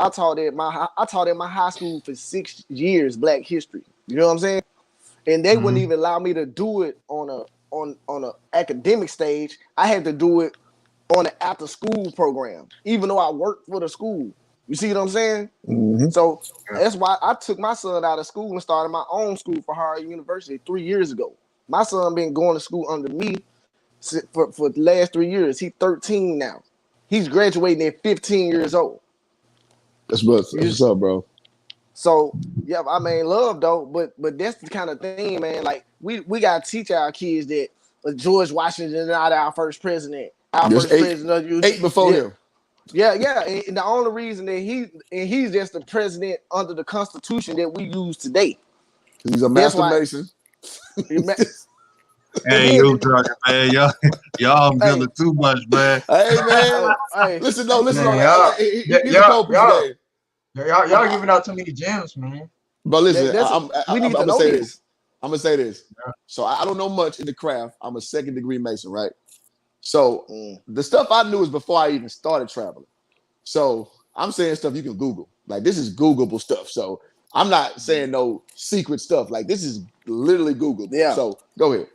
taught at my high school for 6 years, Black History. You know what I'm saying? And they wouldn't even allow me to do it on a academic stage. I had to do it on an after school program, even though I worked for the school. You see what I'm saying? So that's why I took my son out of school and started my own school for Howard University 3 years ago. My son been going to school under me for the last 3 years. He's 13 now. He's graduating at 15 years old. That's what's up, bro. So yeah, I mean love though, but that's the kind of thing, man. Like we gotta teach our kids that George Washington is not our first president. Our There's first president of you. eight before Yeah, him. yeah. And the only reason that he's just the president under the Constitution that we use today. He's a That's master why. mason. And Hey, then, you talking, man? Y'all hey, feeling too much, man. Hey man, hey, listen. Man, He's a coach today. y'all giving out too many gems, man. But listen, we need to I'm know gonna say this. this. I'm gonna say this. Yeah. So I don't know much in the craft. I'm a second degree mason, right? So the stuff I knew is before I even started traveling. So I'm saying stuff you can Google. Like this is Googleable stuff. So I'm not saying no secret stuff. Like this is literally Google. Yeah. So go ahead.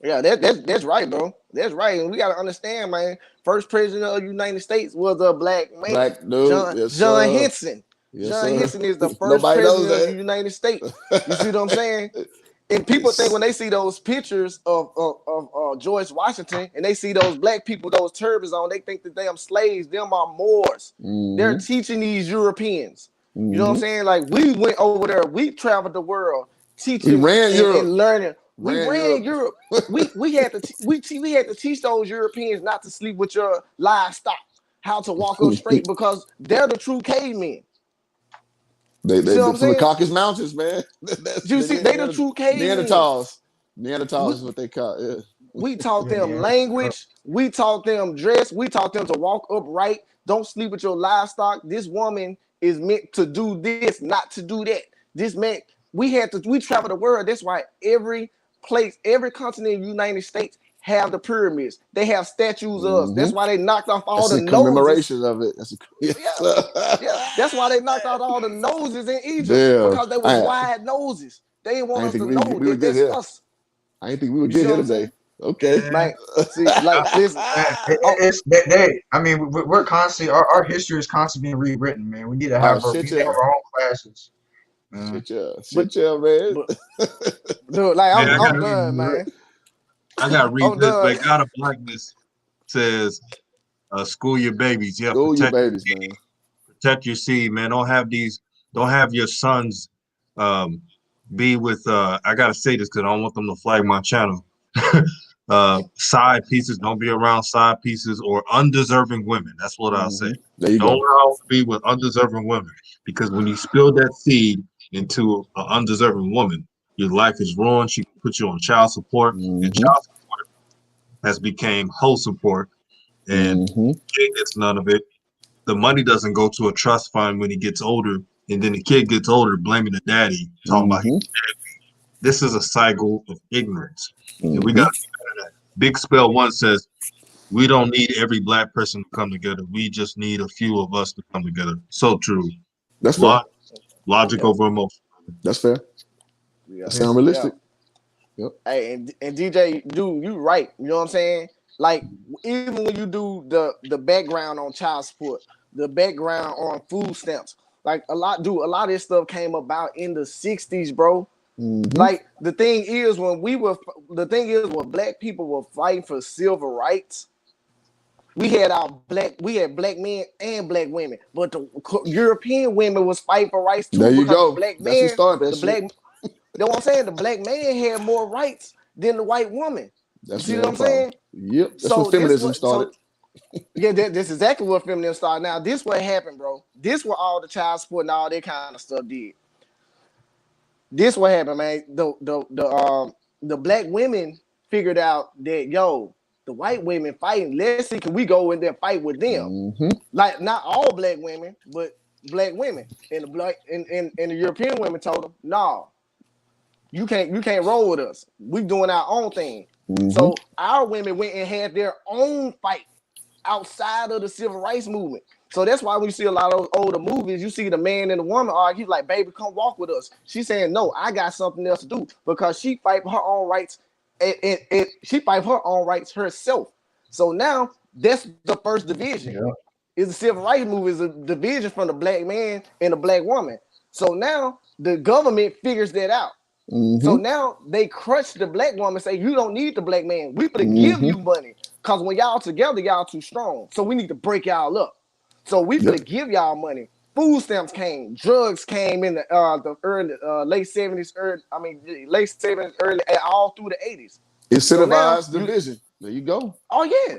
Yeah, that's right, bro. That's right, and we gotta understand, man. First president of the United States was a black man, Black dude. John Henson. Yes, John sir. Henson is the first Nobody knows president of the that. United States. You see what I'm saying? And people think when they see those pictures of George Washington and they see those black people, those turbans on, they think that them slaves, them are Moors. They're teaching these Europeans. You know what I'm saying? Like we went over there, we traveled the world teaching and learning. We ran Europe. we had to teach those Europeans not to sleep with your livestock, how to walk up straight because they're the true cavemen. They from the Caucasus Mountains, man. You see, they the true cavemen. Neanderthals is what they call it. Yeah. We taught them language. We taught them dress. We taught them to walk upright. Don't sleep with your livestock. This woman is meant to do this, not to do that. This man, we travel the world. That's why every continent in the United States have the pyramids. They have statues of us. That's why they knocked off all the noses. Commemorations of it. Yeah. That's why they knocked out all the noses in Egypt because they was wide noses. They didn't want us to know that that's us. I didn't think we would get here today. Okay, man. See, like this. I mean, we're constantly our history is constantly being rewritten, man. We need to have our own classes. Shit, man. Dude, like I'm done, man. I gotta read this. Like, out of blackness says, "School your babies. Yeah, school your babies, man. Protect your seed, man. Don't have your sons be with. I gotta say this because I don't want them to flag my channel. Side pieces. Don't be around side pieces or undeserving women. That's what I'll say. There you don't allow to be with undeserving women because when you spill that seed into an undeserving woman, your life is ruined. She can put you on child support, and child support has become whole support, and kid gets none of it. The money doesn't go to a trust fund when he gets older, and then the kid gets older, blaming the daddy, talking about his daddy. This is a cycle of ignorance, and we got to be better at that. Big Spell 1 says, we don't need every black person to come together. We just need a few of us to come together. So true. That's fair. Logic over emotion. That's fair. Yeah. That sound realistic. Yep. Hey, and DJ, dude, you right. You know what I'm saying? Like, even when you do the background on child support, the background on food stamps, like a lot of this stuff came about in the 60s, bro. Like the thing is when black people were fighting for civil rights, we had black men and black women, but the European women was fighting for rights too. There you go. Black That's man, who started that you know what I'm saying? The black man had more rights than the white woman. That's you see what I'm saying? Yep. That's when feminism started. Yeah, that's exactly what feminism started. Now, this what happened, bro. This what all the child support and all that kind of stuff did. This what happened, man. The black women figured out that the white women fighting. Let's see, can we go in there and fight with them? Like not all black women, but black women. And the European women told them, no, you can't roll with us. We doing our own thing. So our women went and had their own fight outside of the civil rights movement. So that's why when you see a lot of those older movies, you see the man and the woman argue, like, baby, come walk with us. She's saying, no, I got something else to do because she fight for her own rights and she fight for her own rights herself. So now that's the first division. Yeah. Is the civil rights movement is a division from the black man and the black woman. So now the government figures that out. So now they crush the black woman, say, you don't need the black man. We gonna give you money. Because when y'all together, y'all too strong. So we need to break y'all up. So we gonna give y'all money. food stamps came, drugs came in the early late 70s, late 70s, early all through the 80s. So now Incentivized division. There you go. Oh yeah.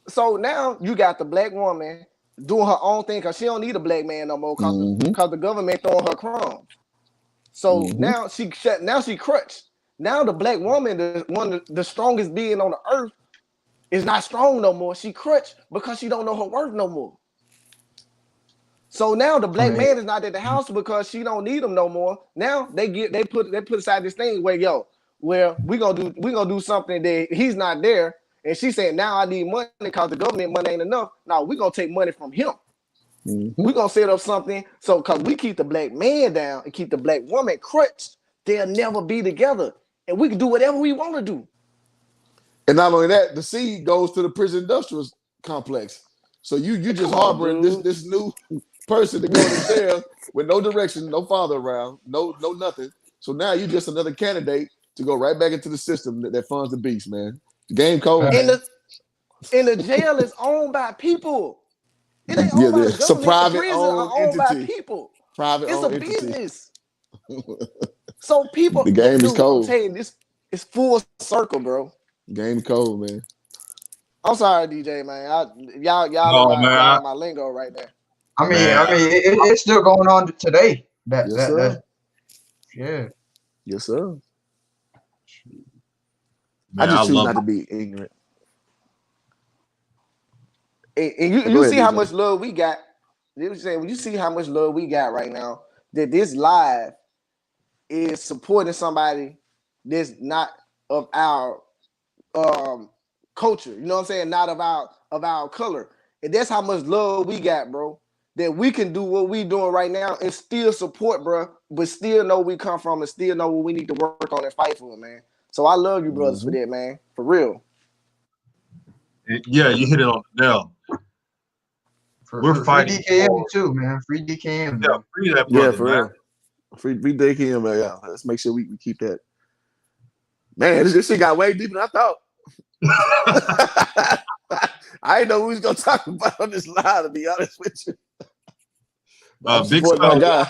So now you got the black woman doing her own thing because she don't need a black man no more because the government throwing her crumbs. So now she crutched. Now the black woman, one of the strongest being on the earth, is not strong no more. She crutched because she don't know her worth no more. So now the black man is not at the house because she don't need him no more. Now they put aside this thing where we gonna do something that he's not there, and she saying now I need money because the government money ain't enough. Now we gonna take money from him. We gonna set up something so because we keep the black man down and keep the black woman crutched, they'll never be together, and we can do whatever we want to do. And not only that, the seed goes to the prison industrial complex. So you just harboring this new person to go to jail with no direction, no father around, no nothing. So now you're just another candidate to go right back into the system that funds the beast, man. The game cold. And the jail is owned by people. It ain't owned by the government. It's a private the prison owned owned by entity. people. Private it's owned a entity. business. So people, the game is cold. I'm telling you, this is full circle, bro. Game cold, man. I'm sorry, DJ, man. Y'all in my lingo right there. I mean, it's still going on today. Yes, sir. Yeah. Yes, sir. Man, I just choose not to be ignorant. And you see how much love we got. When you see how much love we got right now, that this live is supporting somebody that's not of our culture. You know what I'm saying? Not of our color. And that's how much love we got, bro. That we can do what we doing right now and still support, bro, but still know we come from and still know what we need to work on and fight for, man. So I love you, brothers, for that, man. For real. Yeah, you hit it on the nail. We're fighting free DKM too, man. Free DKM. Yeah, free that brother, for man. real. Free DKM, man. Yeah. Let's make sure we keep that. Man, this shit got way deeper than I thought. I didn't know we was gonna talk about on this live, to be honest with you. Big Spell, brother,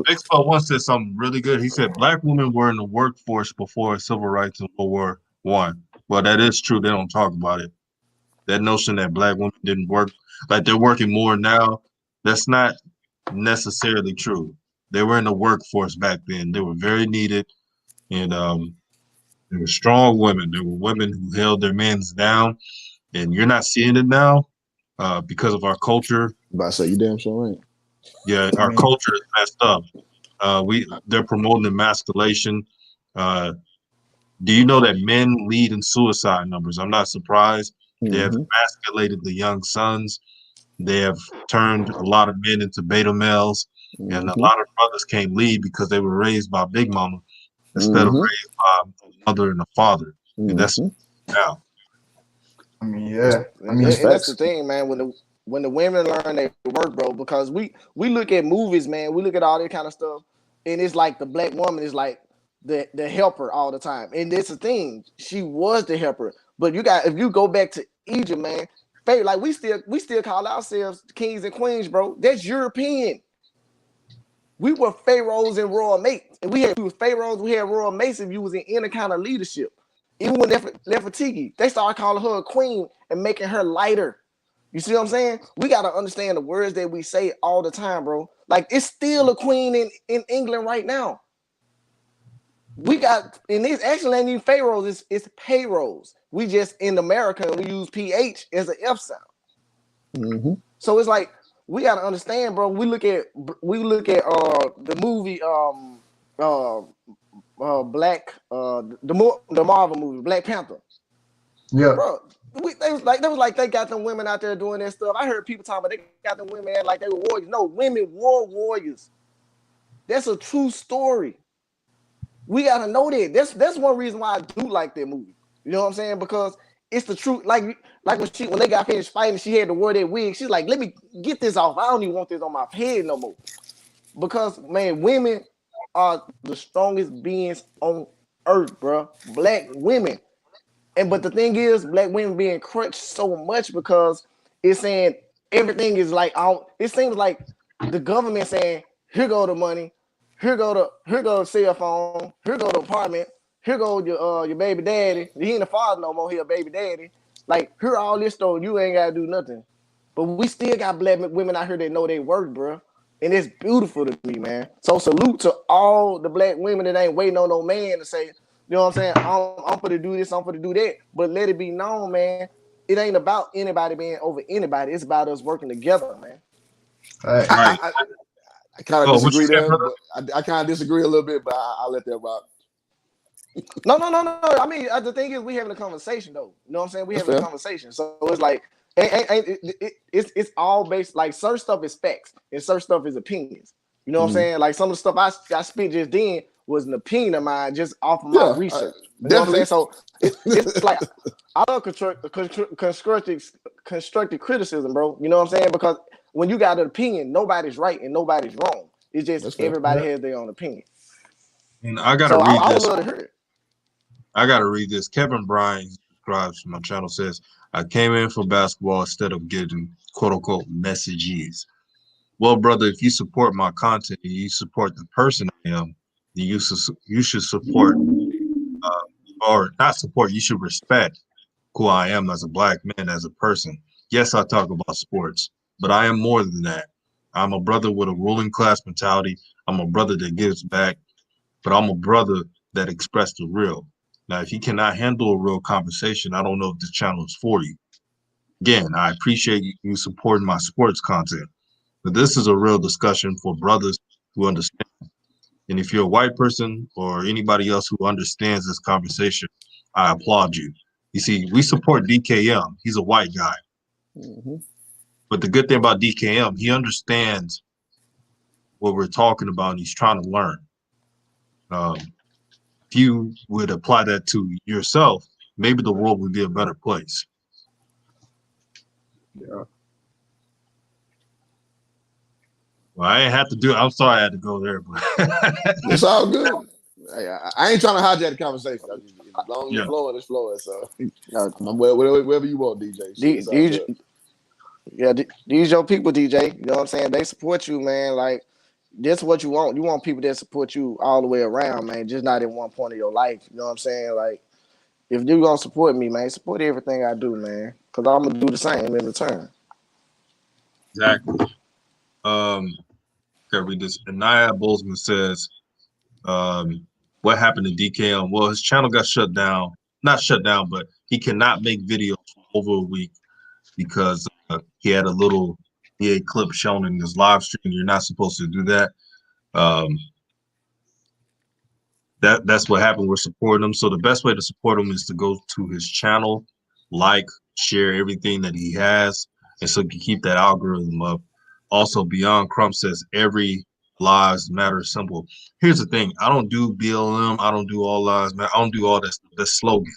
Big Spell once said something really good. He said black women were in the workforce before civil rights in World War I. Well, that is true. They don't talk about it. That notion that black women didn't work, like they're working more now, that's not necessarily true. They were in the workforce back then. They were very needed, and they were strong women. They were women who held their men down, and you're not seeing it now because of our culture. I'm about to say, you damn sure ain't. Yeah, our culture is messed up. They're promoting emasculation. Do you know that men lead in suicide numbers? I'm not surprised. They have emasculated the young sons. They have turned a lot of men into beta males, and a lot of brothers can't lead because they were raised by Big Mama instead of raised by a mother and a father. And that's now. I mean, yeah. And that's the thing, man. When the women learn their work, bro, because we look at movies, man, we look at all that kind of stuff, and it's like the black woman is like the helper all the time. And that's the thing. She was the helper. But if you go back to Egypt, man, like we still call ourselves kings and queens, bro. That's European. We were pharaohs and royal mates. And we were pharaohs, we had royal mates if you was in any kind of leadership. Even with Nefertiti, they started calling her a queen and making her lighter. You see what I'm saying? We got to understand the words that we say all the time, bro. Like, it's still a queen in England right now. We got, and it's actually ain't even pharaohs, it's payros. We just, in America, we use PH as an F sound. So it's like, we got to understand, bro. We look at the movie the Marvel movie, Black Panther. Yeah. Bro, they was like they got them women out there doing that stuff. I heard people talking about they got them women like they were warriors. No, women were warriors. That's a true story. We gotta know that. That's one reason why I do like that movie. You know what I'm saying? Because it's the truth. Like when they got finished fighting, she had to wear that wig. She's like, let me get this off. I don't even want this on my head no more. Because man, women are the strongest beings on earth, bro. Black women. But the thing is, black women being crushed so much because it's saying everything is like it seems like the government saying, here go the money, here go the cell phone, here go the apartment, here go your baby daddy. He ain't the father no more, he a baby daddy. Like, here all this stuff, you ain't gotta do nothing. But we still got black women out here that know they work, bro. And it's beautiful to me, man. So salute to all the black women that ain't waiting on no man to say, you know what I'm saying? I'm for to do this, I'm for to do that. But let it be known, man, it ain't about anybody being over anybody. It's about us working together, man. Right. Right. I kind of Oh, what you disagree said, there, brother? but I kind of disagree a little bit, but I'll let that rock. No. I mean, the thing is, we having a conversation, though. You know what I'm saying? We That's having a fair. conversation. So it's like, it's all based, like, certain stuff is facts and certain stuff is opinions. You know what I'm saying? Like, some of the stuff I spit just then was an opinion of mine just off of my Yeah, research. You know what I'm definitely. saying? So it's like, I love constructive criticism, bro. You know what I'm saying? Because when you got an opinion, nobody's right and nobody's wrong. It's just That's fair. everybody Yeah. has their own opinion. And I gotta So read I would this. love to hear it. I gotta read this. Kevin Bryan, who subscribes to my channel, says, I came in for basketball instead of getting quote unquote messages. Well, brother, if you support my content and you support the person I am, then you should support, or not support, you should respect who I am as a black man, as a person. Yes, I talk about sports, but I am more than that. I'm a brother with a ruling class mentality. I'm a brother that gives back, but I'm a brother that expressed the real. Now, if you cannot handle a real conversation, I don't know if this channel is for you. Again, I appreciate you supporting my sports content, but this is a real discussion for brothers who understand. And if you're a white person or anybody else who understands this conversation, I applaud you. You see, we support DKM. He's a white guy. But the good thing about DKM, he understands what we're talking about and he's trying to learn. If you would apply that to yourself, maybe the world would be a better place. Yeah. Well, I ain't have to do it. I'm sorry I had to go there, but It's all good. I ain't trying to hijack the conversation. As long as yeah. it's flowing, it's flowing. So No, I'm wherever you want, DJ. Shit, it's all good. these your people, DJ. You know what I'm saying? They support you, man. Like, that's what you want. You want people that support you all the way around, man. Just not in one point of your life. You know what I'm saying? Like, if you gonna support me, man, support everything I do, man. Cause I'm gonna do the same in return. Exactly. Can I read this? Anaya Bozeman says, what happened to DKM? Well, his channel got shut down. Not shut down, but he cannot make videos for over a week because he had a little EA clip shown in his live stream. You're not supposed to do that. That's what happened. We're supporting him. So the best way to support him is to go to his channel, like, share everything that he has, and so you can keep that algorithm up. Also, Beyond Crump says every lives matter symbol. Here's the thing: I don't do BLM. I don't do all lives matter. I don't do all that slogan.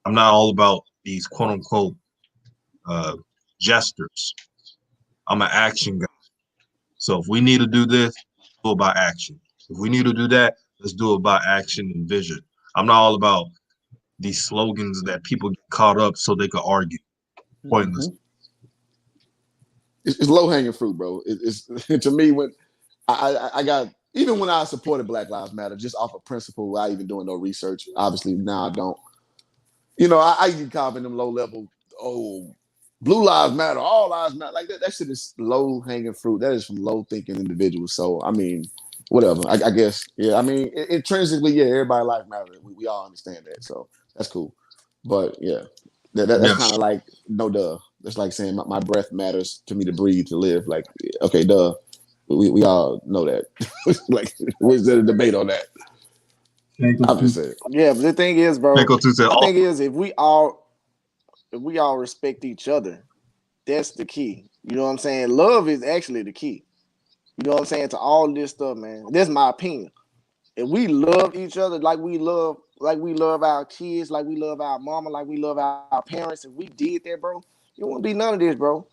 I'm not all about these quote unquote gestures. I'm an action guy. So if we need to do this, do it by action. If we need to do that, let's do it by action and vision. I'm not all about these slogans that people get caught up so they can argue. Pointless. It's low hanging fruit, bro. It's to me when I got even when I supported Black Lives Matter just off of principle, without even doing no research. Obviously now I don't. You know, I get caught up in them low level. Oh, blue lives matter, all lives matter. Like that shit is low hanging fruit. That is from low thinking individuals. So I mean, whatever. I guess, yeah. I mean, intrinsically, yeah, everybody life matters. We all understand that. So that's cool. But yeah, that's Yeah. kind of like no duh. That's like saying my breath matters to me to breathe to live. Like okay, duh. We all know that. Like, where's there a debate on that? I'm just saying. Yeah, but the thing is, bro. Mako too said, The thing is, if we all respect each other, that's the key. You know what I'm saying? Love is actually the key. You know what I'm saying? To all this stuff, man. That's my opinion. If we love each other like we love our kids, like we love our mama, like we love our parents, if we did that, bro, it wouldn't be none of this, bro.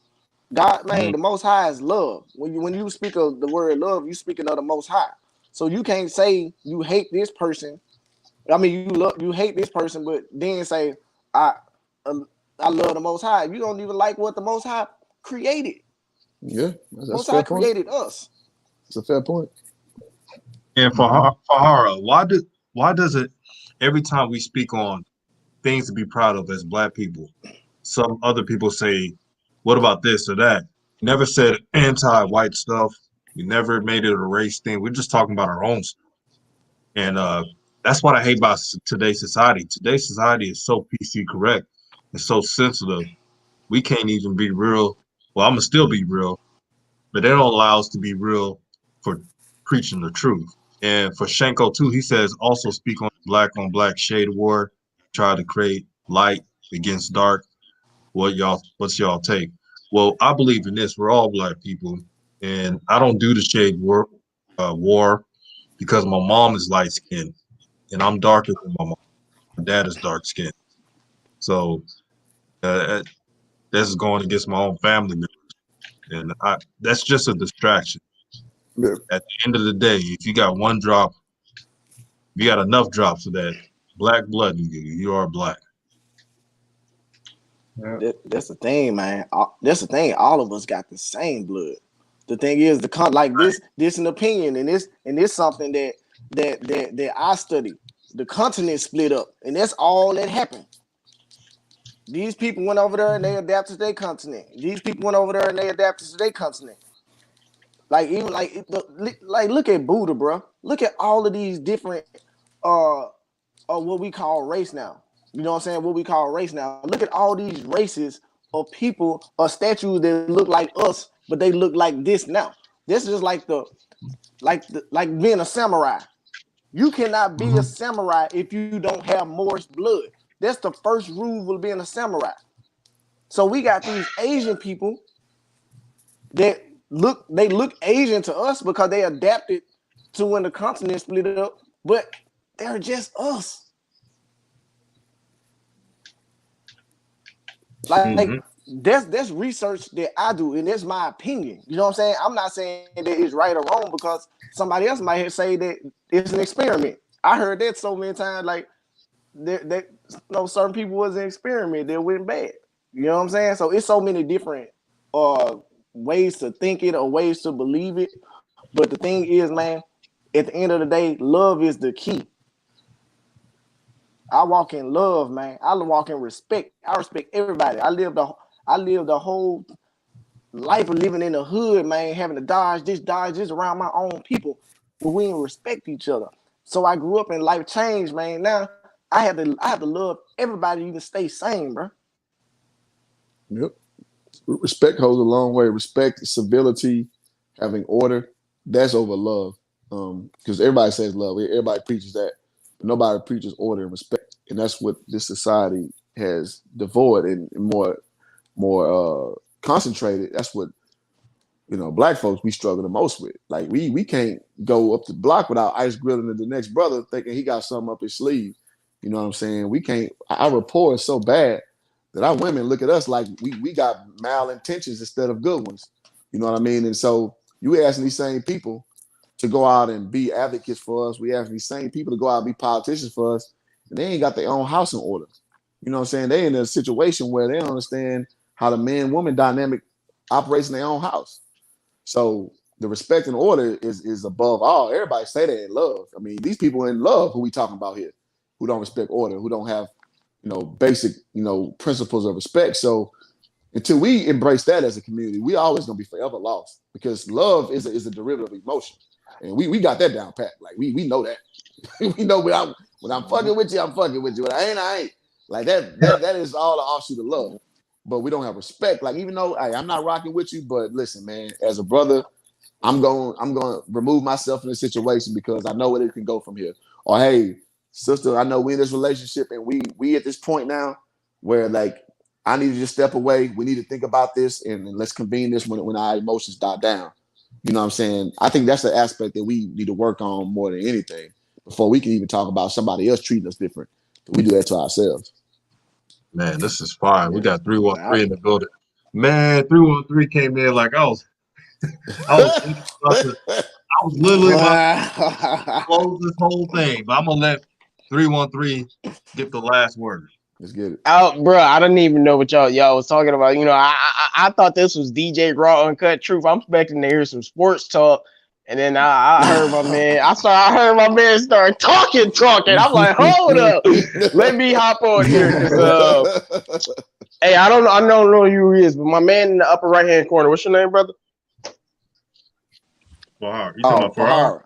God, man, the Most High is love. When you speak of the word love, you speaking of the Most High. So you can't say you hate this person. I mean, you hate this person, but then say I I love the Most High. You don't even like what the Most High created. Yeah, that's Most a fair High point. created us. It's a fair point. And for Hara, why does it every time we speak on things to be proud of as Black people, some other people say, "What about this or that?" Never said anti-white stuff. We never made it a race thing. We're just talking about our own stuff. And that's what I hate about today's society. Today's society is so PC correct and so sensitive. We can't even be real. Well, I'm gonna still be real, but they don't allow us to be real for preaching the truth. And for Shanko too, he says also speak on black shade war, try to create light against dark. What's y'all take? Well, I believe in this. We're all Black people, and I don't do the shade war because my mom is light skinned and I'm darker than my mom. My dad is dark skinned, so uh, that's going against my own family members, and that's just a distraction. Yeah. At the end of the day, if you got one drop, you got enough drops of that black blood in you. You are Black. That's the thing, man. That's the thing. All of us got the same blood. The thing is, like this an opinion, and this something that I study. The continent split up, and that's all that happened. These people went over there and they adapted to their continent. These people went over there and they adapted to their continent. Like even like look at Buddha, bro. Look at all of these different what we call race now. You know what I'm saying? What we call race now. Look at all these races of people or statues that look like us, but they look like this now. This is like being a samurai. You cannot be a samurai if you don't have Moorish blood. That's the first rule of being a samurai. So we got these Asian people that look Asian to us because they adapted to when the continent split up, but they're just us. Like that's research that I do, and it's my opinion. You know what I'm saying? I'm not saying that it's right or wrong because somebody else might say that it's an experiment. I heard that so many times, like that certain people was an experiment that went bad. You know what I'm saying? So it's so many different ways to think it or ways to believe it. But the thing is, man, at the end of the day, love is the key. I walk in love, man. I walk in respect. I respect everybody. I live the whole life of living in the hood, man, having to dodge this around my own people, but we didn't respect each other. So I grew up and life changed, man. Now I have to love everybody to even stay sane, bro. Yep. Respect goes a long way. Respect, civility, having order. That's over love. Because everybody says love. Everybody preaches that. But nobody preaches order and respect. And that's what this society has devoid and more concentrated. That's what Black folks we struggle the most with. Like we can't go up the block without ice grilling the next brother thinking he got something up his sleeve. You know what I'm saying? We can't. Our rapport is so bad that our women look at us like we got malintentions instead of good ones. You know what I mean? And so you asking these same people to go out and be advocates for us. We asking these same people to go out and be politicians for us, and they ain't got their own house in order. You know what I'm saying? They in a situation where they don't understand how the man-woman dynamic operates in their own house. So the respect and order is above all. Everybody say they're in love. I mean, these people in love who we talking about here, who don't respect order, who don't have basic principles of respect. So until we embrace that as a community, we always gonna be forever lost because love is a derivative of emotion, and we got that down pat. Like we know that. We know when I'm fucking with you, I'm fucking with you. When I ain't. Like that is all the offshoot of love. But we don't have respect. Like even though I'm not rocking with you, but listen, man, as a brother, I'm going to remove myself from the situation because I know where it can go from here. Or hey, sister, I know we in this relationship and we at this point now where like I need to just step away. We need to think about this and let's convene this when our emotions die down. You know what I'm saying? I think that's the aspect that we need to work on more than anything before we can even talk about somebody else treating us different. We do that to ourselves. Man, this is fine. We got 313 in the building. Man, 313 came in like I was literally about to close this whole thing, but I'm gonna let 313 get the last word. Let's get it. Bro, I don't even know what y'all was talking about. You know, I thought this was DJ Raw Uncut Truth. I'm expecting to hear some sports talk, and then I heard my man. I heard my man start talking. I'm like, hold up, let me hop on here because hey, I don't know who he is, but my man in the upper right hand corner. What's your name, brother? Fahar. You talking about Fahar?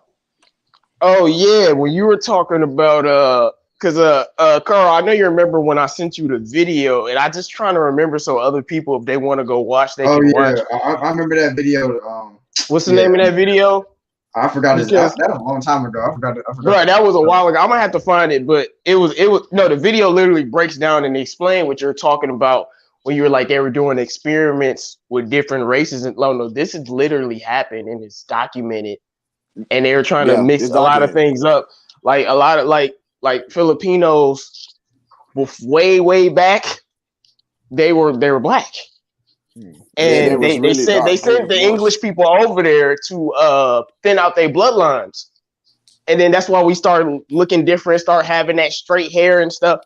Oh yeah, when you were talking about Carl, I know you remember when I sent you the video, and I just trying to remember so other people, if they want to go watch, they can watch. I remember that video. What's the name of that video? I forgot it. That was a long time ago. I forgot. Bro, that was a while ago. I'm gonna have to find it, but it was no. The video literally breaks down and explain what you're talking about when you were like they were doing experiments with different races, and no, this has literally happened and it's documented, and they were trying to mix a lot of things up, like a lot of like Filipinos, way back, they were black, and they sent the English people over there to thin out their bloodlines, and then that's why we started looking different, start having that straight hair and stuff.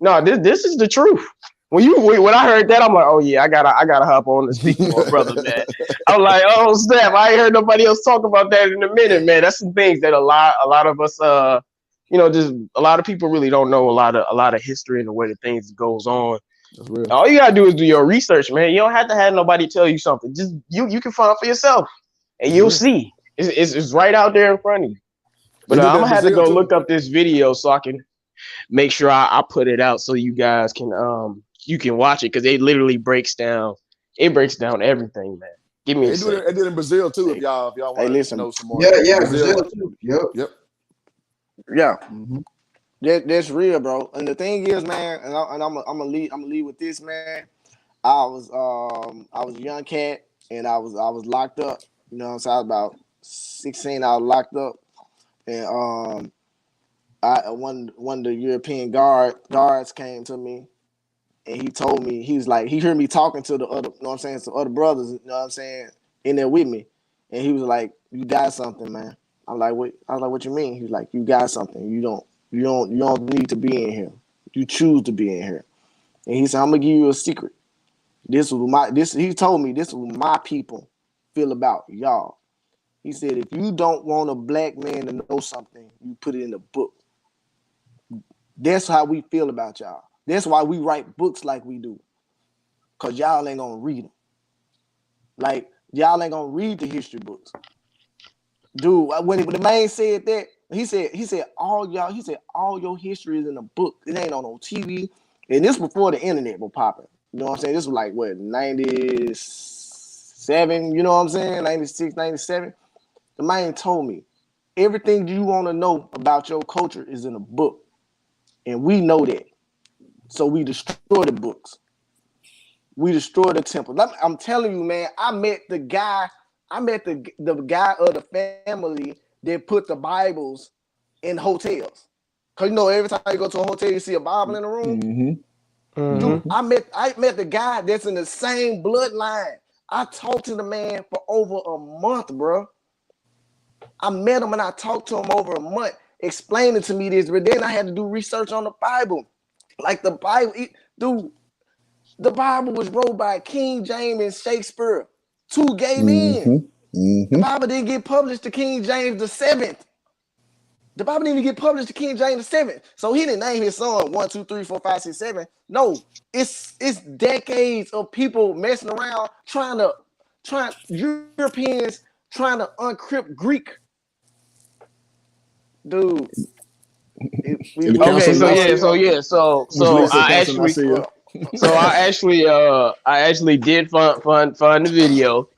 No, this is the truth. When I heard that, I'm like, oh yeah, I gotta hop on and speak to my brother, man. I'm like, oh snap, I ain't heard nobody else talk about that in a minute, man. That's some things that a lot of us just a lot of people really don't know a lot of history and the way that things goes on. That's real. All you gotta do is do your research, man. You don't have to have nobody tell you something. Just you can find for yourself, and you'll see. It's right out there in front of you. But I'm gonna have to go look up this video so I can make sure I put it out so you guys can you can watch it, because it literally breaks down everything, man. Give me a second. They did in Brazil too. If y'all want to know some more. Yeah, Brazil too. Yep. Yeah. Mm-hmm. That's real, bro. And the thing is, man, and I'm gonna lead with this, man. I was a young cat, and I was locked up. You know what I'm saying? I was about 16. I was locked up, and one of the European guards came to me, and he told me, he was like, he heard me talking to the other, you know what I'm saying, some other brothers, you know what I'm saying, in there with me, and he was like, you got something, man. I'm like, what? I was like, what you mean? He's like, you got something. You don't need to be in here. You choose to be in here. And he said, I'm gonna give you a secret. He told me this is what my people feel about y'all. He said, if you don't want a black man to know something, you put it in the book. That's how we feel about y'all. That's why we write books like we do. Cause y'all ain't gonna read them. Like, y'all ain't gonna read the history books. Dude, when the man said that, he said all your history is in a book. It ain't on no TV. And this before the internet was popping. You know what I'm saying? This was like, what, 97, you know what I'm saying? 96, 97. The man told me, everything you want to know about your culture is in a book. And we know that. So we destroy the books. We destroy the temples. I'm telling you, man, I met the guy of the family that put the Bibles in hotels. Cause you know, every time you go to a hotel, you see a Bible in the room. Mm-hmm. Mm-hmm. Dude, I met the guy that's in the same bloodline. I talked to the man for over a month, bro. I met him and I talked to him over a month, explaining to me this, but then I had to do research on the Bible. Like the Bible, the Bible was wrote by King James and Shakespeare, two gay men. Mm-hmm. The Bible didn't get published to King James VII. The Bible didn't even get published to King James VII. So he didn't name his son 1, 2, 3, 4, 5, 6, 7. No, it's decades of people messing around Europeans trying to uncrypt Greek. Dude. I actually did find the video.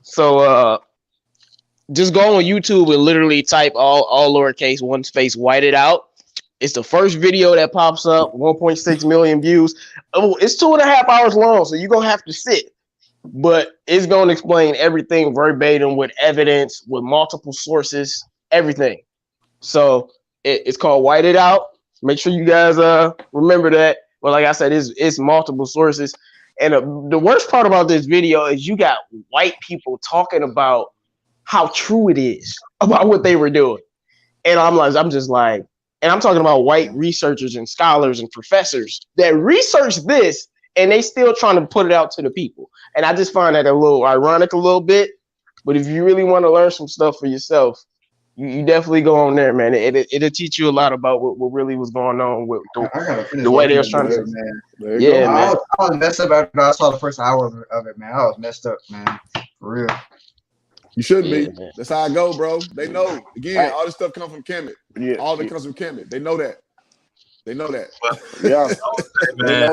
So just go on YouTube and literally type all lowercase, one space, white it out. It's the first video that pops up, 1.6 million views. Oh, it's 2.5 hours long, so you're gonna have to sit. But it's gonna explain everything verbatim with evidence, with multiple sources, everything. So it's called White It Out. Make sure you guys remember that. But like I said, it's multiple sources. And the worst part about this video is you got white people talking about how true it is about what they were doing. And I'm just like, and I'm talking about white researchers and scholars and professors that research this, and they still trying to put it out to the people. And I just find that a little ironic, a little bit. But if you really want to learn some stuff for yourself, you definitely go on there, man. It'll teach you a lot about what really was going on with I gotta finish the way they watching was that trying video, to. man. There you Yeah, go. man. I was messed up after I saw the first hour of it, man. I was messed up, man. For real. You should Yeah, be. man. That's how I go, bro. They know. Again, Right. all this stuff comes from Kemet. Yeah. All that comes from Kemet. They know that. They know that. Yeah. Man,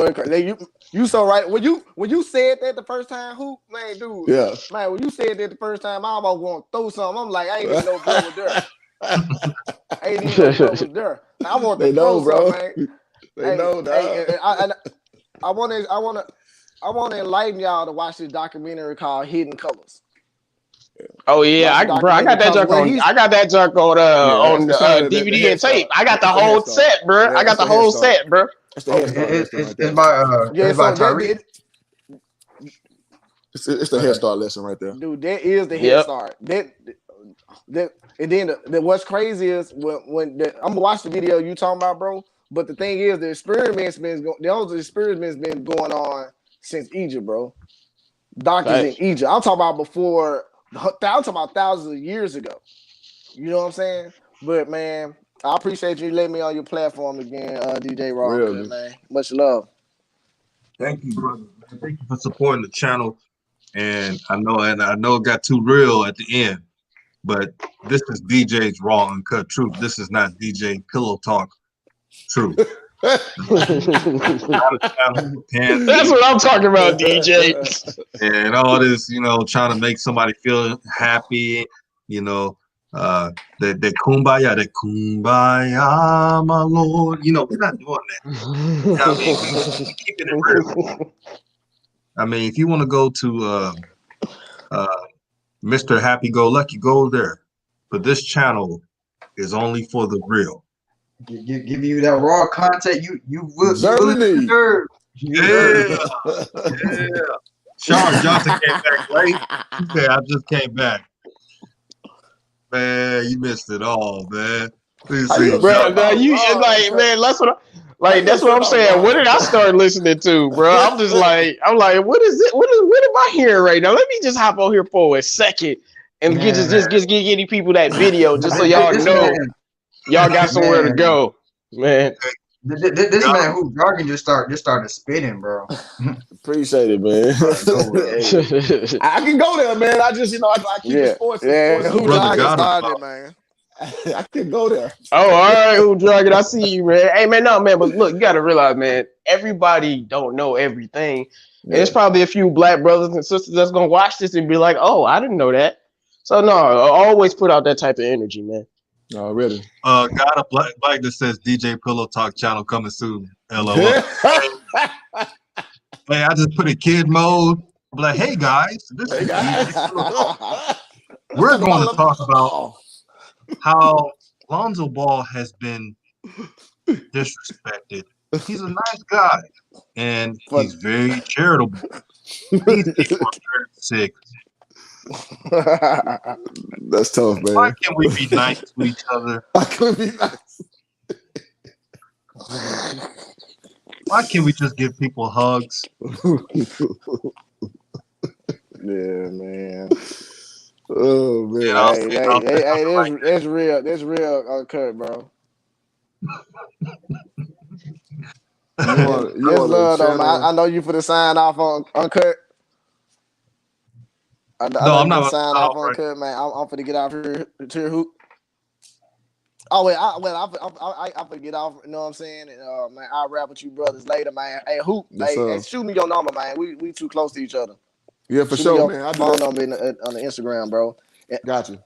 You so right. When you said that the first time, who man, dude, Yeah. man, when you said that the first time, I almost want to throw something. I'm like, I ain't even know bro was there. I ain't even know bro was there. I want to They know, throw bro. something, man. They know, dog. I want to enlighten y'all to watch this documentary called Hidden Colors. Oh yeah, Watch the I got that junk on. documentary I got that junk on Yeah, that's kinda the DVD head and tape. start. I got the That's the head whole start. set, bro. Yeah, I got that's the the head whole start. set, bro. That's the head start lesson right there. It's by Yeah, it's by so Tyree. It's the head start lesson right there. dude, that is the head Yep. start. That and then what's crazy is I'm gonna watch the video you talking about, bro. But the thing is, those experiments been going on since Egypt, bro. Doctors in Facts. Egypt. I'm talking about before. I'm talking about thousands of years ago. You know what I'm saying? But man, I appreciate you letting me on your platform again, DJ Raw. Really? Man, much love. thank you, brother. Man. Thank you for supporting the channel. And I know it got too real at the end, but this is DJ's Raw Uncut Truth. This is not DJ Pillow Talk Truth. That's what I'm talking about, DJ. And all this, trying to make somebody feel happy, that kumbaya, my lord. We're not doing that. I mean, we keeping it real. I mean, if you want to go to Mr. Happy Go Lucky, go there. But this channel is only for the real. Give you that raw content you will Certainly. deserve. Yeah. Sean Johnson came back late. He said, I just came back. Man, you missed it all, man. Please see. Bro, no, you like, man, that's what I'm saying. What did I start listening to, bro? I'm like, what is it? What am I hearing right now? Let me just hop on here for a second and just give any people that video just so y'all know y'all got somewhere to go, man. This man who jogging just started spitting, bro. Appreciate it, man. I can go there, man. I just, I keep the sports. Who Brother jogging got started, him. man? I can go there. Oh, all right, who drugging? I see you, man. Hey, man, no, man, but look, you gotta realize, man, everybody don't know everything. And there's probably a few black brothers and sisters that's gonna watch this and be like, oh, I didn't know that. So no, always put out that type of energy, man. Already. Got a black that says DJ Pillow Talk channel coming soon. LOL. Hey, I just put in kid mode. I'm like, hey guys, this is DJ Pillow Talk. We're going to talk about how Lonzo Ball has been disrespected. He's a nice guy, and he's very charitable. These people are very sick. That's tough, man. Why can't we be nice to each other? I could be nice. Why can't we just give people hugs? Yeah, man. Oh man. Hey, that's real. That's real uncut, bro. You That's on love, the though, man. channel? I know you for the sign off on uncut. I know I'm not sign off on right. uncut, man. I'm finna get off here to hoop. Oh wait, I forget off. You know what I'm saying? And man, I'll rap with you brothers later, man. Hey, hoop, Yes, hey, shoot me your number, man. We too close to each other. Yeah, for Shoot sure, me man. your I do phone that. number on the Instagram, bro. Got you.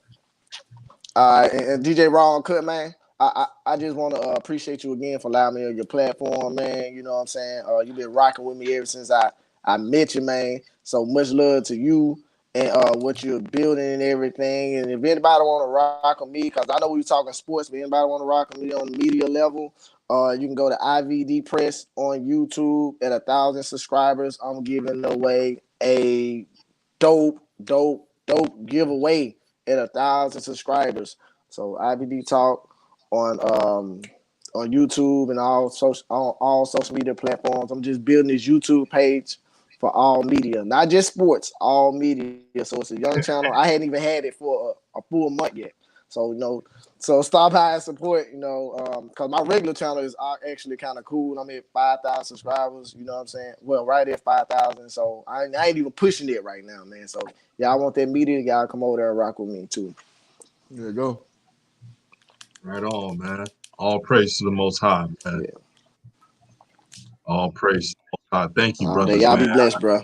And DJ Raw and Cut, man. I just want to appreciate you again for allowing me on your platform, man. You know what I'm saying? You've been rocking with me ever since I met you, man. So much love to you and what you're building and everything. And if anybody want to rock with me, because I know we were talking sports, but anybody want to rock with me on the media level, you can go to IVD Press on YouTube at 1,000 subscribers. I'm giving away a dope giveaway at 1,000 subscribers. So IVD Talk on on YouTube and all social media platforms. I'm just building this YouTube page for all media, not just sports, all media. So it's a young channel. I hadn't even had it for a full month yet. So so stop by and support. Because my regular channel is actually kind of cool. I'm at 5,000 subscribers. You know what I'm saying? Well, right at 5,000. So I ain't even pushing it right now, man. So y'all want that media? Y'all come over there and rock with me too. There you go. Right on, man. All praise to the Most High, man. Yeah. All praise to the Most High. Thank you, All day. brothers, Y'all man. be blessed, bro.